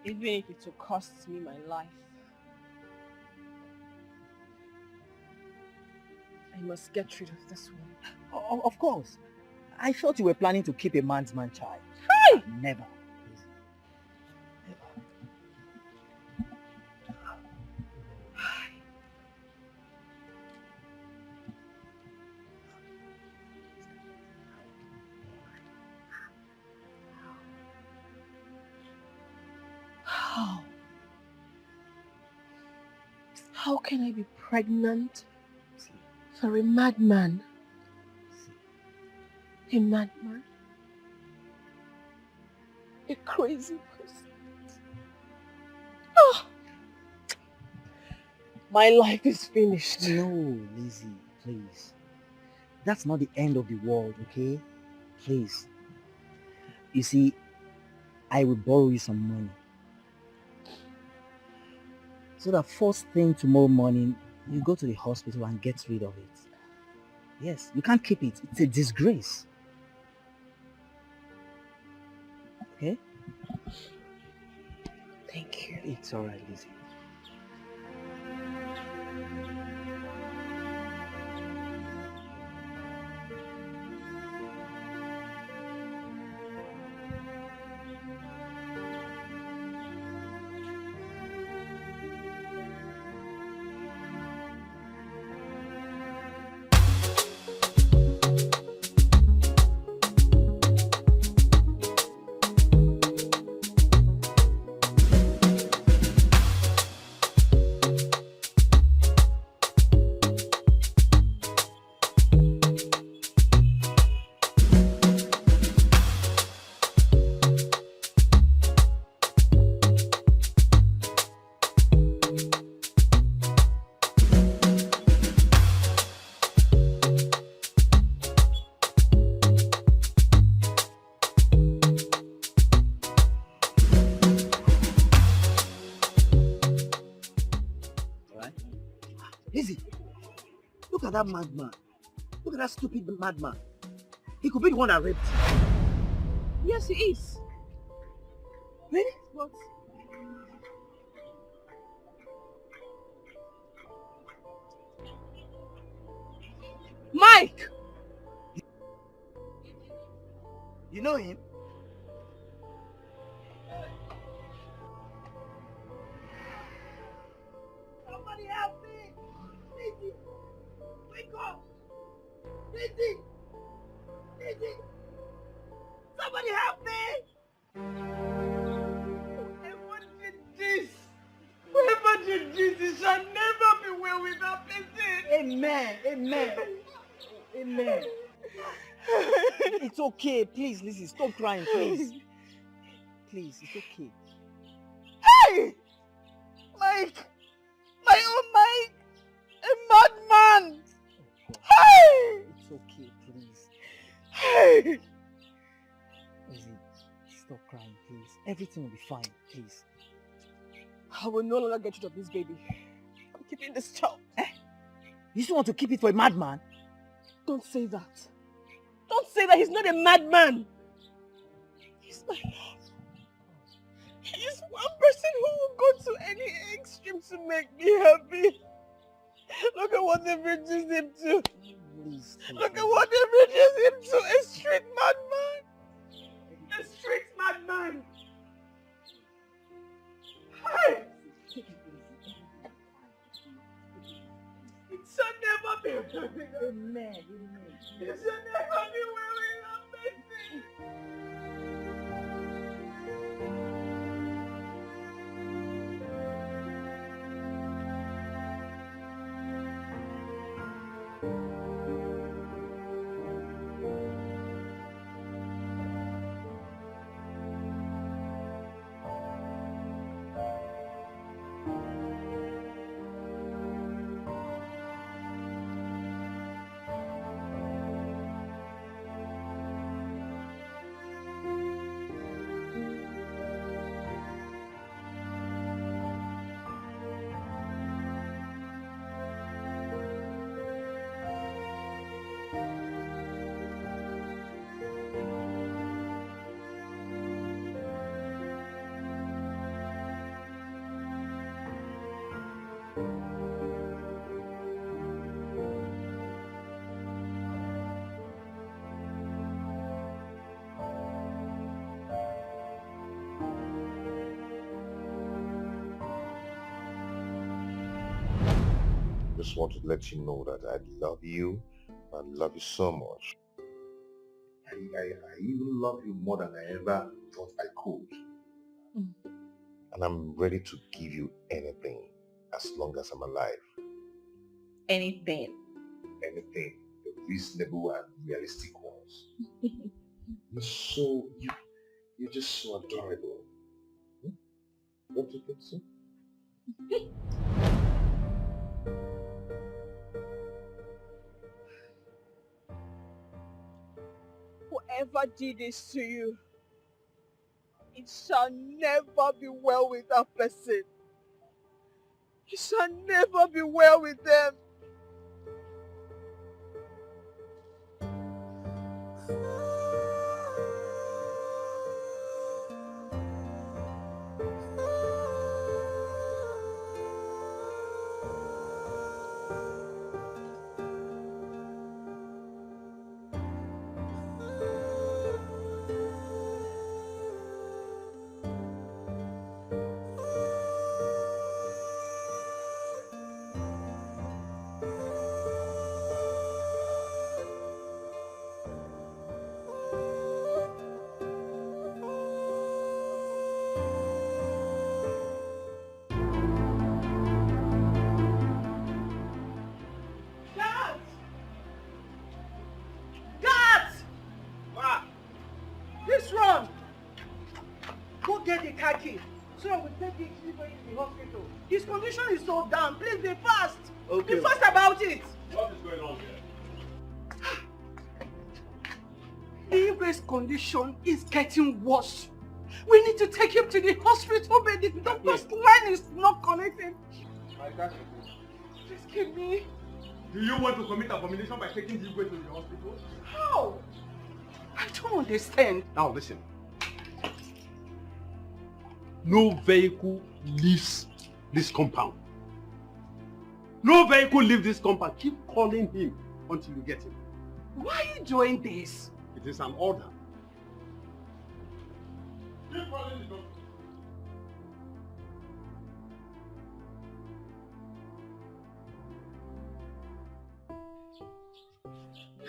Even if it will cost me my life, I must get rid of this one. Of course. I thought you were planning to keep a man's man child. Hey! Never. How can I be pregnant for a madman? A madman? A crazy person? Oh! My life is finished. No, Lizzie, please. That's not the end of the world, okay? Please. You see, I will borrow you some money. So that first thing tomorrow morning, you go to the hospital and get rid of it. Yes, you can't keep it. It's a disgrace. Okay? Thank you. It's alright, Lizzie. at that madman. Look at that stupid madman. He could be the one that raped you. Yes, he is. Really? But Mike! You know him? Somebody help me! Lizzie! Wake up! Lizzie! Lizzie! Somebody help me! Whoever did this! Whoever did this, it shall never be well with that person! Amen! Amen! Amen! It's okay, please, Lizzie. Stop crying, please. Please, it's okay. Hey! Mike! My own Mike! A madman! Hey! It's okay, please. Hey! Lizzie, stop crying, please. Everything will be fine, please. I will no longer get rid of this baby. I'm keeping this child. You still want to keep it for a madman? Don't say that. Don't say that. He's not a madman. He's my love. He's one person who will go to any extreme to make me happy. Look at what they've reduced him to. Please, Look at what they've reduced him to. A street madman. A street madman. Hey! It shall never be well with us. Amen. It shall never be well with us. Just want to let you know that I love you. I love you so much. I even love you more than I ever thought I could. And I'm ready to give you anything as long as I'm alive. Anything. Anything. The reasonable and realistic ones. You're just so adorable. Don't you think so? Whoever did this to you, it shall never be well with that person. It shall never be well with them. His condition is so down. Please be fast. Okay. Be fast about it. What is going on The here? Igwe's condition is getting worse. We need to take him to the hospital, but the doctor's line is not connecting. I got you. Please give me. Do you want to commit abomination by taking the way to the hospital? How? I don't understand. Now listen. No vehicle leaves this compound. No vehicle leaves this compound. Keep calling him until you get him. Why are you doing this? It is an order. Keep calling the doctor.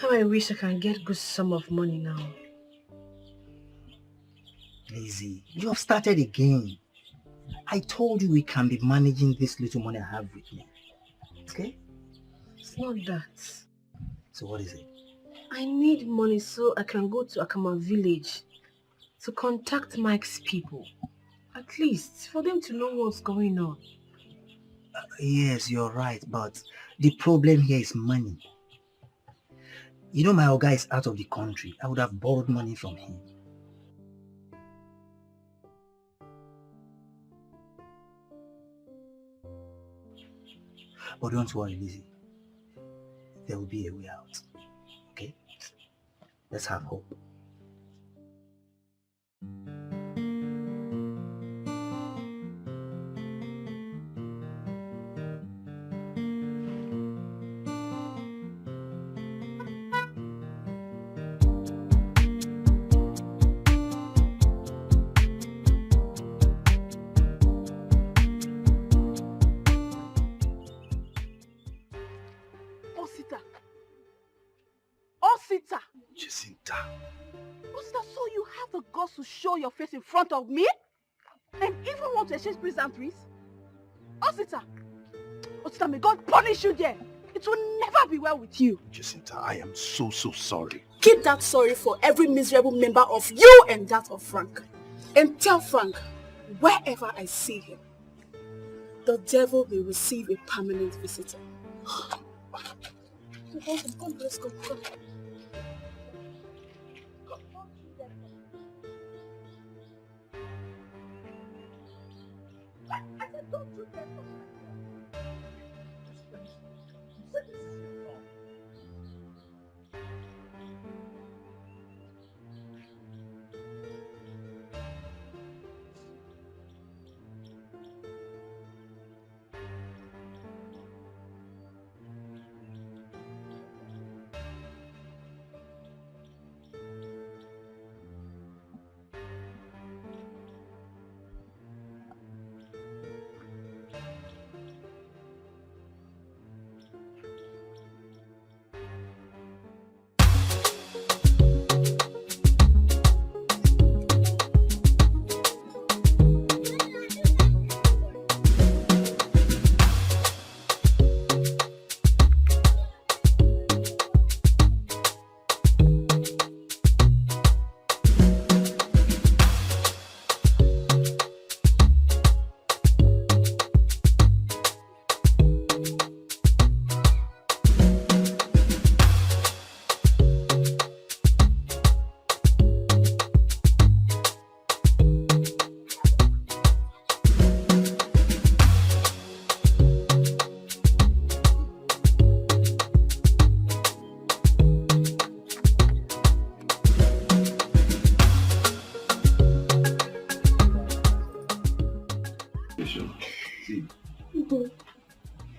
How I wish I can get good sum of money now. Lizzie, you have started again. I told you we can be managing this little money I have with me. Okay? It's not that. So what is it? I need money so I can go to Akama village to contact Mike's people. At least for them to know what's going on. Yes, you're right, but the problem here is money. You know my Oga is out of the country. I would have borrowed money from him. But don't worry, Lizzie. There will be a way out. Okay? Let's have hope. Jacinta. Osita, so you have the guts to show your face in front of me? And even want to exchange pleasantries? Osita! Osita, may God punish you there. It will never be well with you. Jacinta, I am so sorry. Keep that sorry for every miserable member of you and that of Frank. And tell Frank, wherever I see him, the devil will receive a permanent visitor. Come, let's go. Come. Don't do that.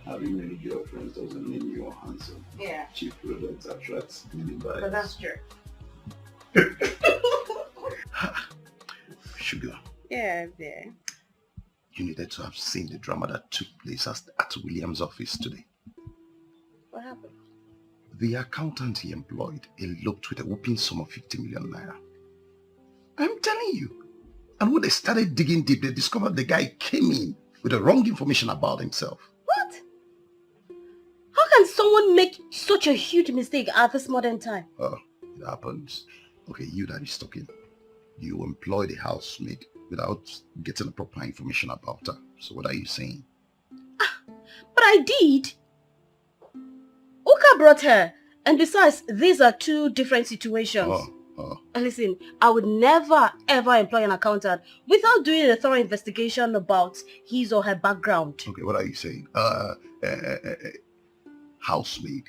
Having many girlfriends doesn't mean you're handsome. Yeah. Cheap products attract many buyers. But that's true. Sugar, Yeah, yeah. you needed to have seen the drama that took place at William's office today. What happened? The accountant he employed eloped with a whopping sum of 50 million naira. I'm telling you. And when they started digging deep, they discovered the guy came in with the wrong information about himself. What? How can someone make such a huge mistake at this modern time? Oh, it happens. Okay, you that is talking. You employed a housemaid without getting the proper information about her. So what are you saying? But I did. Uka brought her. And besides, these are two different situations. And listen, I would never ever employ an accountant without doing a thorough investigation about his or her background. Okay, what are you saying? housemaid,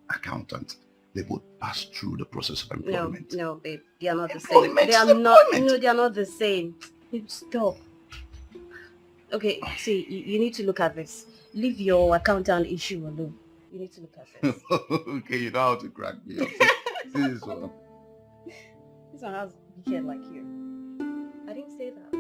accountant, they both pass through the process of employment. No, babe. They are not the same. Employment They is are not. employment. No, they are not the same. Babe, stop. Okay, see, you need to look at this. Leave your accountant issue alone. You need to look at this. Okay, you know how to crack me up. See this one. This one has big hair like you. I didn't say that.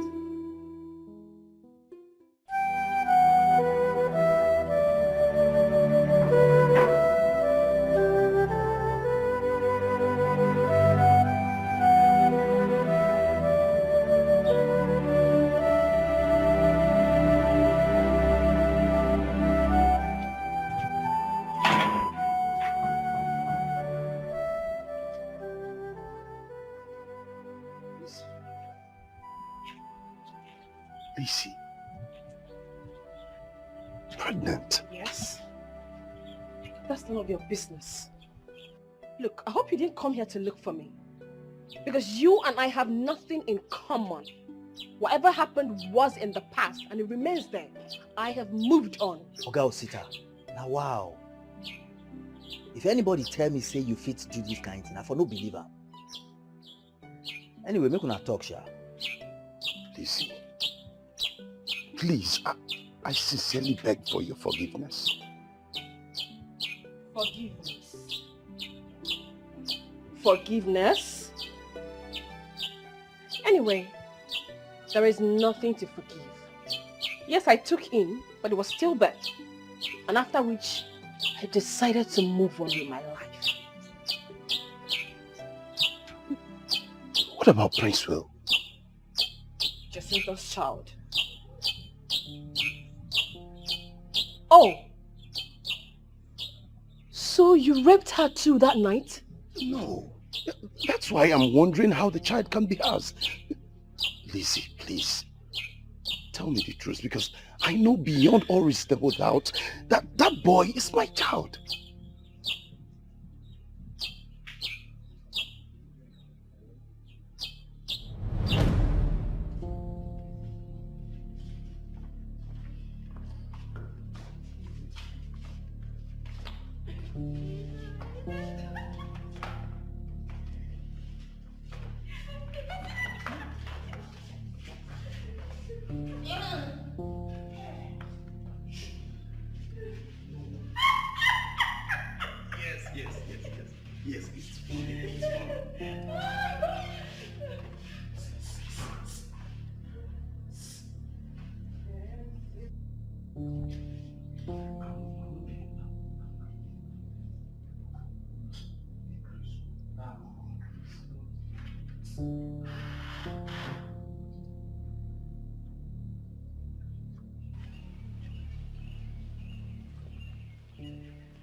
Lizzie. Pregnant. Yes. That's none of your business. Look, I hope you didn't come here to look for me. Because you and I have nothing in common. Whatever happened was in the past and it remains there. I have moved on. Oga Osita, now wow. If anybody tell me say you fit do this kind of thing, I for no believer. Anyway, make una talk, sha. Lizzie, please, I sincerely beg for your forgiveness. Forgiveness. Forgiveness? Anyway, there is nothing to forgive. Yes, I took in, but it was still there. And after which, I decided to move on with my life. What about Prince Will? Jacinta's child. Oh! So you raped her too that night? No. That's why I'm wondering how the child can be ours. Lizzie, please. Tell me the truth, because I know beyond all reasonable doubt that that boy is my child. Yes, it's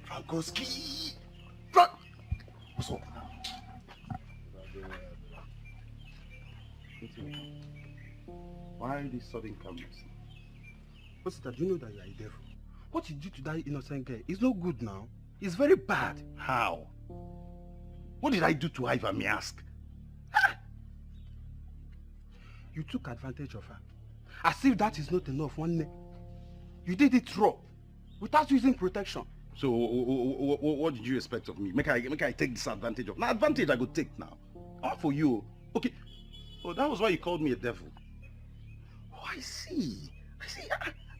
Frankowski! What's up? Why this sudden calmness? Sister, do you know that you are a devil? What you did to that innocent girl is no good now. It's very bad. How? What did I do to Iva, may I ask? You took advantage of her. As if that is not enough, one day. You did it raw, without using protection. So, what did you expect of me? Make I take this advantage of? Now, advantage I could take now. All for you. Okay. Oh, that was why you called me a devil. Oh, I see.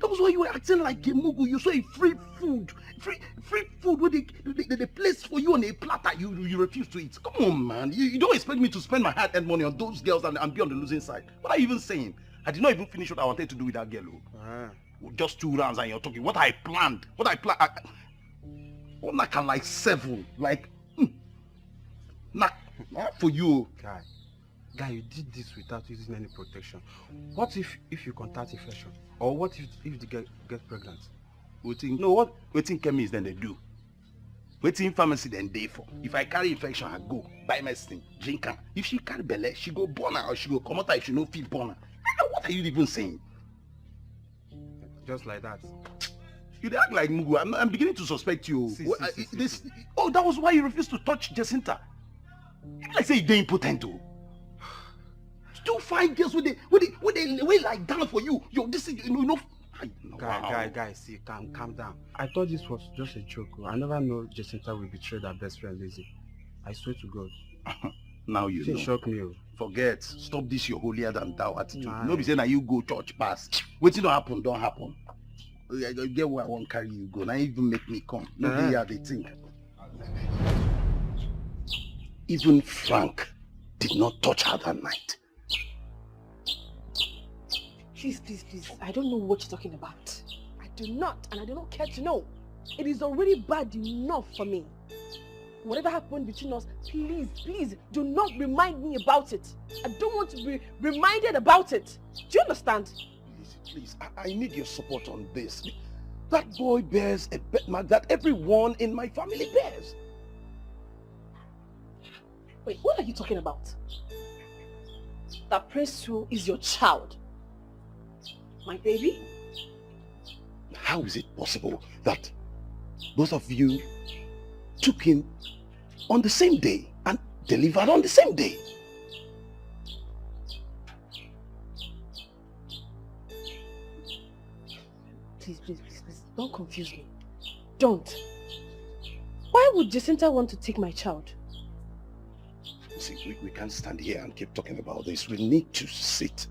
That was why you were acting like a mugu. You saw a free food where they place for you on a platter. You refuse to eat. Come on, man. You don't expect me to spend my hard-earned money on those girls and be on the losing side. What are you even saying? I did not even finish what I wanted to do with that girl. Just 2 rounds and you're talking. What I planned. Not can like 7. Like, not for you. Guy, you did this without using any protection. What if you contact infection? Or what if the girl gets pregnant? What chemist then they do? Waiting pharmacy then they for. If I carry infection, I go buy medicine, drink her. If she carry belly, she go born her or she go come out if she no feel born her. What are you even saying? Just like that. You act like Mugu. I'm beginning to suspect you. Oh, that was why you refused to touch Jacinta. Like say you're impotent too. 2 fine girls with they like down for you. Yo, this is Guy, see, calm down. I thought this was just a joke. I never know Jacinta will betray her best friend Lizzie. I swear to God. Now you know. She shocked me. Forget. Stop this your holier than thou attitude. No be saying that you go church pass. Wetin don't happen, don't happen. I get where I won't carry you go. Now even make me come. No be here they think. Even Frank did not touch her that night. Please. I don't know what you're talking about. I do not, and I do not care to know. It is already bad enough for me. Whatever happened between us, please, do not remind me about it. I don't want to be reminded about it. Do you understand? Please, I need your support on this. That boy bears a bet mark that everyone in my family bears. Wait, what are you talking about? That Prince Su is your child. My baby? How is it possible that both of you took him on the same day and delivered on the same day? Please, don't confuse me. Don't. Why would Jacinta want to take my child? See, we can't stand here and keep talking about this. We need to sit.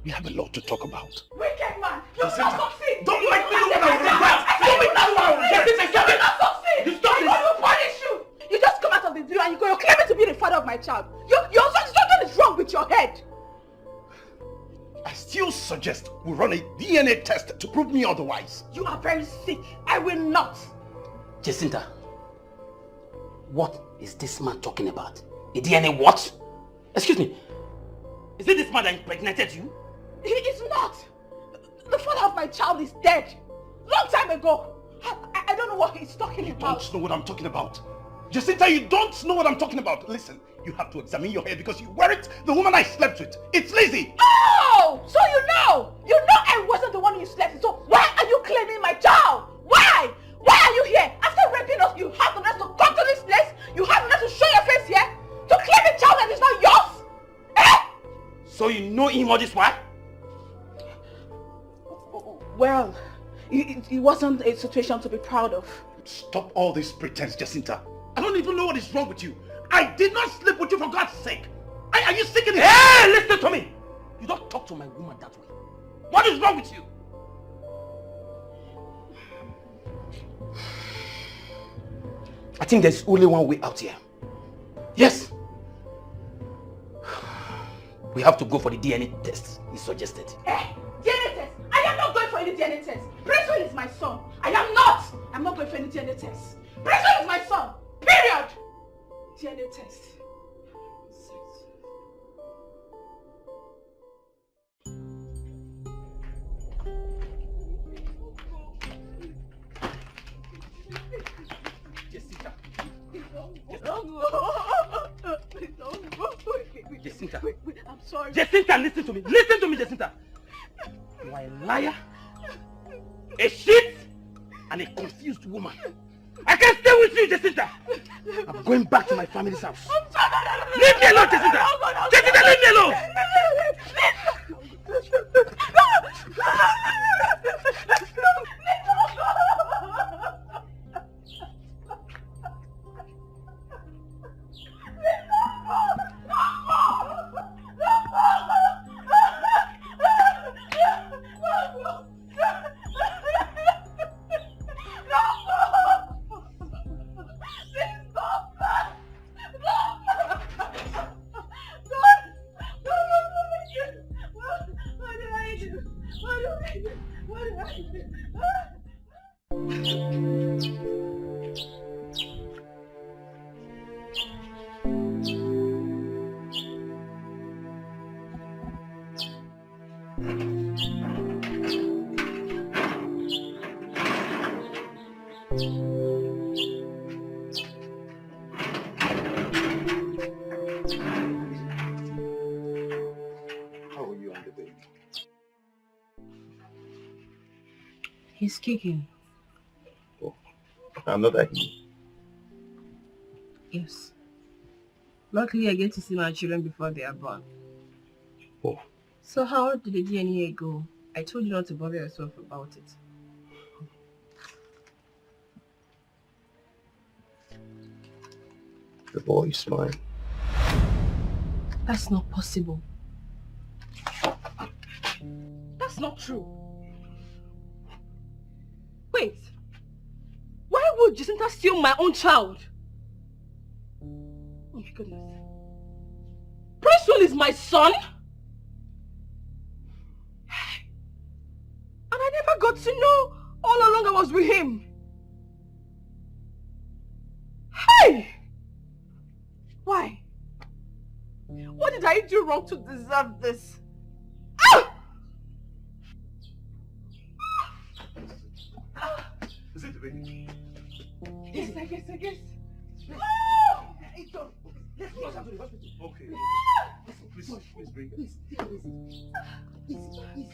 We have a lot to talk about. Wicked man! You will not succeed! Don't make me look like that! Don't make me look like You will not succeed! You stop I'm this! going to punish you! You just come out of the blue and you're claiming to be the father of my child. Your something is wrong with your head. I still suggest we run a DNA test to prove me otherwise. You are very sick. I will not. Jacinta, what is this man talking about? A DNA what? Excuse me. Is it this man that impregnated you? He is not. The father of my child is dead. Long time ago. I don't know what he's talking about. You don't know what I'm talking about. Jacinta, you don't know what I'm talking about. Listen, you have to examine your hair because you weren't the woman I slept with. It's Lizzie. Oh! So you know! You know I wasn't the one you slept with. So why are you claiming my child? Why? Why are you here? After raping us, you have the nerve to come to this place? You have the nerve to show your face here? To claim a child that is not yours? Eh? So you know him all this while? Well, it wasn't a situation to be proud of. Stop all this pretense, Jacinta. I don't even know what is wrong with you. I did not sleep with you for God's sake. Are you sick in the head? Hey, listen to me. You don't talk to my woman that way. What is wrong with you? I think there's only one way out here. Yes. We have to go for the DNA test he suggested. Eh? DNA test? I am not going for any DNA test. Prince Will is my son. I am not. I'm not going for any DNA test. Prince Will is my son. Period. DNA test. Jacinta. I'm sorry. Jacinta, listen to me. Listen to me, Jacinta. You are a liar, a shit, and a confused woman. I can't stay with you, Jacinta. I'm going back to my family's house. Leave me alone, Jacinta. Jacinta, leave me alone. He's kicking. Oh, another he. Yes. Luckily, I get to see my children before they are born. Oh. So how did the DNA go? I told you not to bother yourself about it. The boy is mine. That's not possible. That's not true. Wait. Why would Jacinta steal my own child? Oh my goodness. Prince Will is my son? And I never got to know all along I was with him. Hey! Why? What did I do wrong to deserve this? Ah! Is it the baby? Yes, I guess. Oh! Let's go to the hospital. Okay. Please bring it. Please, take it easy.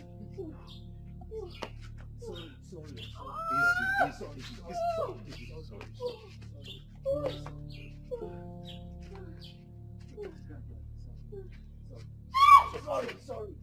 Sorry. Sorry.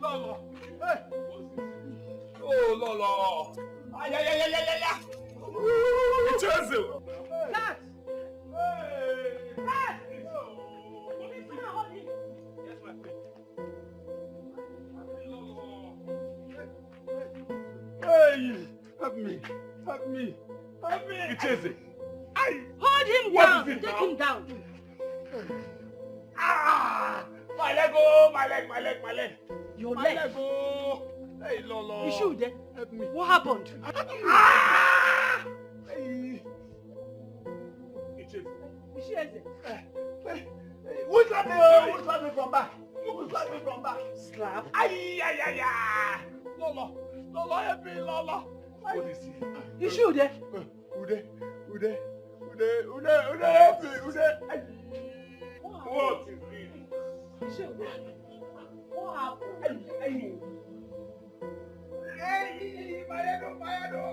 Lolo. Hey. Oh, Lolo. Ay. It's Hazel. Cat. Cat. Hey, help me. It's Hazel. Hold him down. Take him down. Ah! My leg, oh, my leg. Your my leg? Oh. Hey, Lolo. You shoot then? Help me. What happened? Ah! Hey. It's Hazel. Who slapped me from back? Who slapped me from back? Slap? Ay. Lolo, help me, Lolo. What is he? You shoot then? Ude, help me, Ude. What is it? What happened? Hey, my head.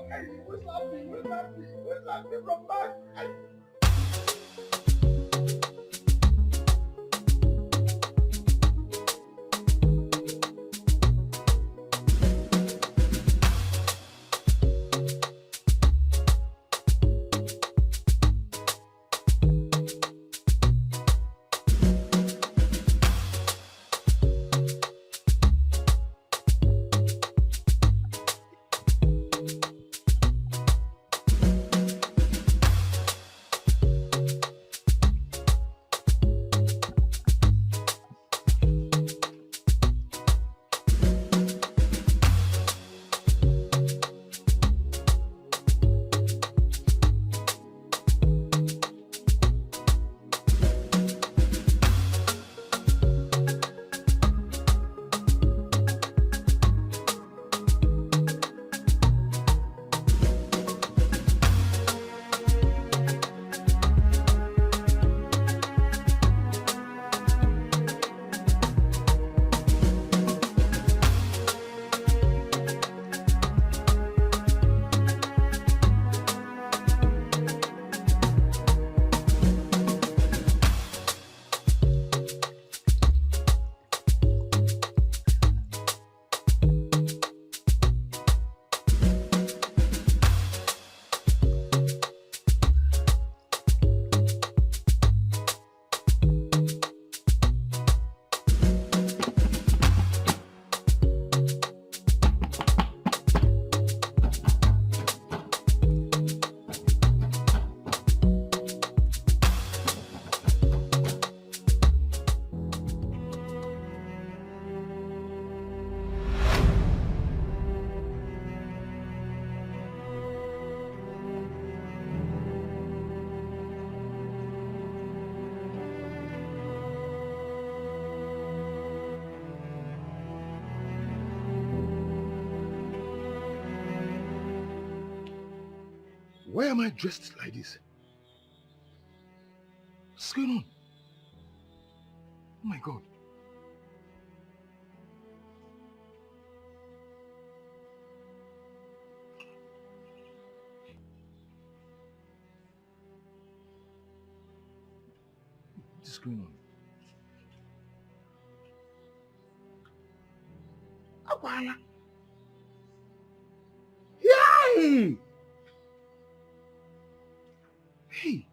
Hey, who slapped me from back? Why am I dressed like this? What's going on? Oh my God. What is going on? Akwala. Yay! Hey!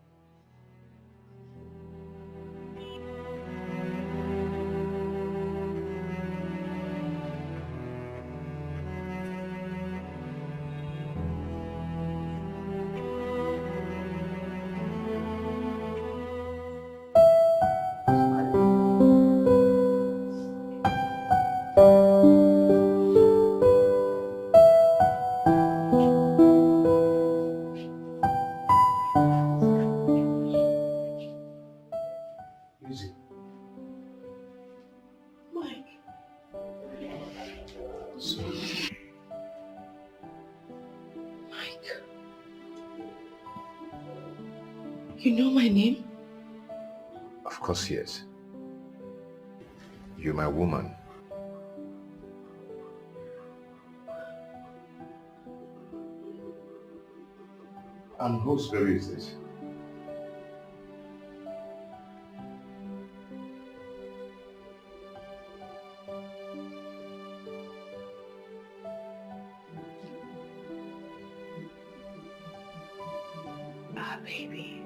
You know my name? Of course, yes. You're my woman. And whose baby is this? Our baby.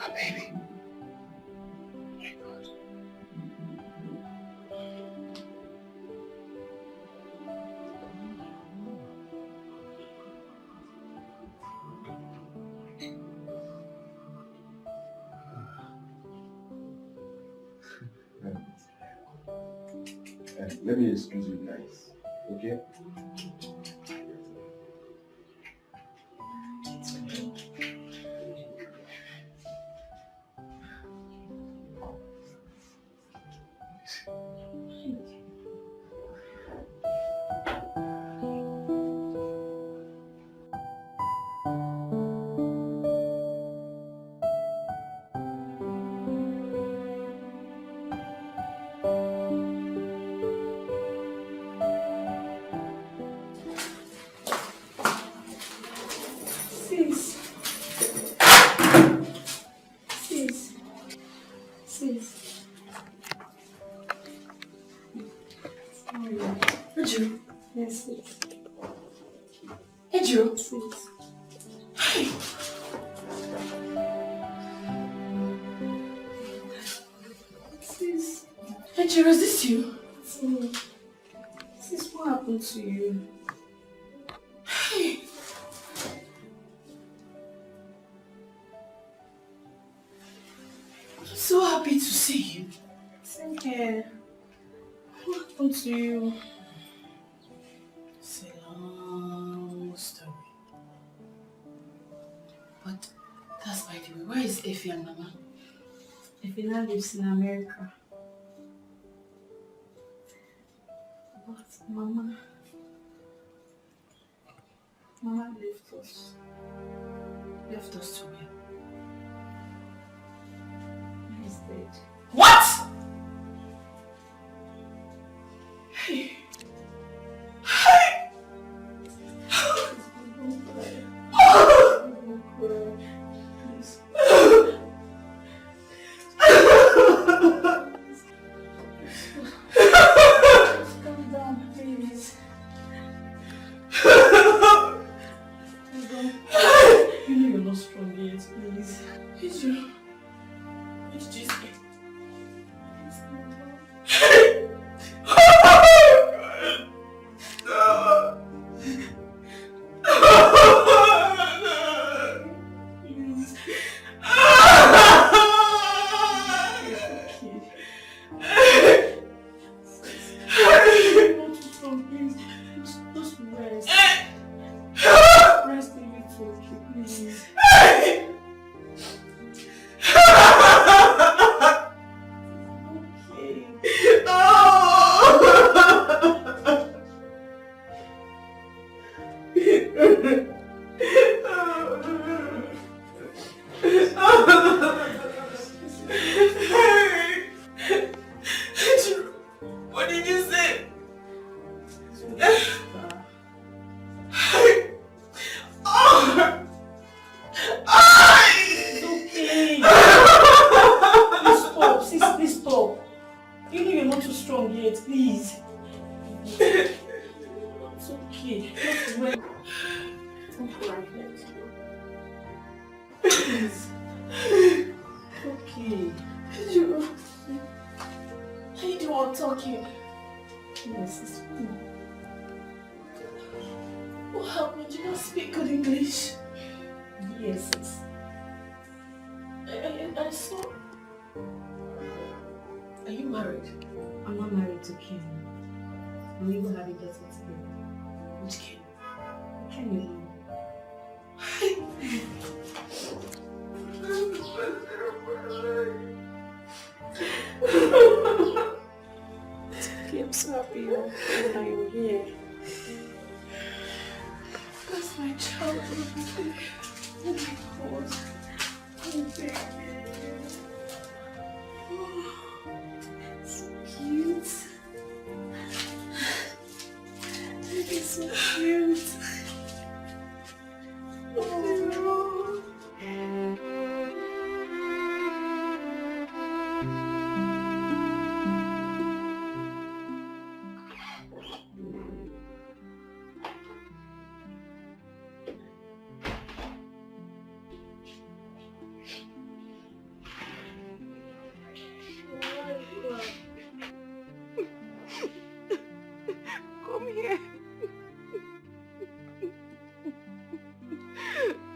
Our baby. My God. Let me excuse you guys, okay? Ejiro, is this you? Sis, what happened to you? Hey. I'm so happy to see you. Same here. What happened to you? It's a long story. But that's by the way. Where is Effie and Mama? Effie now lives in America. But Mama left us. Left us to where? He's dead. What? Hey. Hey. Please. Calm down, please. You know you're not strong yet, please. It's you. It's just me. Please. Okay. I don't want talking. Yes, it's fine. What happened? You don't speak good English? Yes, it's... I saw... Are you married? I'm not married to Ken. I'm even having guests today. Which Ken? Ken, you know. I'm so happy you're here. That's my child. Oh my God. Oh baby. Oh, so cute. Baby, so cute. Oh. Come here.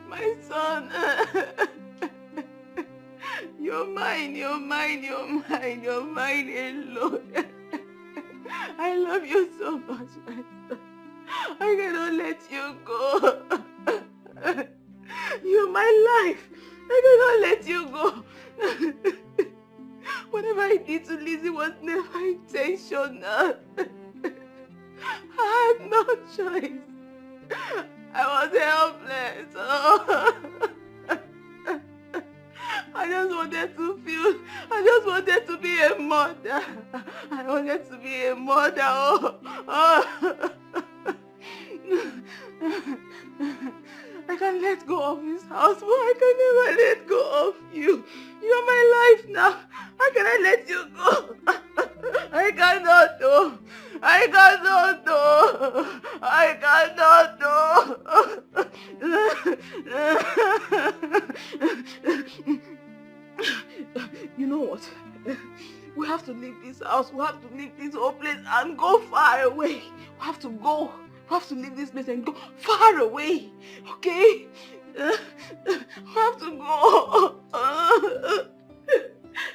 My son. You're mine, you're mine, you're mine, you're mine alone. I love you so much, my son. I cannot let you go. You're my life. I cannot let you go. Whatever I did to Lizzie was never intentional. I had no choice. I was helpless. Oh. I just wanted to be a mother. I wanted to be a mother. Oh. I can let go of this house, but I can never let go of you. You're my life now. How can I let you go? I cannot do. I cannot do. I cannot do. You know what? We have to leave this house. We have to leave this whole place and go far away. We have to go. We have to leave this place and go far away. Okay? We have to go.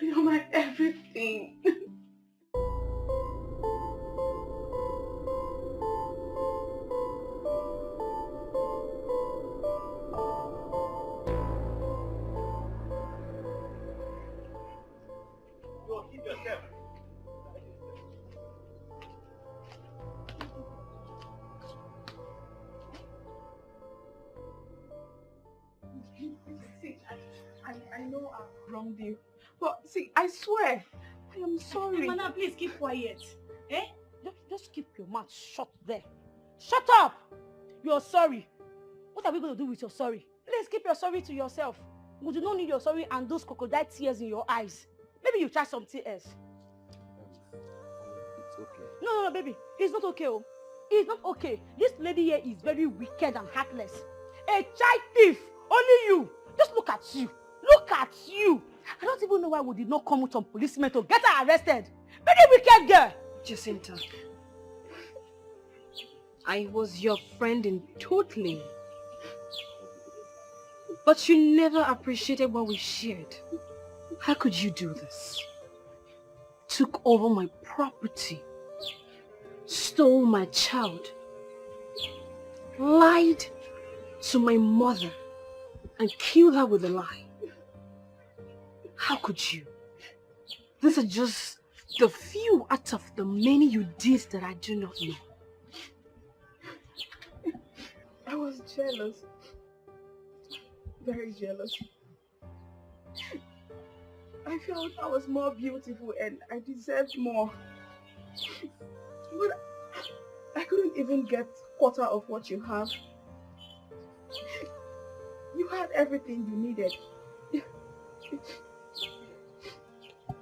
You're my everything. See, I know I've wronged you, but see, I swear, I am sorry. Madam, please keep quiet. Eh? Just keep your mouth shut there. Shut up! You're sorry. What are we going to do with your sorry? Please keep your sorry to yourself. We do not need your sorry and those crocodile tears in your eyes. Maybe you try something else. It's okay. No, baby. It's not okay. Oh. It's not okay. This lady here is very wicked and heartless. A child thief. Only you. Just look at you. Look at you. I don't even know why we did not come with some policemen to get her arrested. Very wicked girl. Jacinta, I was your friend in totally. But you never appreciated what we shared. How could you do this? Took over my property, stole my child, lied to my mother, and killed her with a lie. How could you? These are just the few out of the many you did that I do not know. I was jealous. Very jealous. I felt I was more beautiful and I deserved more. But I couldn't even get quarter of what you have. You had everything you needed.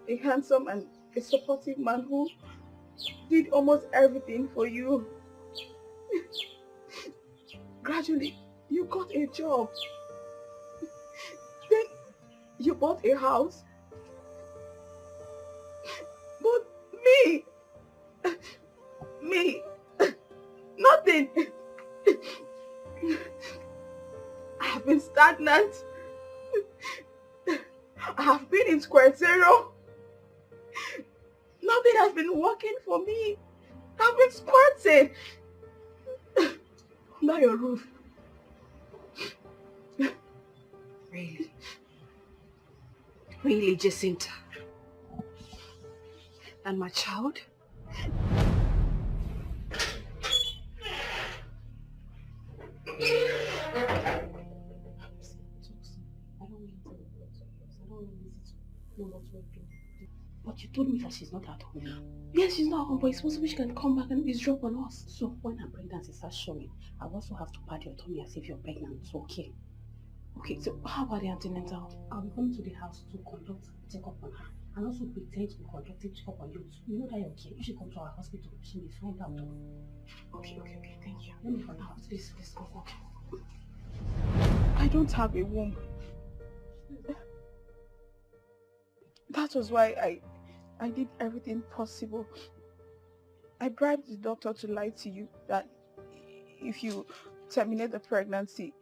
A handsome and a supportive man who did almost everything for you. Gradually, You got a job. Then you bought a house. But me, nothing. I have been stagnant. I have been in square zero. Nothing has been working for me. I've been squirting under your roof. Really? Really, Jacinta? And my child? But you told me that she's not at home. Yes, she's not home, but it's possible she can come back and eavesdrop on us. So when her pregnancy starts showing, I also have to pat your tummy as if you're pregnant, okay? Okay, so how about the antenatal? I'll be coming to the house to conduct check-up on her and also pretend to be conducting check-up on you. You know that you're okay. You should come to our hospital. She may find out. Okay, thank you. Let me find out. Please, go. I don't have a womb. That was why I did everything possible. I bribed the doctor to lie to you that if you terminate the pregnancy,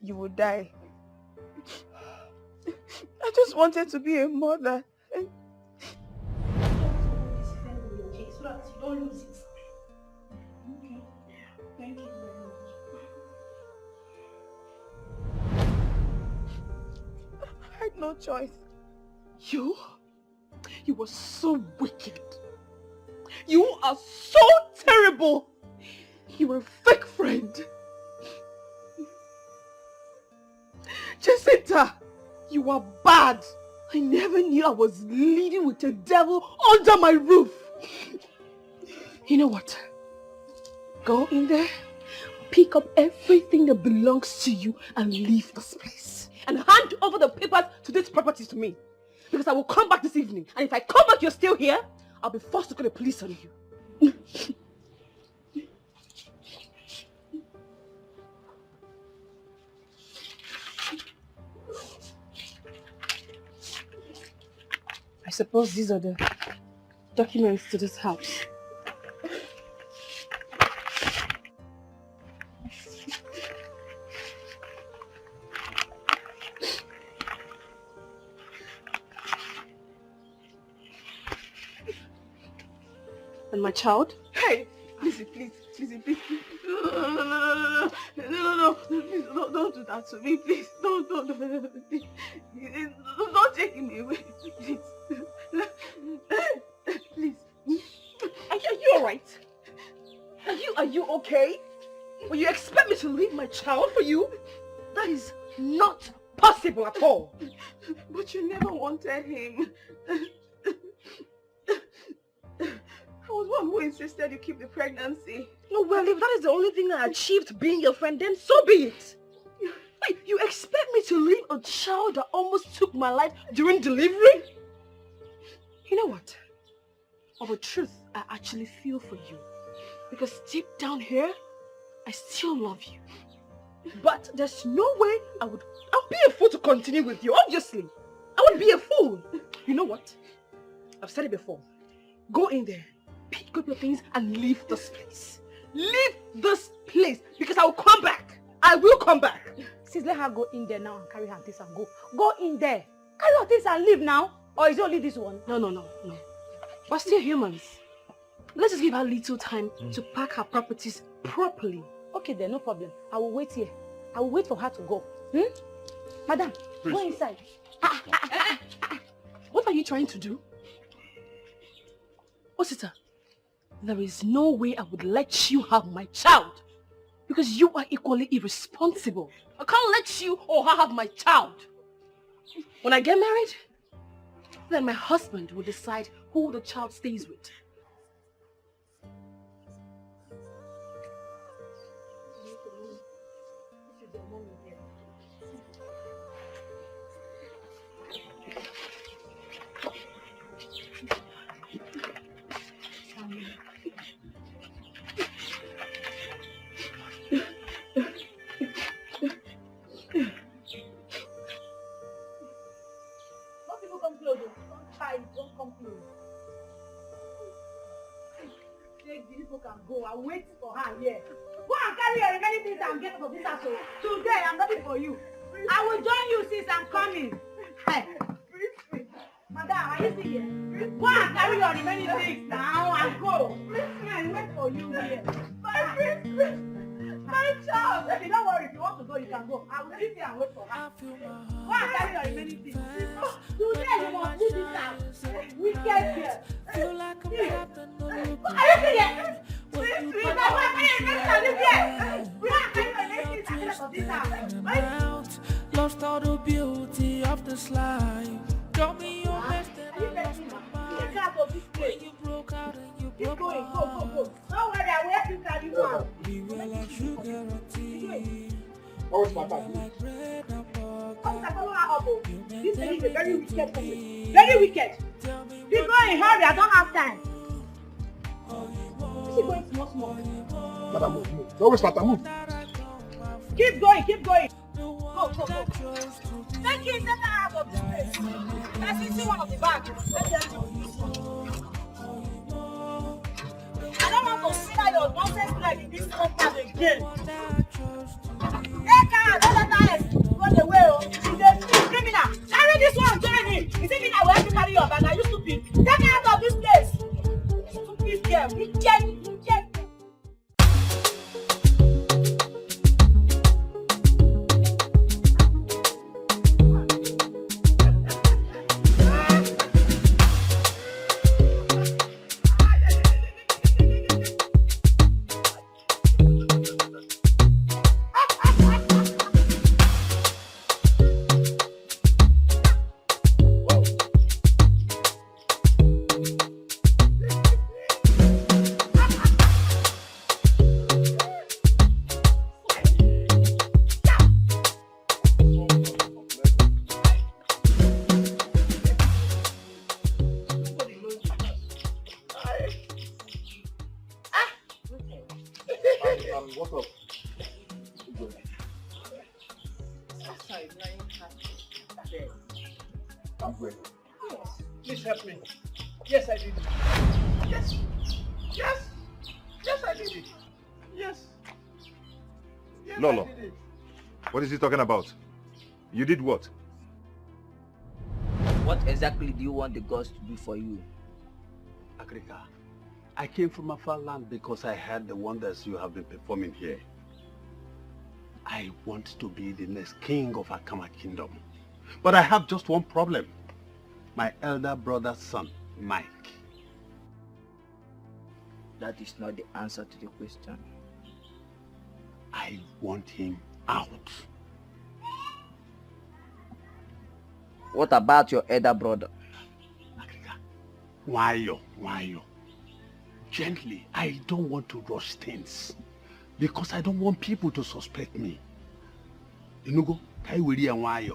you will die. I just wanted to be a mother. So that you don't lose it. Okay. Thank you very much. I had no choice. You are so wicked. You are so terrible. You are a fake friend. Jacinta, you are bad. I never knew I was living with a devil under my roof. You know what? Go in there, pick up everything that belongs to you and leave this place. And hand over the papers to these properties to me. Because I will come back this evening. And if I come back, you're still here, I'll be forced to call the police on you. I suppose these are the documents to this house. And my child? Hey, Lizzie, please. No, please, don't do that to me, please. Don't take me away, please. Please. Are you alright? Are you okay? Will you expect me to leave my child for you? That is not possible at all. But you never wanted him. I was one who insisted you keep the pregnancy. No, well, if that is the only thing I achieved being your friend, then so be it. Wait, you expect me to leave a child that almost took my life during delivery? You know what? Of a truth, I actually feel for you. Because deep down here, I still love you. But there's no way I'll be a fool to continue with you, obviously. I would be a fool. You know what? I've said it before. Go in there, pick up your things and leave this place. Leave this place because I will come back. I will come back. Sis, let her go in there now and carry her things and go. Go in there. Carry her things and leave now. Or is it only this one? No. We're still humans. Let's just give her little time to pack her properties properly. Okay then, no problem. I will wait here. I will wait for her to go. Madam, go inside. What are you trying to do? Osita, there is no way I would let you have my child. Because you are equally irresponsible. I can't let you or her have my child. When I get married, then my husband will decide who the child stays with. waiting for her here. Go and carry your remaining things and get out of this house. Today, I'm ready for you. I will join you since I'm coming. Hey. Madam, are you still here? Go and carry your remaining things now and go. I wait for you here. My child. Okay, don't worry. If you want to go, you can go. I will sit here and wait for her. Go and carry your remaining things. Today, you must leave this house. Wicked girl. Feel like I'm trapped in the loop of Are you still here? time. Please, I want to carry your remaining things. We want to carry your remaining things out of this house. Lost all the beauty of this life. Show me your best and I lost my mind. When you broke out and you broke my heart. Go. Don't worry, I will help you carry one. We were like sugar and tea. What's my bag? This lady is a very wicked person. Very wicked. Keep going, hurry, I don't have time. Is she going small? Madam, move. Don't waste my time, move. Keep going. Go. Take it, take her out of this place. I see one of the bags. I don't want to see that your nonsense leg in this compound again. Take her, don't let her run away. She's a criminal. Carry this one, join me. Is it me that will help you carry your bag? Are you stupid? Take her out of this place. Stupid girl, wicked. What's up? I'm ready. Yes. Please help me. Yes, I did it. Yes, I did it. Yes, Lolo, I did it. what is he talking about? You did what? What exactly do you want the gods to do for you? Agrika, I came from a far land because I heard the wonders you have been performing here. I want to be the next king of Akama Kingdom. But I have just one problem. My elder brother's son, Mike. That is not the answer to the question. I want him out. What about your elder brother? Why? Gently, I don't want to rush things. Because I don't want people to suspect me. Inugo, kai wiri and why?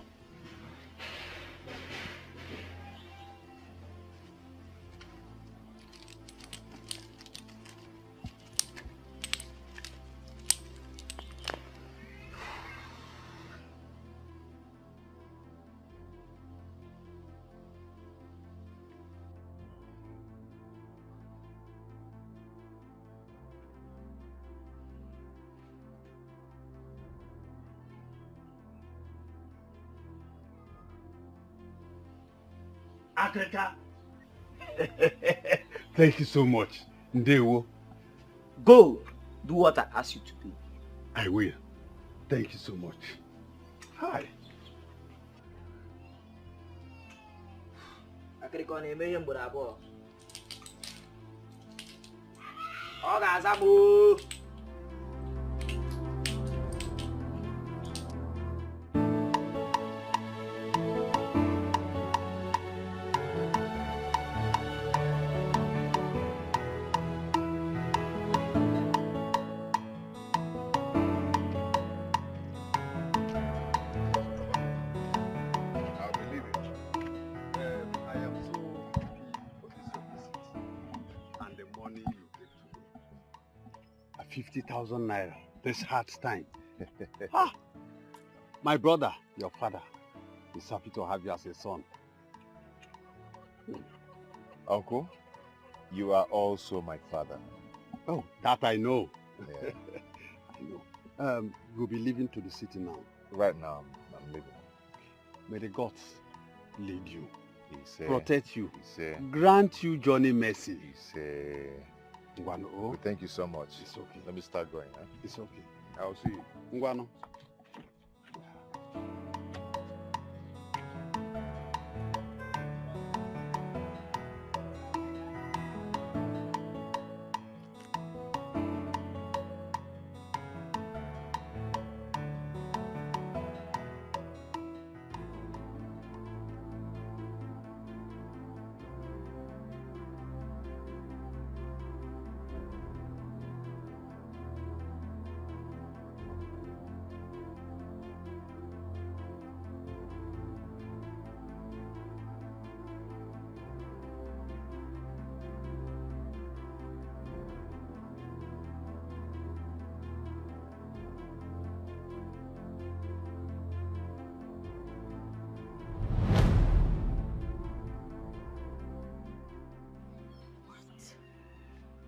Agrika. Thank you so much. Ndewo. Go. Do what I ask you to do. I will. Thank you so much. Hi. Agrika na-eme ihe mgboro abụọ. Ọ ga-aza m. I am so happy for this your visit and the money you gave to me. 50,000 naira this hard time. My brother, your father, is happy to have you as a son. Uncle, you are also my father. Oh, that I know. Yeah. I know. You'll be leaving to the city now. Right now, I'm leaving. May the gods lead you, He protect you, say, grant you journey mercy. He say, Ngwano. thank you so much. It's okay. Let me start going. Huh? It's okay. I'll see you. Ngwano.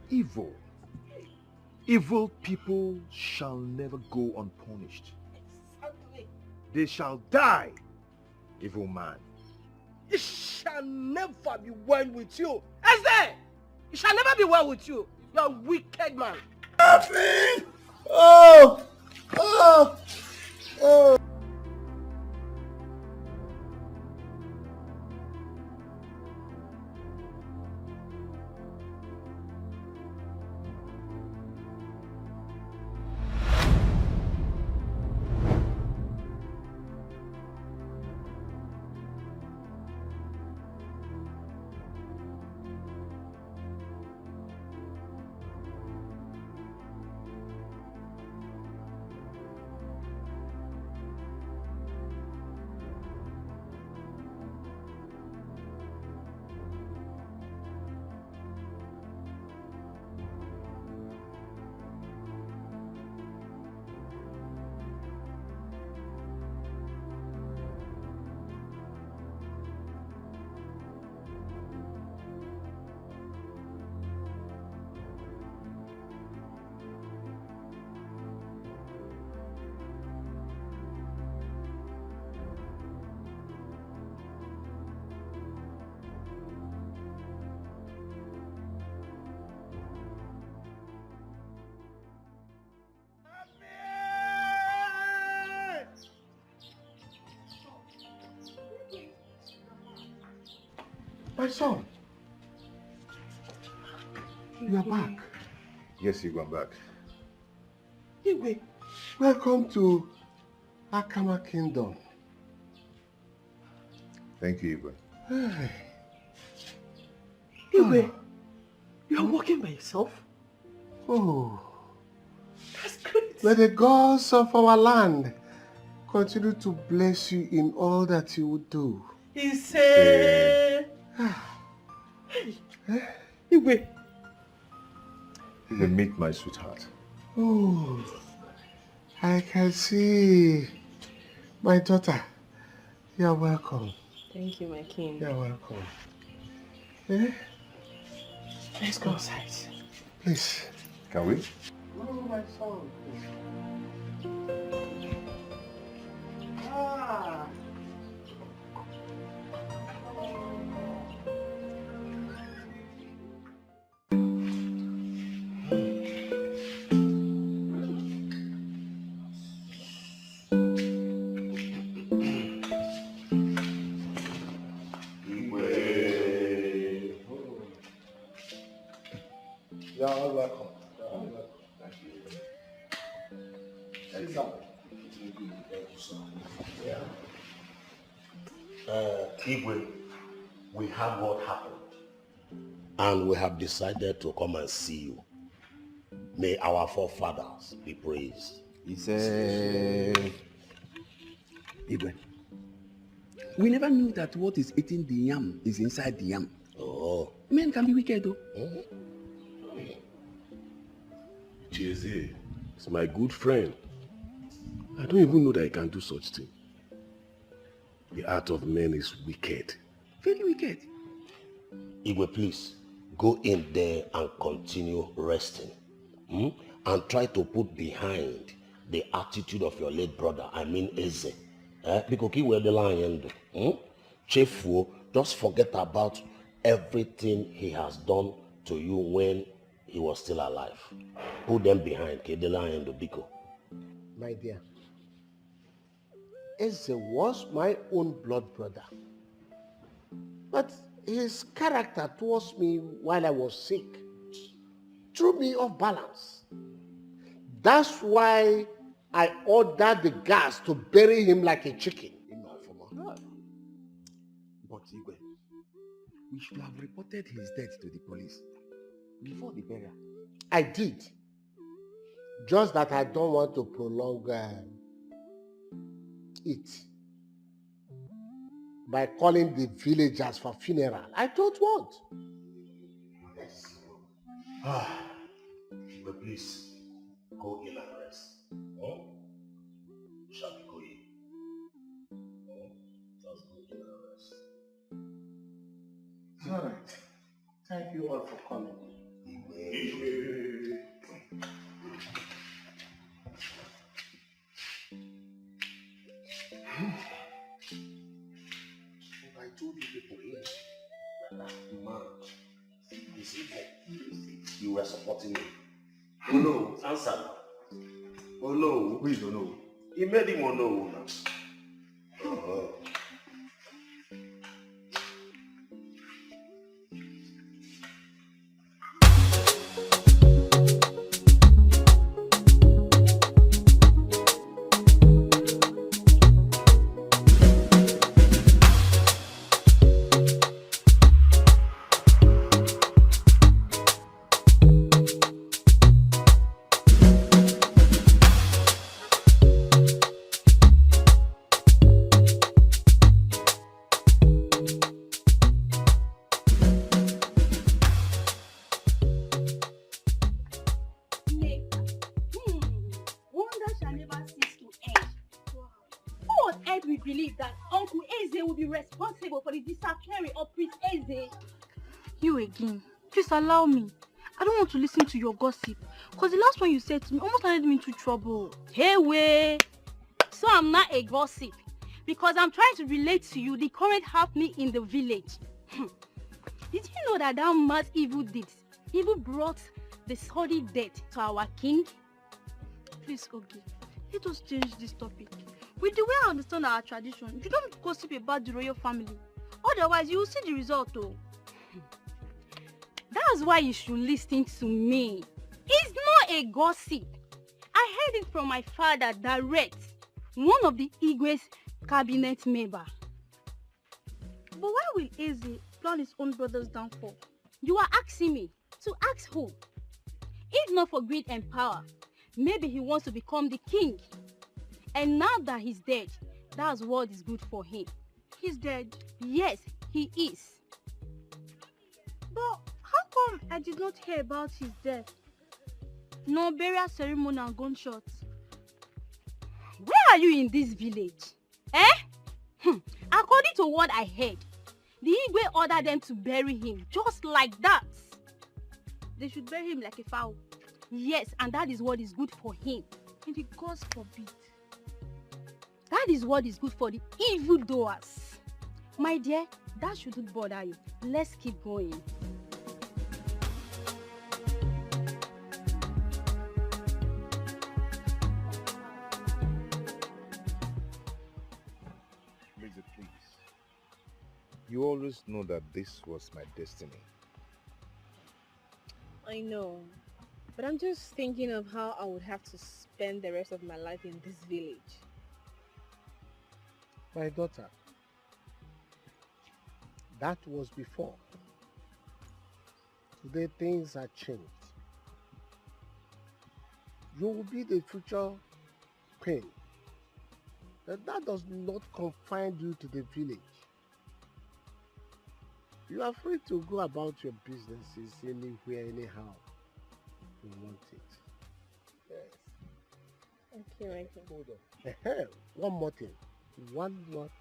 Evil. Evil people shall never go unpunished. Exactly. They shall die. Evil man. It shall never be well with you. Esther! It shall never be well with you. You're a wicked man. Nothing! Oh! Oh! Oh! My son, you are back. Yes, you come back. Igwe, welcome to Akama Kingdom. Thank you, Igwe. Hey. Igwe, you are walking by yourself? Oh, That's great. may the gods of our land continue to bless you in all that you would do. He said, Eh? Igwe. You meet my sweetheart. Oh, I can see. My daughter, you are welcome. Thank you, my king. You are welcome. Eh? Let's go outside. Please. Can we? Oh, my son. Ah. You are welcome. Thank you. Igwe, we have what happened. And we have decided to come and see you. May our forefathers be praised. He said, Igwe, we never knew that what is eating the yam is inside the yam. Oh. Men can be wicked though. Jay-Z is my good friend. I don't even know that I can do such thing. The art of men is wicked. Very wicked. Igwe, please, go in there and continue resting. and try to put behind the attitude of your late brother, I mean Eze. Because he were the lion. Chefu, just forget about everything he has done to you when he was still alive. Put them behind the lion, Biko. My dear, Eze was my own blood brother. But his character towards me while I was sick threw me off balance. That's why I ordered the guards to bury him like a chicken. But Igwe, we should have reported his death to the police before the burial. I did. Just that I don't want to prolong it by calling the villagers for funeral. I don't want. Yes. But please, go in and rest. Shall we go in? Just go in and rest. All right. Thank you all for coming. I told you people here that man is evil. You were supporting me. Oh no, answer now. Oh no. Who is oh no? He made him oh no now. Responsible for the disappearance of Prince Eze. You again. Please allow me. I don't want to listen to your gossip. Because the last one you said to me almost landed me into trouble. Hey, way. So I'm not a gossip. Because I'm trying to relate to you the current happening in the village. Did you know that mad evil deeds even brought the sordid death to our king? Please, Ogi, let us change this topic. With the way I understand our tradition, you don't gossip about the royal family. Otherwise, you will see the result, though. That's why you should listen to me. It's not a gossip. I heard it from my father direct, one of the Igwe's cabinet member. But why will Eze plan his own brother's downfall? You are asking me to ask who? If not for greed and power, maybe he wants to become the king. And now that he's dead, that's what is good for him. He's dead? Yes, he is. But how come I did not hear about his death? No burial ceremony and gunshots. Where are you in this village? According to what I heard, the Igwe ordered them to bury him just like that. They should bury him like a fowl. Yes, and that is what is good for him. And the gods forbid. That is what is good for the evildoers. My dear, that shouldn't bother you. Let's keep going. Lizzie, please. You always know that this was my destiny. I know. But I'm just thinking of how I would have to spend the rest of my life in this village. My daughter, that was before. Today things have changed. You will be the future queen. But that does not confine you to the village. You are free to go about your businesses anywhere, anyhow you want it. Yes. Okay, right. Hold on. One more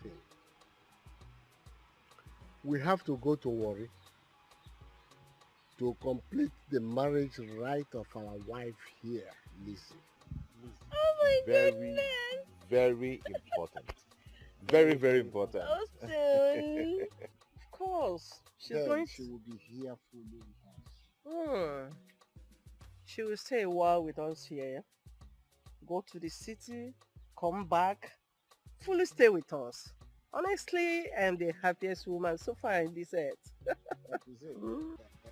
thing. We have to go to Warri to complete the marriage right of our wife here, Lizzie. Oh my Very, goodness. very important. Very, very important. So soon. Of course. She's Then going she will be here fully with us. She will stay a while with us here. Go to the city, come back, fully stay with us. Honestly, I am the happiest woman so far in this earth.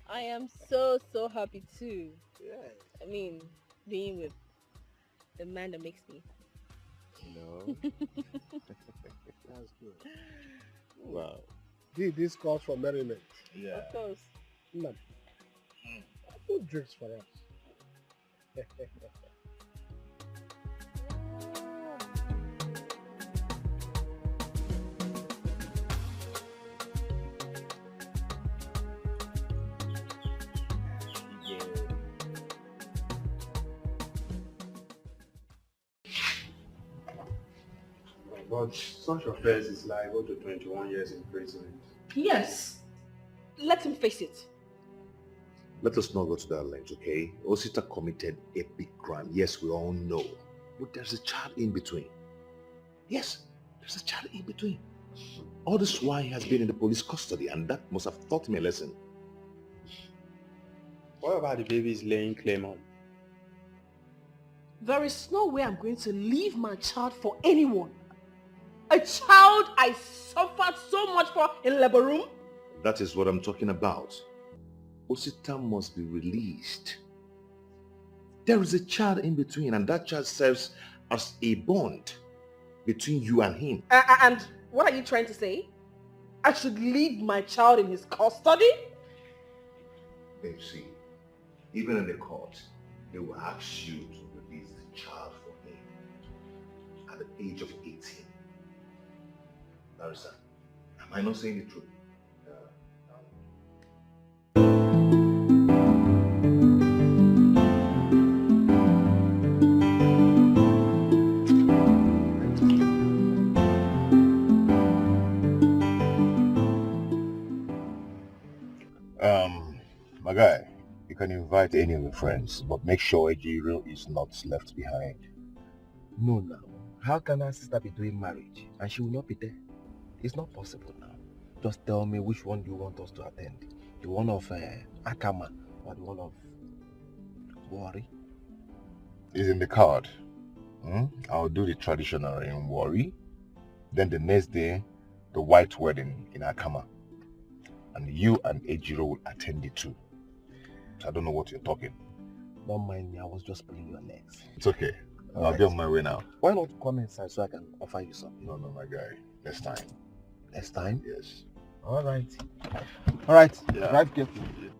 I am so happy too. Yeah. I mean, being with the man that makes me. No. That's good. Wow. This calls for merriment. Yeah. Of course. Man, who drinks for us? But such offense is liable to 21 years imprisonment. Yes. Let him face it. Let us not go to that length, okay? Osita committed a big crime. Yes, we all know. But there's a child in between. Yes, there's a child in between. All this while he has been in the police custody, and that must have taught him a lesson. What about the baby he's laying claim on? There is no way I'm going to leave my child for anyone. A child I suffered so much for in labor room. That is what I'm talking about. Osita must be released. There is a child in between, and that child serves as a bond between you and him. And what are you trying to say? I should leave my child in his custody? Babe, see, even in the court, they will ask you to release the child for him at the age of 18. Larissa, am I not saying the truth? My guy, you can invite any of your friends, but make sure Ejiro is not left behind. No, now. How can our sister be doing marriage and she will not be there? It's not possible now. Just tell me which one do you want us to attend? The one of Akama or the one of Wari? It's in the card. I'll do the traditional in Wari. Then the next day, the white wedding in Akama. And you and Ejiro will attend the two. So I don't know what you're talking. Don't mind me, I was just pulling your legs. It's okay. I'll be on my way now. Why not come inside so I can offer you something? No, my guy. Next time. Next time? Yes. Alright. Alright, Yeah. drive carefully.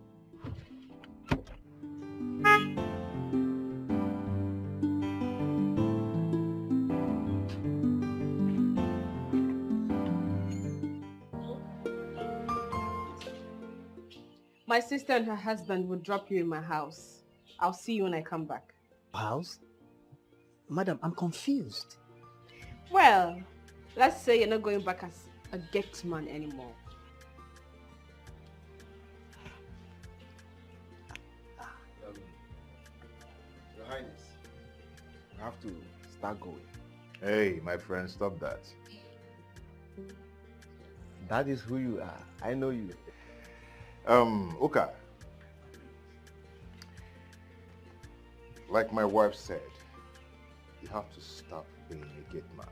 My sister and her husband will drop you in my house. I'll see you when I come back. House? Madam, I'm confused. Well, let's say you're not going back as a gate man anymore. Your Highness, you have to start going. Hey, my friend, stop that. That is who you are. I know you. Uka. Like my wife said, you have to stop being a gate man.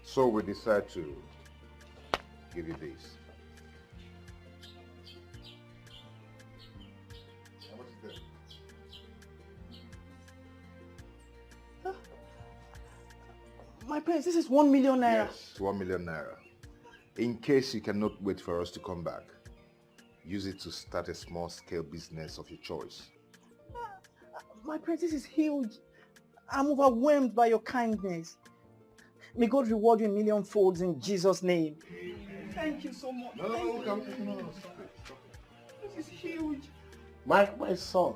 So we decide to give you this. How much is this? My prince, this is 1 million naira. Yes, 1 million naira. In case you cannot wait for us to come back, use it to start a small-scale business of your choice. My prince, this is huge. I'm overwhelmed by your kindness. May God reward you in million folds in Jesus' name. Thank you so much. No, Thank you. no. This is huge. My son,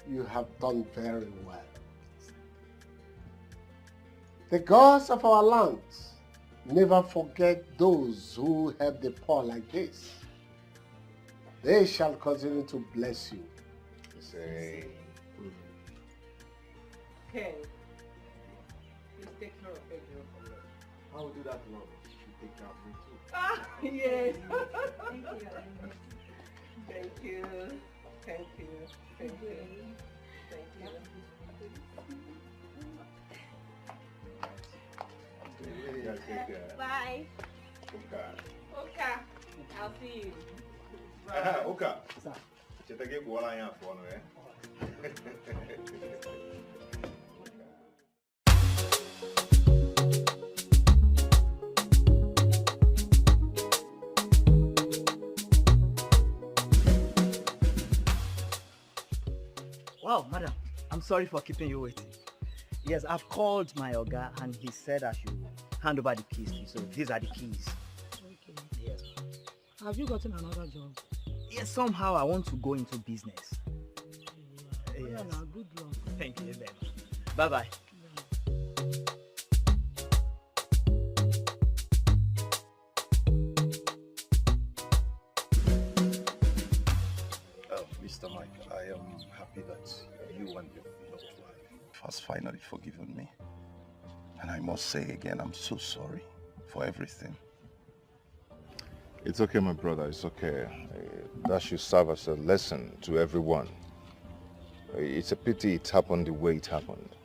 you have done very well. The gods of our lands never forget those who help the poor like this. they shall continue to bless you. Say, Ken, please take care of your girl for me. I will do that, Mom. You take care of me too. Ah, yes. Thank you. Thank you. Thank you. Thank you. Thank you. Bye. Okay. Okay. I'll see you. Okay. Chetake kuwala yan phone eh. Wow, madam, I'm sorry for keeping you waiting. Yes, I've called my Oga and he said I should hand over the keys to you. So these are the keys. Okay. Yes. Have you gotten another job? Yes, somehow I want to go into business. Yeah, Yes. no, good luck. Thank you very much. Bye-bye. Mr. Mike, I am happy that you and your beloved wife has finally forgiven me. And I must say again, I'm so sorry for everything. It's okay, my brother. It's okay. That should serve as a lesson to everyone. It's a pity it happened the way it happened.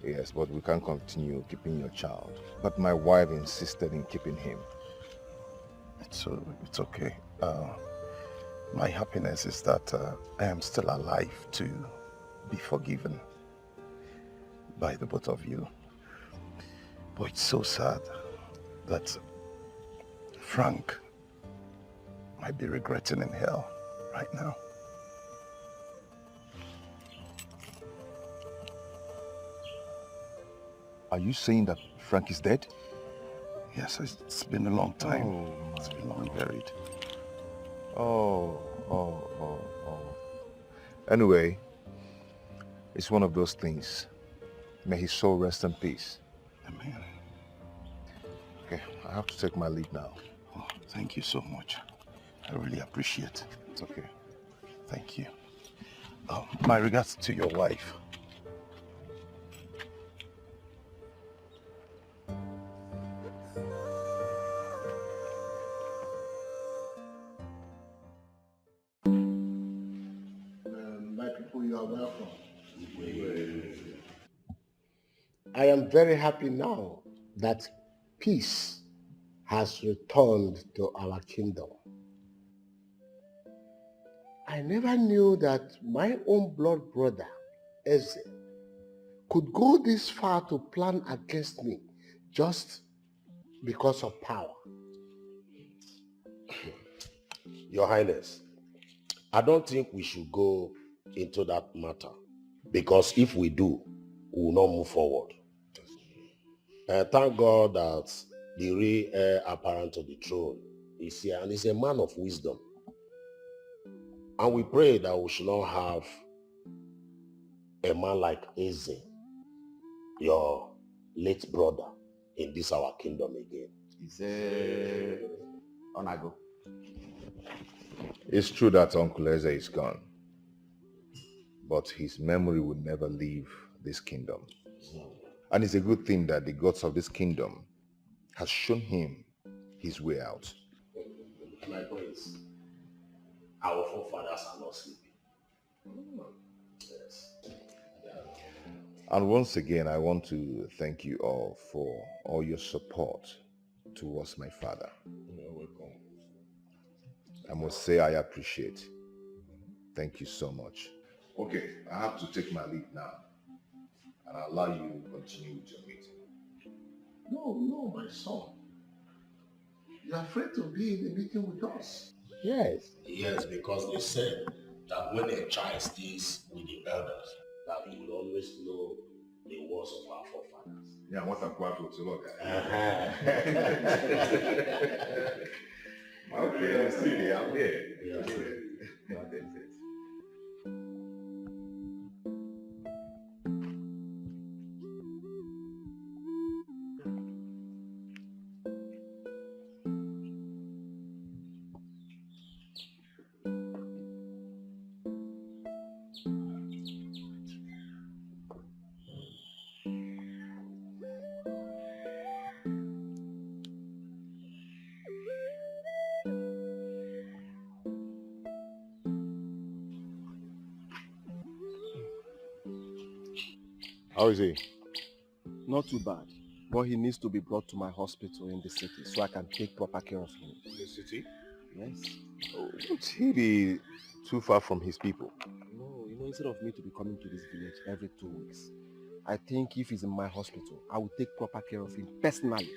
Yes, but we can't continue keeping your child. But my wife insisted in keeping him. It's okay. My happiness is that I am still alive to be forgiven by the both of you. But it's so sad that Frank might be regretting in hell right now. Are you saying that Frank is dead? Yes, it's been a long time. Oh, it's been long buried. Oh. Anyway, it's one of those things. May his soul rest in peace. Amen. Okay, I have to take my leave now. Oh, thank you so much. I really appreciate it. It's okay. Thank you. My regards to your wife. My people, you are welcome. I am very happy now that peace has returned to our kingdom. I never knew that my own blood brother, Eze, could go this far to plan against me just because of power. Your Highness, I don't think we should go into that matter, because if we do, we will not move forward. Thank God that the real heir apparent to the throne is here, and is a man of wisdom. And we pray that we should not have a man like Eze, your late brother, in this our kingdom again. Onago. It's true that Uncle Eze is gone, but his memory will never leave this kingdom. And it's a good thing that the gods of this kingdom has shown him his way out. My prince, our forefathers are not sleeping. Yes. And once again, I want to thank you all for all your support towards my father. You're welcome. I must say I appreciate. Thank you so much. Okay, I have to take my leave now, and I'll allow you to continue with your meeting. No, my son. You're afraid to be in the meeting with us. Yes. Yes, because they said that when a child stays with the elders, that he will always know the words of our forefathers. Yeah, what I'm going to look at. Okay, I'm still here. I'm here. Yeah. How is he? Not too bad, but he needs to be brought to my hospital in the city so I can take proper care of him. In the city? Yes. Oh, won't he be too far from his people? No, instead of me to be coming to this village every 2 weeks, I think if he's in my hospital, I will take proper care of him personally.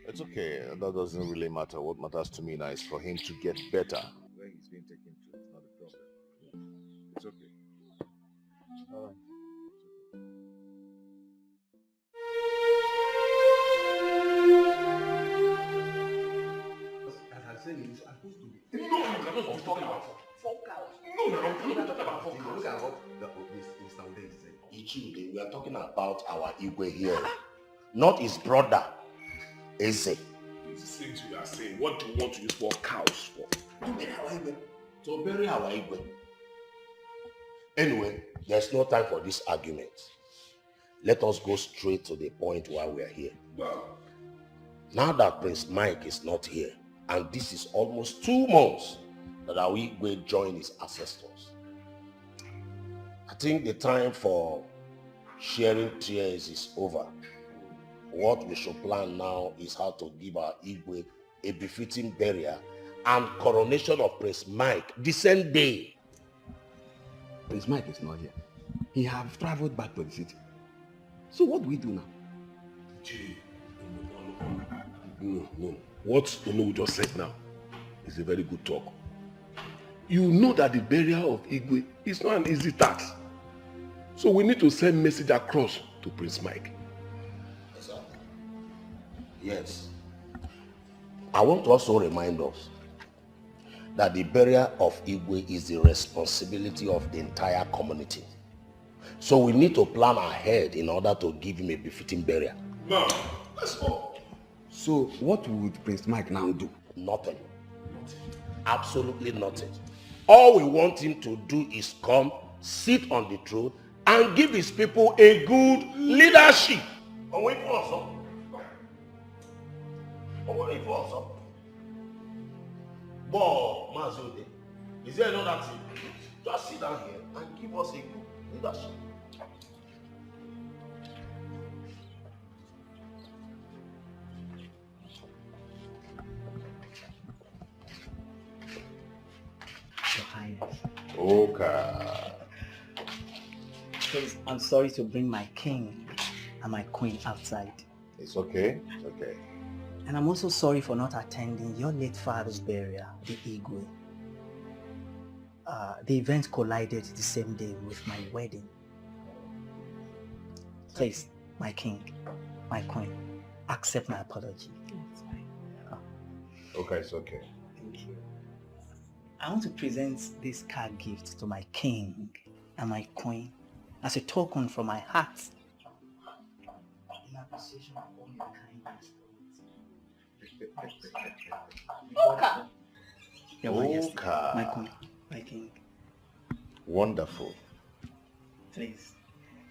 It's okay. That doesn't really matter. What matters to me now is for him to get better. Where he's being taken to, it's not a problem. It's okay. All right. As I said, it's supposed to be. No, you're not supposed to be talking about 4 cows. No, you're not talking about 4 cows. Look at what Mr. Ude is saying. Ichide, we are talking about our Igwe here, not his brother, Eze. It's the things you are saying. What do you want to use 4 cows for? To bury our Igwe. To bury our Igwe. Anyway, there's no time for this argument. Let us go straight to the point why we are here. Wow. Now that Prince Mike is not here, and this is almost 2 months that our Igwe joined his ancestors, I think the time for sharing tears is over. What we should plan now is how to give our Igwe a befitting burial and coronation of Prince Mike the same day. Prince Mike is not here. He have traveled back to the city. So what do we do now? No. What Onu just said now is a very good talk. You know that the burial of Igwe is not an easy task. So we need to send message across to Prince Mike. Yes. I want to also remind us that the burial of Igwe is the responsibility of the entire community. So we need to plan ahead in order to give him a befitting burial. Now, let's go. So what would Prince Mike now do? Nothing. Absolutely nothing. All we want him to do is come, sit on the throne, and give his people a good leadership. Is there another thing? Just sit down here and give us a good leadership. Your Highness. Okay. Please, I'm sorry to bring my king and my queen outside. It's okay. It's okay. And I'm also sorry for not attending your late father's burial, the Igwe. The event collided the same day with my wedding. Please, my king, my queen, accept my apology. Okay, it's okay. Thank you. I want to present this card gift to my king and my queen as a token from my heart in appreciation of all your kindness. Okay. Your Majesty, my queen, my king. Wonderful. Please,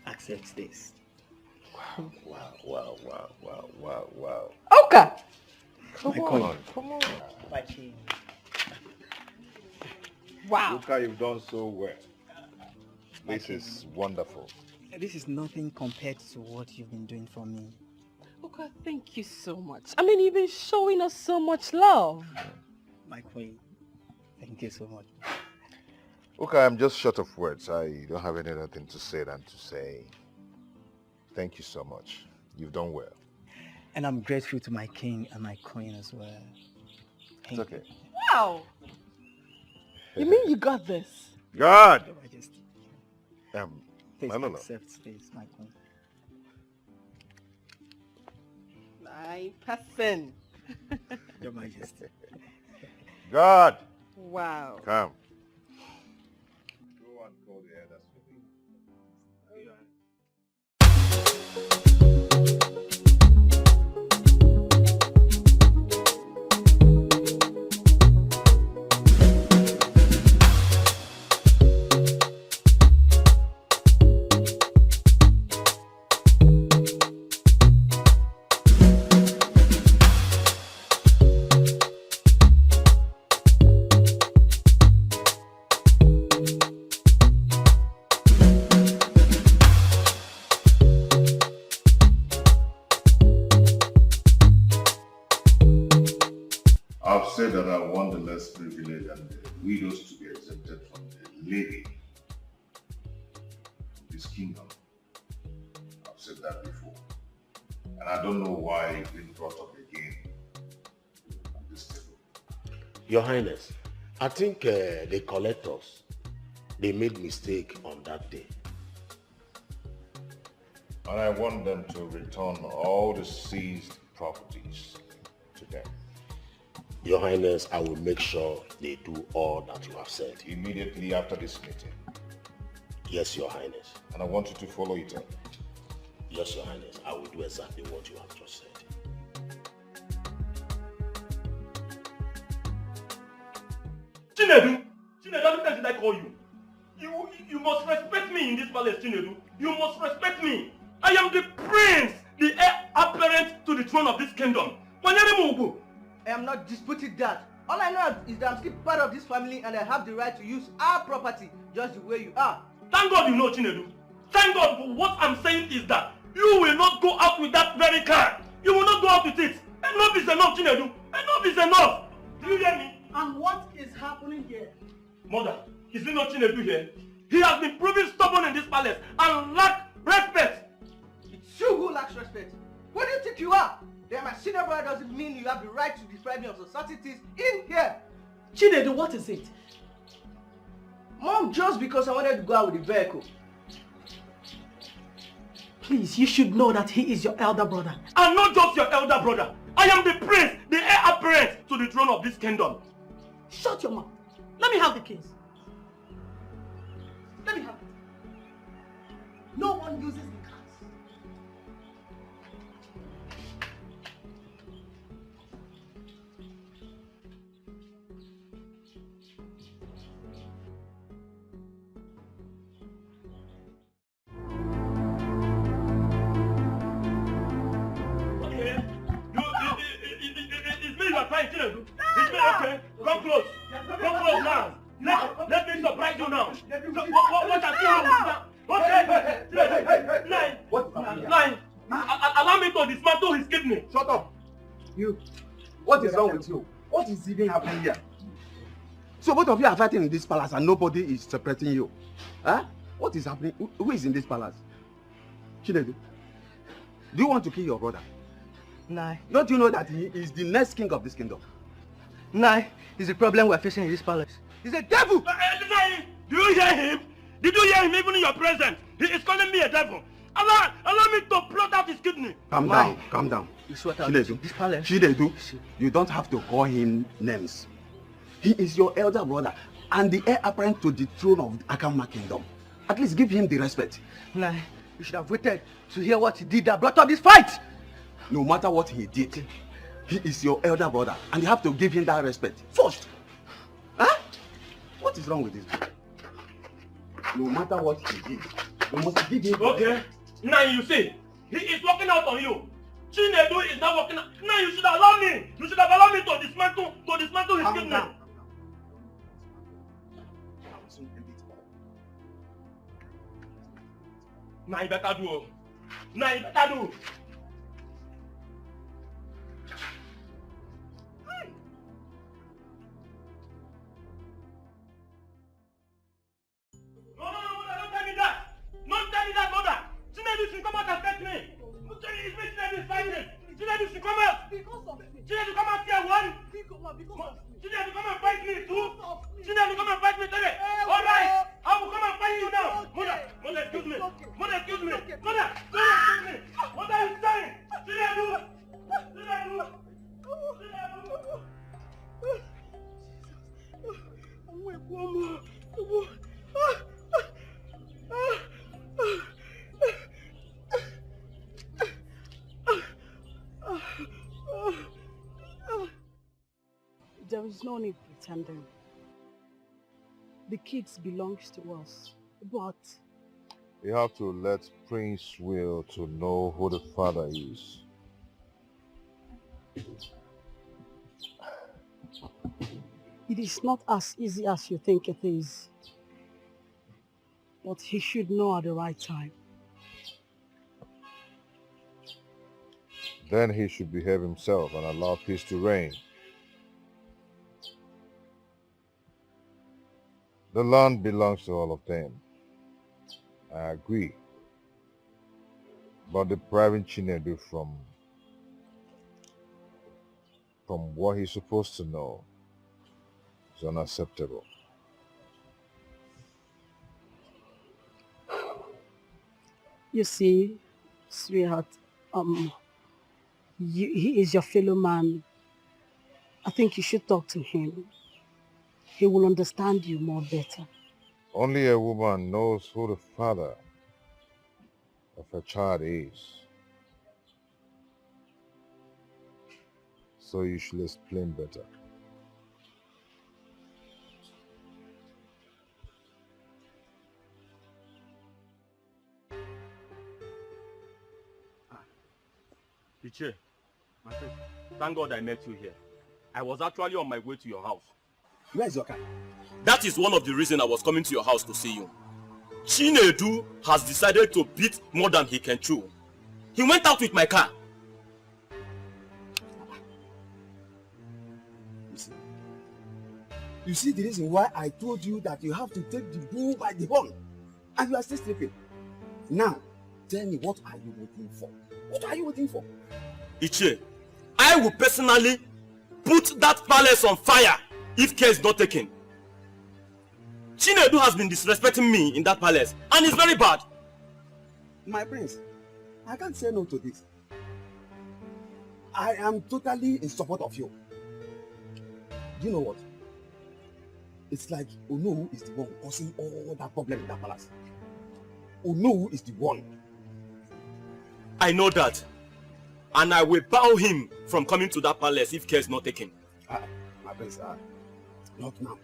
accept this. Wow. Okay. Come My on. My king. Wow. Look how you've done so well. This is wonderful. This is nothing compared to what you've been doing for me. Okay, thank you so much. I mean, you've been showing us so much love. My queen, thank you so much. Okay, I'm just short of words. I don't have any other thing to say than to say thank you so much. You've done well. And I'm grateful to my king and my queen as well. It's okay. Wow. You mean you got this? God! Your Majesty. I Please don't know. accept this, my queen. My person. Your Majesty. God! Wow. Come. Go and call the elders for me. said that I want the less privileged and the widows to be exempted from the living of this kingdom. I've said that before. And I don't know why it's been brought up again at this table. Your Highness, I think the collectors, they made mistake on that day. And I want them to return all the seized properties to them. Your Highness, I will make sure they do all that you have said. Immediately after this meeting. Yes, Your Highness. And I want you to follow it up. Yes, Your Highness. I will do exactly what you have just said. Chinedu, how many times did I call you? You must respect me in this palace, Chinedu. You must respect me. I am the prince, the heir apparent to the throne of this kingdom. I am not disputing that. All I know is that I'm still part of this family and I have the right to use our property just the way you are. Thank God you know, Chinedu. Thank God, but what I'm saying is that you will not go out with that very car. You will not go out with it. Enough is enough, Chinedu. Enough is enough. Do you hear me? And what is happening here? Mother, is it not Chinedu here? He has been proving stubborn in this palace and lack respect. It's you who lacks respect. What do you think you are? That my senior brother doesn't mean you have the right to deprive me of societies in here. Chinedu, what is it? Mom, just because I wanted to go out with the vehicle. Please, you should know that he is your elder brother. I'm not just your elder brother. I am the prince, the heir apparent to the throne of this kingdom. Shut your mouth. Let me have the keys. Let me have it. No one uses the cars. Okay, come close. Come close now. Let me surprise you now. What are you okay? Line. Allow me to dismantle his kidney. Shut up. You. What is wrong with you? What is even happening here? So both of you are fighting in this palace and nobody is separating you. Huh? What is happening? Who is in this palace? Chinedu, do you want to kill your brother? Nah. Don't you know that he is the next king of this kingdom? Nah, it's the problem we're facing in this palace. He's a devil! Do you hear him? Did you hear him even in your presence? He is calling me a devil. Allow me to plot out his kidney. Calm down, calm down. Chinedu, this palace. Chinedu, you don't have to call him names. He is your elder brother and the heir apparent to the throne of the Akama kingdom. At least give him the respect. Nah, you should have waited to hear what he did that brought up this fight. No matter what he did, he is your elder brother and you have to give him that respect first. Huh? What is wrong with this? No matter what he did, you must give him. Okay, now you see, he is working out on you. Chinedu is not working out. Now you should allow me. You should have allowed me to dismantle his kidney. Now you better do. Now you better do. There is no need pretending. The kids belongs to us, but You have to let Prince Will to know who the father is. it is not as easy as you think it is. But he should know at the right time. Then he should behave himself and allow peace to reign. The land belongs to all of them. I agree. But depriving Chinedu from what he's supposed to know is unacceptable. You see, sweetheart, he is your fellow man. I think you should talk to him. He will understand you more better. Only a woman knows who the father of her child is. So you should explain better. Iche, my friend, thank God I met you here. I was actually on my way to your house. Where is your car? That is one of the reasons I was coming to your house to see you. Chinedu has decided to beat more than he can chew. He went out with my car. You see the reason why I told you that you have to take the bull by the horn, and you are still sleeping. Now, tell me, what are you waiting for? What are you waiting for? Iche, I will personally put that palace on fire if care is not taken. Chinedu has been disrespecting me in that palace, and it's very bad. My prince, I can't say no to this. I am totally in support of you. Do you know what? It's like Onowu is the one causing all that problem in that palace. Onowu is the one. I know that. And I will bow him from coming to that palace if care is not taken. My prince, not now.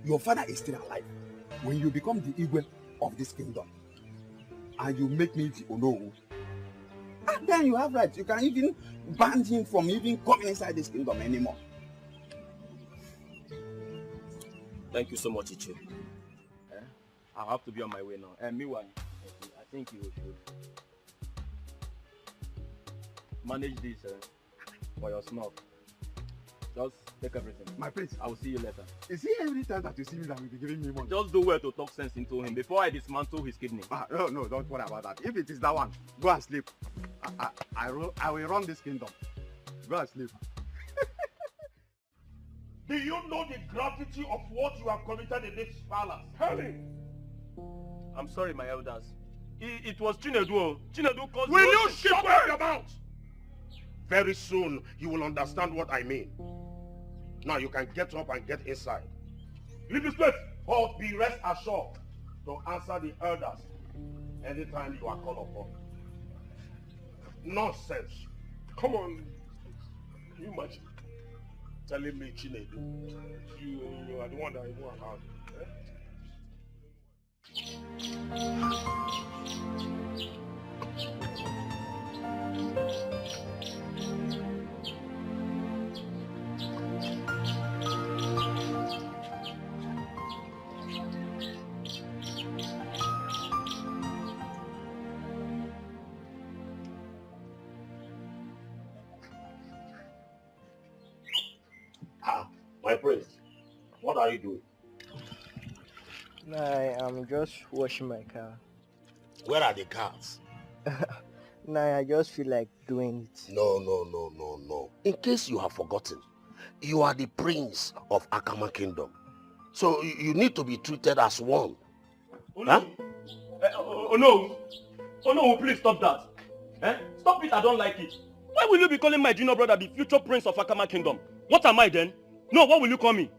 Your father is still alive. When you become the Igwe of this kingdom, and you make me the Onowu, and then you have rights. You can even ban him from even coming inside this kingdom anymore. Thank you so much, Iche. I'll have to be on my way now. And meanwhile, I think you should manage this for your snuff. Just take everything. My prince, I will see you later. Is he every time that you see me that will be giving me money? Just do well to talk sense into him before I dismantle his kidney. No, don't worry about that. If it is that one, go and sleep. I will run this kingdom. Go and sleep. Do you know the gravity of what you have committed in this palace? Tell me. I'm sorry, my elders. It was Chinedu. Chinedu caused... Will you shut your mouth? Very soon, you will understand what I mean. Now you can get up and get inside. Leave this place. But be rest assured to answer the elders anytime you are called upon. Nonsense. Come on. Can you imagine telling me, Chinedu, you are the one that you know about? My prince, what are you doing? I'm just washing my car. Where are the cars? I just feel like doing it. No. In case you have forgotten, you are the prince of Akama Kingdom. So you need to be treated as one. Oh no! Oh no, please stop that. Stop it, I don't like it. Why will you be calling my junior brother the future prince of Akama Kingdom? What am I then? No, what will you call me?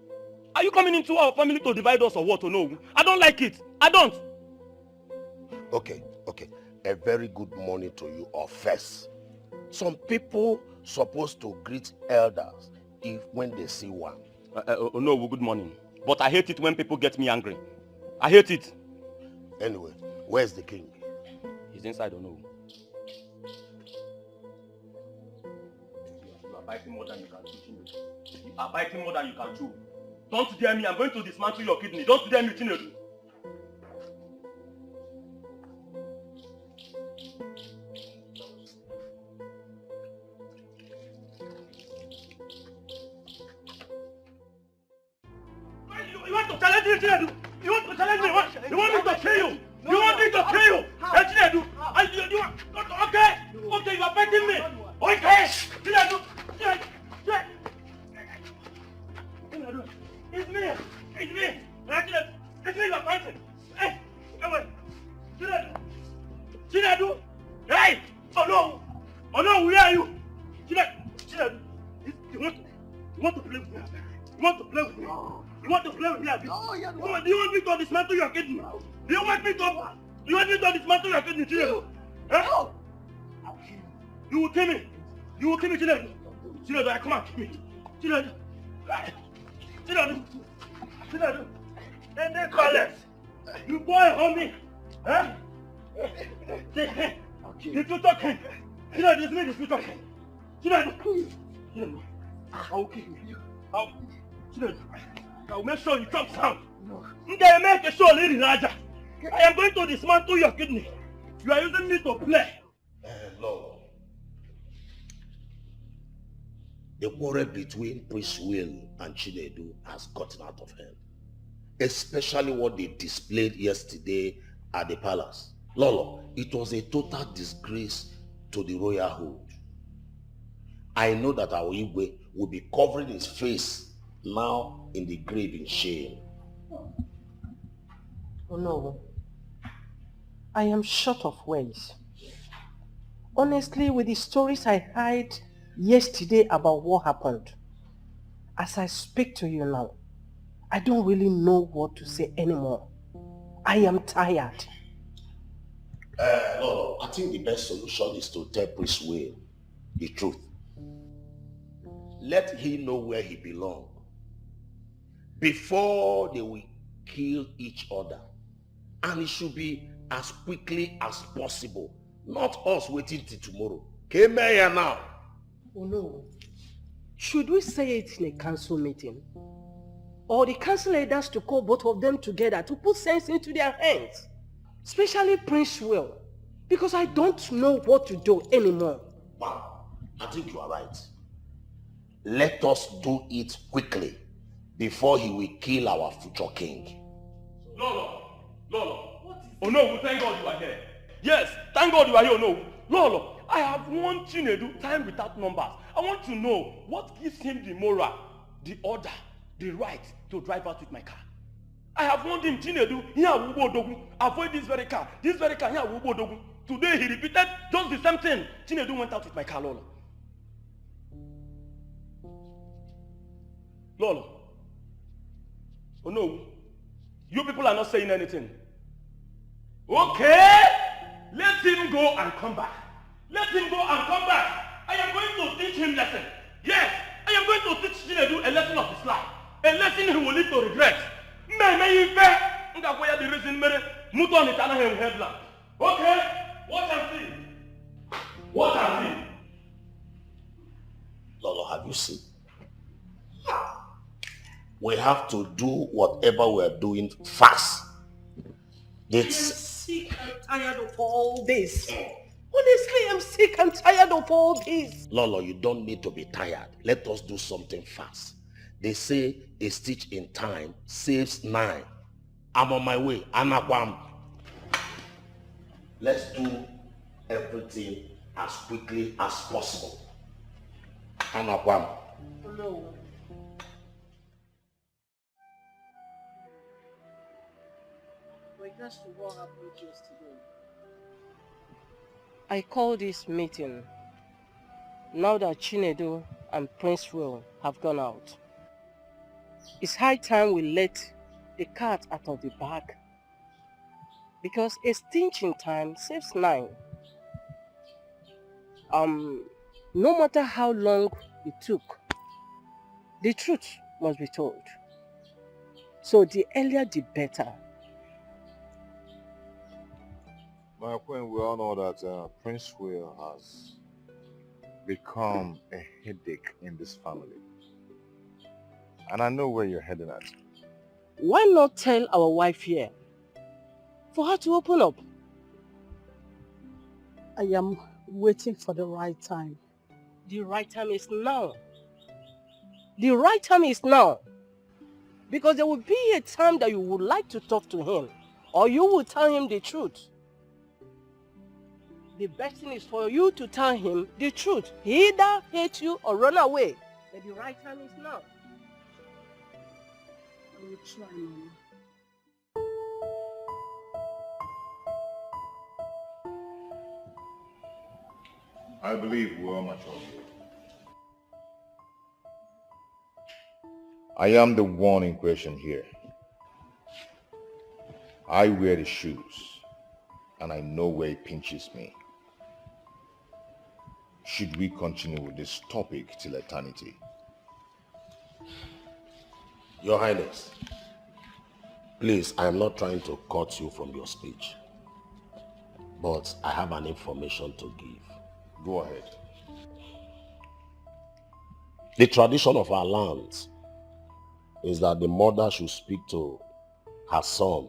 Are you coming into our family to divide us or what? Oh no, I don't like it. I don't. Okay. A very good morning to you all first. Some people supposed to greet elders when they see one. No, good morning. But I hate it when people get me angry. I hate it. Anyway, where's the king? He's inside, no. You are biting more than you can chew. You are biting more than you can chew. Don't dare me, I'm going to dismantle your kidney. Don't dare me, Chinedu. When you You want to challenge me, Chinedu? You want to challenge me? You want me to kill you? You want me to kill you? Hey, Chinedu, you want... Okay, okay, you are fighting me. Okay, Chinedu, Chinedu. It's me. It's me. It's me you are fighting. Hey, come on. Chinedu. Hey! Oh no! Oh no, where are you? Chinedu. You want to play with me? You want to play with me? You want to play with me? Oh, yeah, no. Do you want me to dismantle your kidney? Do you want me to dismantle your kidney, Chinedu? Huh? You will kill me. You will kill me, Chinedu. Chinedu, come on, kill me. Chinedu. And then collect. You boy on me. Huh? The future king. Chinedu, this me the future king. Chinedu. I will kill you. I will make sure you drop sound. I make a show, Lady Raja. I am going to dismantle your kidney. You are using me to play. Lord. The quarrel between Prince Will and Chinedu has gotten out of hand. Especially what they displayed yesterday at the palace. Lolo, it was a total disgrace to the royalhood. I know that our Igwe will be covering his face now in the grave in shame. Oh no. I am short of words. Honestly, with the stories I heard yesterday about what happened, as I speak to you now, I don't really know what to say anymore. I am tired. Lolo, I think the best solution is to tell Prince Will the truth. Let him know where he belongs before they will kill each other. And it should be as quickly as possible. Not us waiting till tomorrow. Came here now. Oh no. Should we say it in a council meeting? Or the council leaders to call both of them together to put sense into their hands? Especially Prince Will. Because I don't know what to do anymore. Wow, I think you are right. Let us do it quickly before he will kill our future king. Lolo. Oh no, thank God you are here. Yes, thank God you are here. No, Lolo, I have one Chinedu, time without numbers. I want to know what gives him the moral, the order, the right to drive out with my car. I have warned him, Chinedu, avoid this very car, here. Today he repeated just the same thing. Chinedu went out with my car, Lolo. Lolo. Oh no, you people are not saying anything. Okay, let him go and come back. Let him go and come back. I am going to teach him lesson. Yes, I am going to teach Chinedu a lesson of his life. A lesson he will live to regret. Okay, watch and see. Watch and see. Lolo, have you seen? We have to do whatever we are doing fast. I am sick and tired of all this. Honestly, I'm sick and tired of all this. Lolo, you don't need to be tired. Let us do something fast. They say a stitch in time saves 9. I'm on my way. Anakwam. Let's do everything as quickly as possible. Anakwam. No. Regards to what happened yesterday, I call this meeting now that Chinedu and Prince Will have gone out. It's high time we let the cat out of the bag, because a stitch in time saves 9. No matter how long it took, the truth must be told. So the earlier the better. My friend, we all know that Prince Will has become a headache in this family. And I know where you're heading at. Why not tell our wife here for her to open up? I am waiting for the right time. The right time is now. The right time is now. Because there will be a time that you would like to talk to him, or you will tell him the truth. The best thing is for you to tell him the truth. He either hate you or run away. But the right time is now. I will try, Mama. I believe we are mature. I am the one in question here. I wear the shoes, and I know where it pinches me. Should we continue with this topic till eternity? Your Highness, please, I am not trying to cut you from your speech, but I have an information to give. Go ahead. The tradition of our lands is that the mother should speak to her son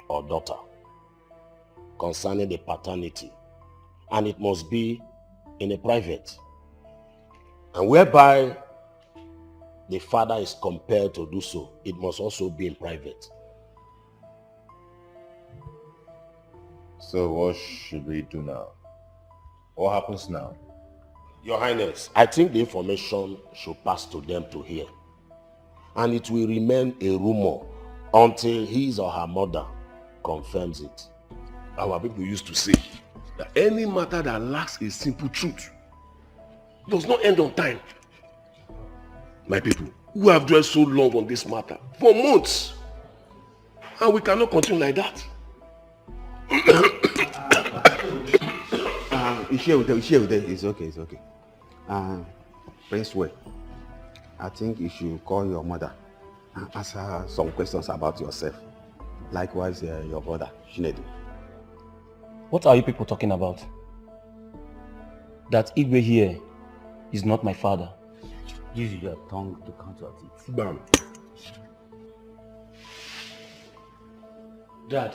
or daughter concerning the paternity, and it must be in a private, and whereby the father is compelled to do so, it must also be in private. So what should we do now? What happens now? Your Highness, I think the information should pass to them to hear, and it will remain a rumor until his or her mother confirms it. Our people used to say that any matter that lacks a simple truth does not end on time. My people, we have dwelt so long on this matter, for months, and we cannot continue like that. It's okay. Prince Way, I think you should call your mother and ask her some questions about yourself. Likewise, your brother, Shinedu. What are you people talking about? That Igwe here is not my father. Use your tongue to counter it. Bam. Dad,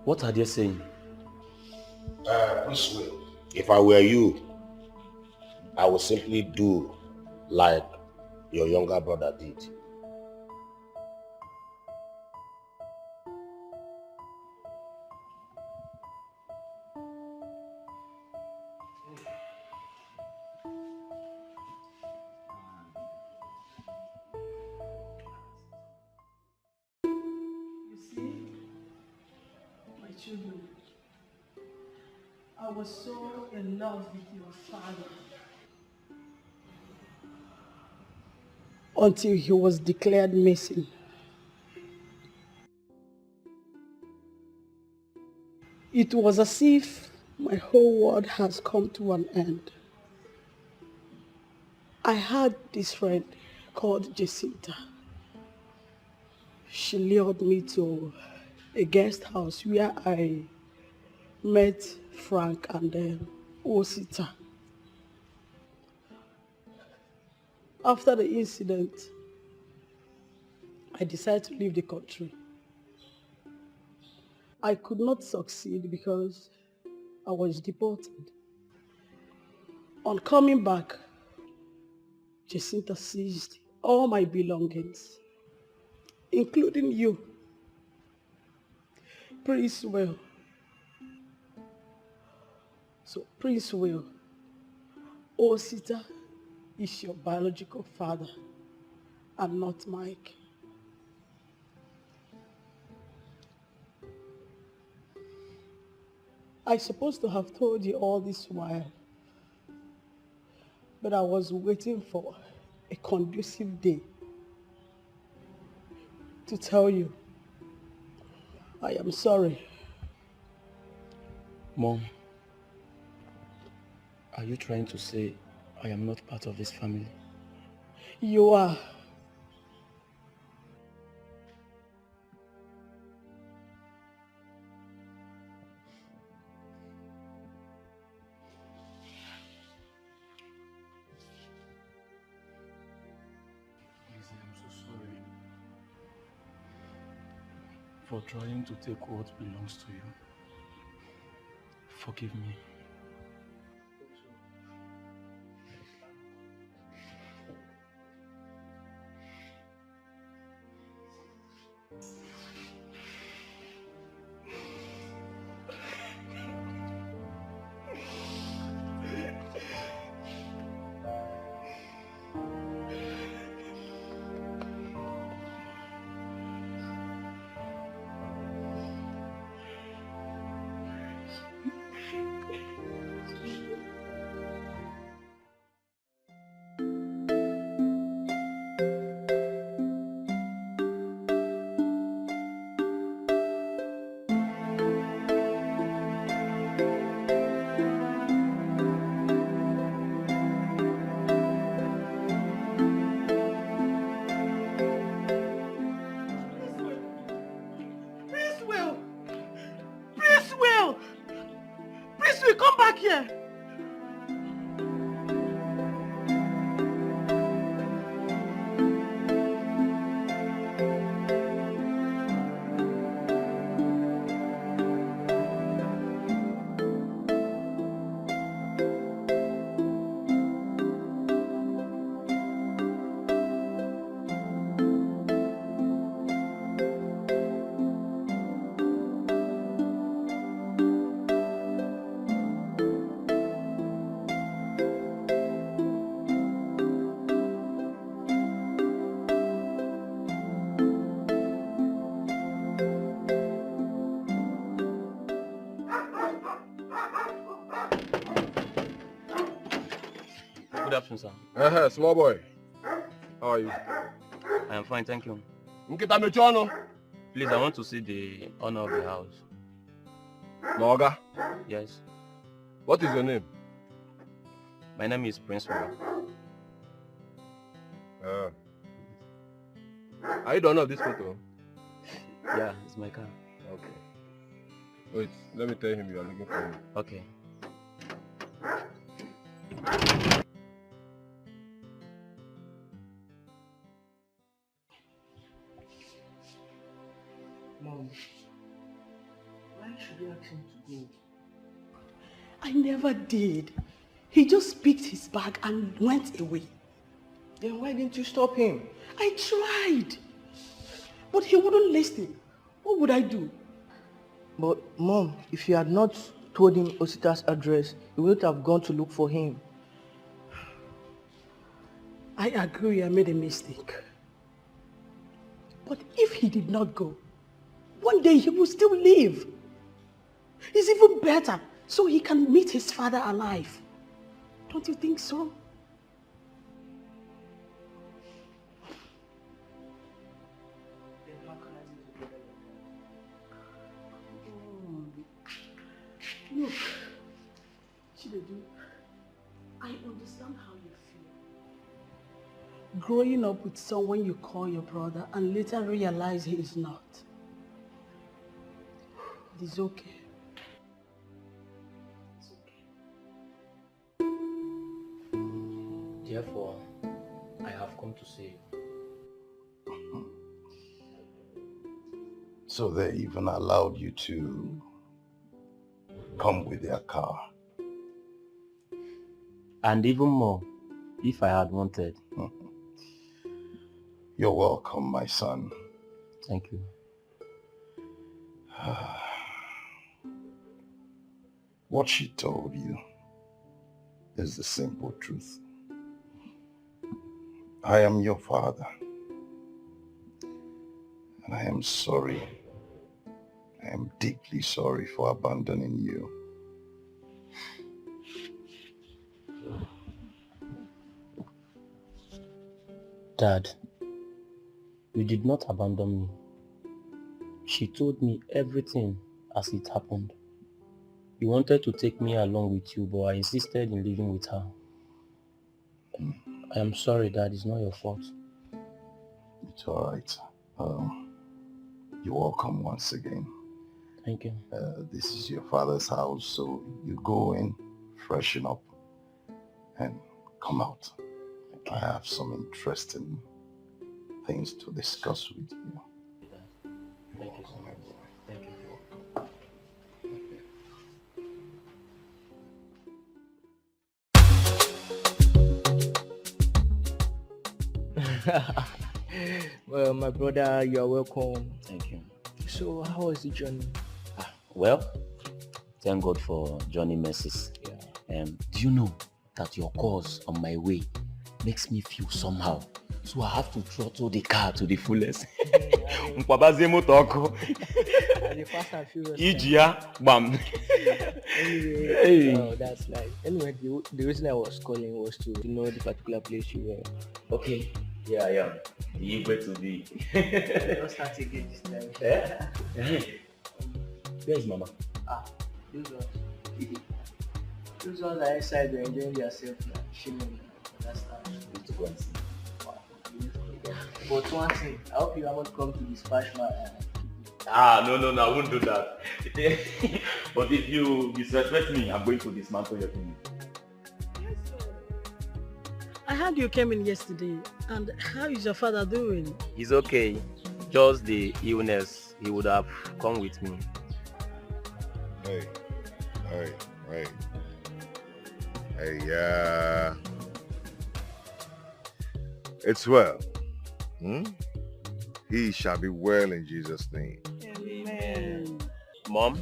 what are they saying? Prince Will, if I were you, I would simply do like your younger brother did. You see, my children, I was so in love with your father until he was declared missing. It was as if my whole world has come to an end. I had this friend called Jacinta. She lured me to a guest house where I met Frank and Osita. After the incident, I decided to leave the country. I could not succeed because I was deported. On coming back, Jacinta seized all my belongings, including you, Prince Will. So, Prince Will, Osita is your biological father and not Mike. I supposed to have told you all this while, but I was waiting for a conducive day to tell you I am sorry. Mom, are you trying to say I am not part of this family? You are. For trying to take what belongs to you. Forgive me. This will come back here. Good afternoon, sir. Small boy. How are you? I am fine, thank you. Please, I want to see the owner of the house. Moga? Yes. What is your name? My name is Prince Moga. Are you the owner of this photo? Yeah, it's my car. Okay. Wait, let me tell him you are looking for him. Okay. Mom, why should you ask him to go? I never did. He just picked his bag and went away. Then why didn't you stop him? I tried. But he wouldn't listen. What would I do? But Mom, if you had not told him Osita's address, you wouldn't have gone to look for him. I agree I made a mistake. But if he did not go, one day he will still live. It's even better so he can meet his father alive. Don't you think so? Look, Chinedu, I understand how you feel. Growing up with someone you call your brother and later realize he is not. It is okay. It's okay. Therefore, I have come to see you. So they even allowed you to come with their car. And even more, if I had wanted. You're welcome, my son. Thank you. What she told you is the simple truth. I am your father. And I am sorry. I am deeply sorry for abandoning you. Dad, you did not abandon me. She told me everything as it happened. You wanted to take me along with you, but I insisted in living with her. I am sorry, Dad. It's not your fault. It's all right. You're welcome once again. Thank you. This is your father's house, so you go in, freshen up, and come out. Okay. I have some interesting things to discuss with you. Thank you so much. Thank you. Well, my brother, you are welcome. Thank you. So, how was the journey? Well, thank God for Johnny Mercies. Yeah. Do you know that your calls on my way makes me feel somehow? So I have to throttle the car to the fullest. The fast and furious. Bam. Anyway, oh, that's nice. Anyway, the reason I was calling was to know the particular place you were. Okay. Yeah, I am. The Igwe to be. Don't start again this time. Yeah? Where is Mama? Those ones are inside, they're enjoying themselves now. Shimon. Need to go and see. But one thing, I hope you haven't come to dispatch my... No, I wouldn't do that. But if you disrespect me, I'm going to dismantle your clinic. I heard you came in yesterday. And how is your father doing? He's okay. Just the illness. He would have come with me. Hey. It's well. He shall be well in Jesus' name. Amen. Mom,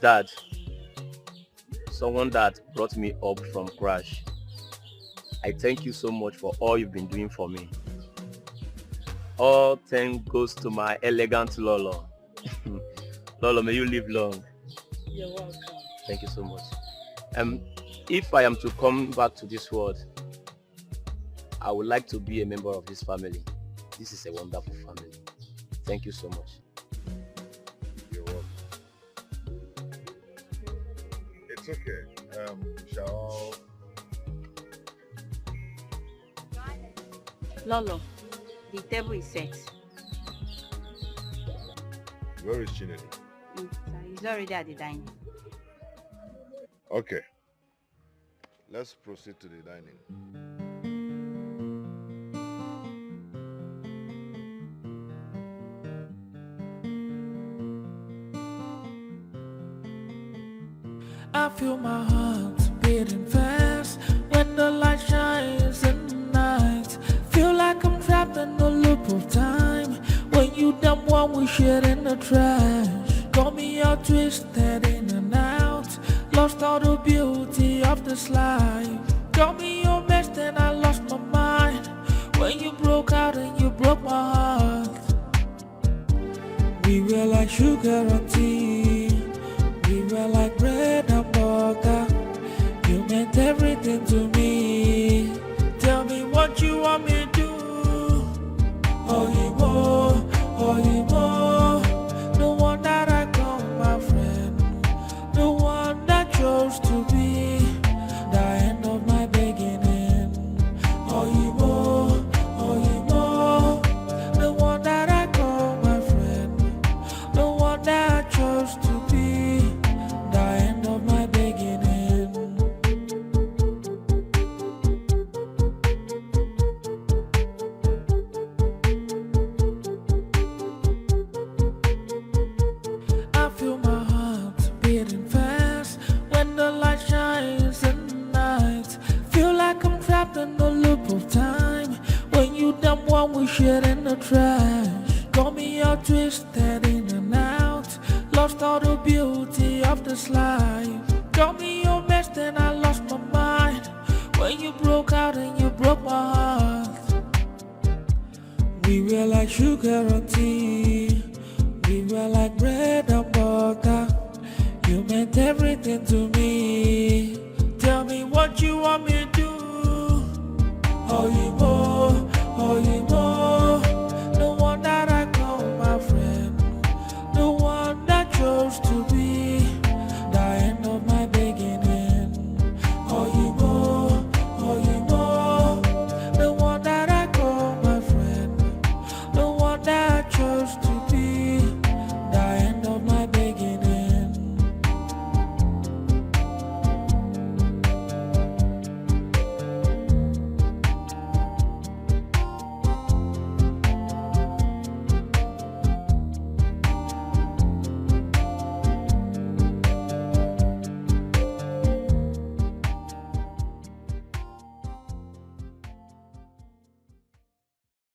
Dad, someone that brought me up from crash. I thank you so much for all you've been doing for me. All thanks goes to my elegant Lolo. Lolo, may you live long. You're welcome. Thank you so much. If I am to come back to this world, I would like to be a member of this family. This is a wonderful family. Thank you so much. You're welcome. It's okay. Shall Lolo, the table is set. Where is Chinedi? He's already at the dining. Okay. Let's proceed to the dining. I feel my heart beating fast when the light shines in the night. Feel like I'm trapped in a loop of time. When you dump one we shit in the trash. Got me all twisted in and out. Lost all the beauty of this life. Got me your best and I lost my mind. When you broke out and you broke my heart. We were like sugar and tea. We were like bread and butter. You meant everything to me. Tell me what you want me to do. Oh, you more. The one that I call my friend. The one that chose to be the end of my beginning. Oh, you more. The one that I call my friend. The one that I chose to be the end of my beginning. I feel my heart beating fast when the light shines in the night. Feel like I'm trapped in a loop of time. When you dump one we shit in the trash. Got me all twisted in and out. Lost all the beauty of this life. Got me your best and I lost my mind. When you broke out and you broke my heart. We were like sugar and tea. We were like bread and butter. You meant everything to me. Tell me what you want me to do. Oh, you